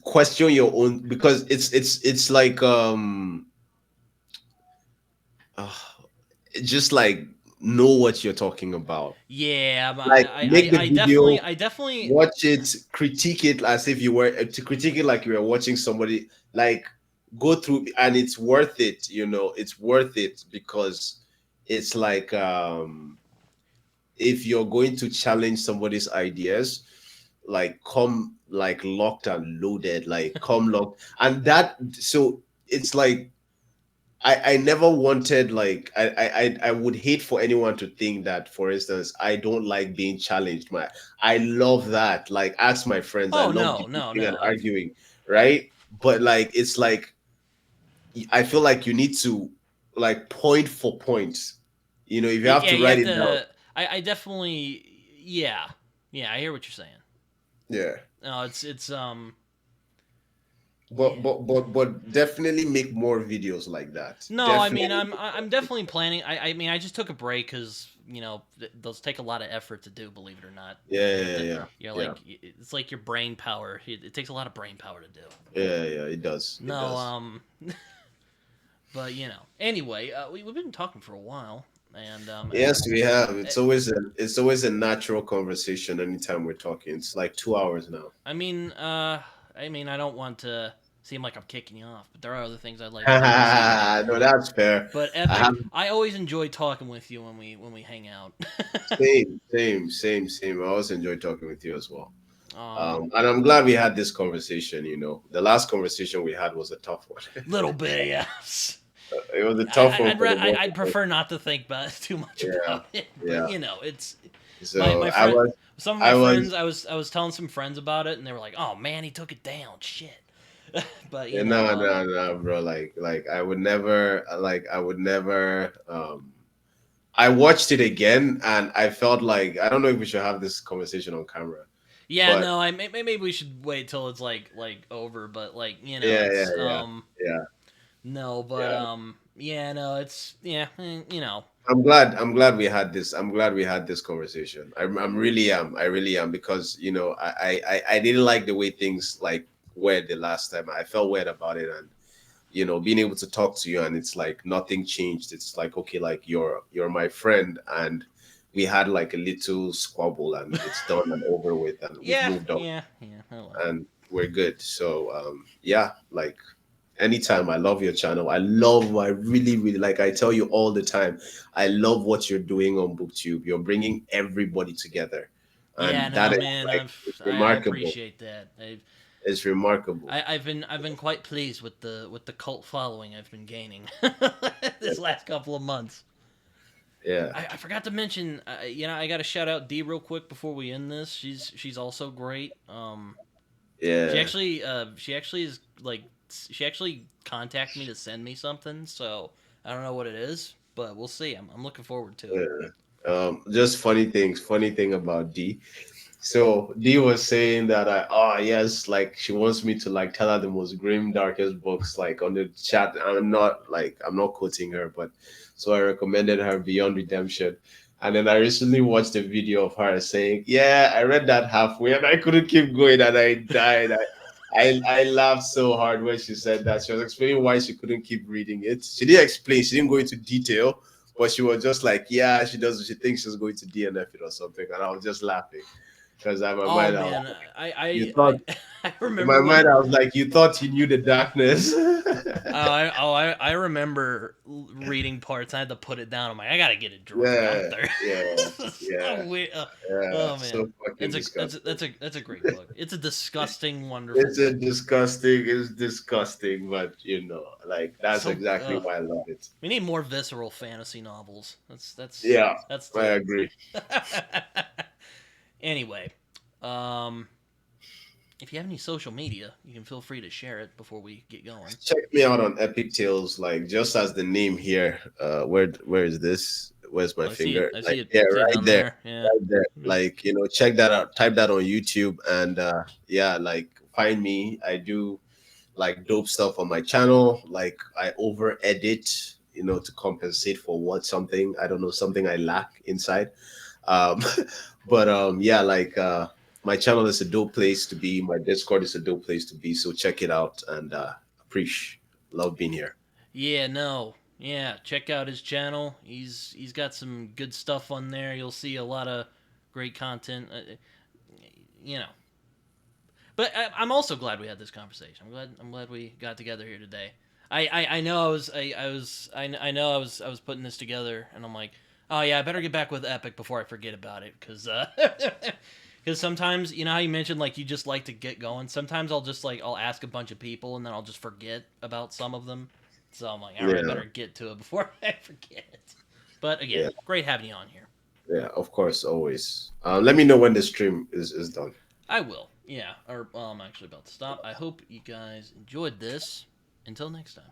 question your own because it's like uh, just like know what you're talking about. Yeah, Like make the I video, definitely, I definitely. watch it, critique it as if you were to critique it like you were watching somebody. Like go through, and it's worth it. It's worth it because it's like if you're going to challenge somebody's ideas, like come like locked and loaded, like come locked, and that so it's like I never wanted like I would hate for anyone to think that, for instance, I don't like being challenged. I love that. Like ask my friends, I Oh love no, no, debating and no. arguing, right? But like it's like I feel like you need to like point for point. If you have Yeah, to you write have it down. to. I definitely. Yeah, yeah. I hear what you're saying. Yeah. No, it's. But Yeah. definitely make more videos like that. No, I mean, Definitely. I'm definitely planning. I mean, I just took a break because those take a lot of effort to do. Believe it or not, Yeah, yeah, yeah, you're yeah, like it's like your brain power. It takes a lot of brain power to do. yeah, yeah. It does. It No, does. but anyway, we've been talking for a while, and Yes, we have. eh, It's always a natural conversation anytime we're talking. It's like 2 hours now. I mean, I don't want to seem like I'm kicking you off, but there are other things I'd like to do this evening. No, that's fair. But I have Epic, I always enjoy talking with you when we hang out. same. I also enjoy talking with you as well. um, And I'm glad we had this conversation. The last conversation we had was a tough one. little bit, yes. It was a tough one for the both I'd of us. prefer not to think too much Yeah, about it, but yeah. it's So my I friend. was, Some of my I friends, was. I was telling some friends about it, and they were like, "Oh man, he took it down, shit." But Yeah, no, no, no, bro. Like I would never. I watched it again, and I felt like I don't know if we should have this conversation on camera, yeah, but no, maybe we should wait till it's like over, but yeah, yeah, it's yeah, yeah, no, but yeah. yeah, no, it's yeah, I'm glad we had this. I'm glad we had this conversation. I'm really am. I really am because I didn't like the way things like were the last time. I felt weird about it, and being able to talk to you, and it's like nothing changed. It's like, okay, like you're my friend, and we had like a little squabble, and it's done and over with, and we've yeah, moved on, yeah, yeah. Oh well. and we're good. So yeah, like anytime. I love your channel. I really, really, like I tell you all the time, I love what you're doing on BookTube. You're bringing everybody together, Yeah, and that no, is man, like it's I remarkable. appreciate that. It's remarkable. I've been quite pleased with the cult following I've been gaining this last couple of months. Yeah, I forgot to mention, I got to shout out D real quick before we end this. She's also great. yeah. She actually is like she actually contacted me to send me something. So I don't know what it is, but we'll see. I'm looking forward to it. Yeah. Just funny things. Funny thing about D. So D was saying that oh yes, like she wants me to like tell her the most grim, darkest books like on the chat. I'm not quoting her, but so I recommended her Beyond Redemption. And then I recently watched a video of her saying, "Yeah, I read that halfway and I couldn't keep going and I died." I laughed so hard when she said that. She was explaining why she couldn't keep reading it. She didn't explain. She didn't go into detail, but she was just like, "Yeah, she does. She thinks she's going to DNF it or something." And I was just laughing because in my Oh mind, I was man, like, "You thought." I In remember my when mind, I was like, "You thought you knew the darkness." I remember reading parts. I had to put it down. I'm like, I gotta get a drink. I'm Yeah, thirsty. yeah, So yeah, weird. yeah. Oh man, So fucking disgusting. that's a great book. It's a disgusting, wonderful It's a book. disgusting. It's disgusting, but like that's So exactly why I love it. we need more visceral fantasy novels. Yeah, That's I the. agree. Anyway, um, if you have any social media, you can feel free to share it before we get going. Check me out on EpicTalez, like just as the name here. Where is this? Where's my Oh, I see it. finger? Like yeah, I see it right down there, there. Yeah. right there. Mhm. Like check that out. Type that on YouTube, and yeah, like find me. I do like dope stuff on my channel. Like I over edit, to compensate for what something I don't know something I lack inside. Um, but yeah, like my channel is a dope place to be. My Discord is a dope place to be. So check it out and appreciate love being here. Yeah. No. Yeah, check out his channel. He's got some good stuff on there. You'll see a lot of great content. You know, but I'm also glad we had this conversation. I'm glad we got together here today. I know I know I was putting this together, and I'm like, oh yeah, I better get back with Epic before I forget about it, because because sometimes, you know how you mentioned like you just like to get going. Sometimes I'll ask a bunch of people, and then I'll just forget about some of them. So I'm like, all right, I Yeah, better get to it before I forget. But again, yeah, great having you on here. yeah. Of course, always. Let me know when the stream is done. I will. Yeah. Or well, I'm actually about to stop. I hope you guys enjoyed this. Until next time.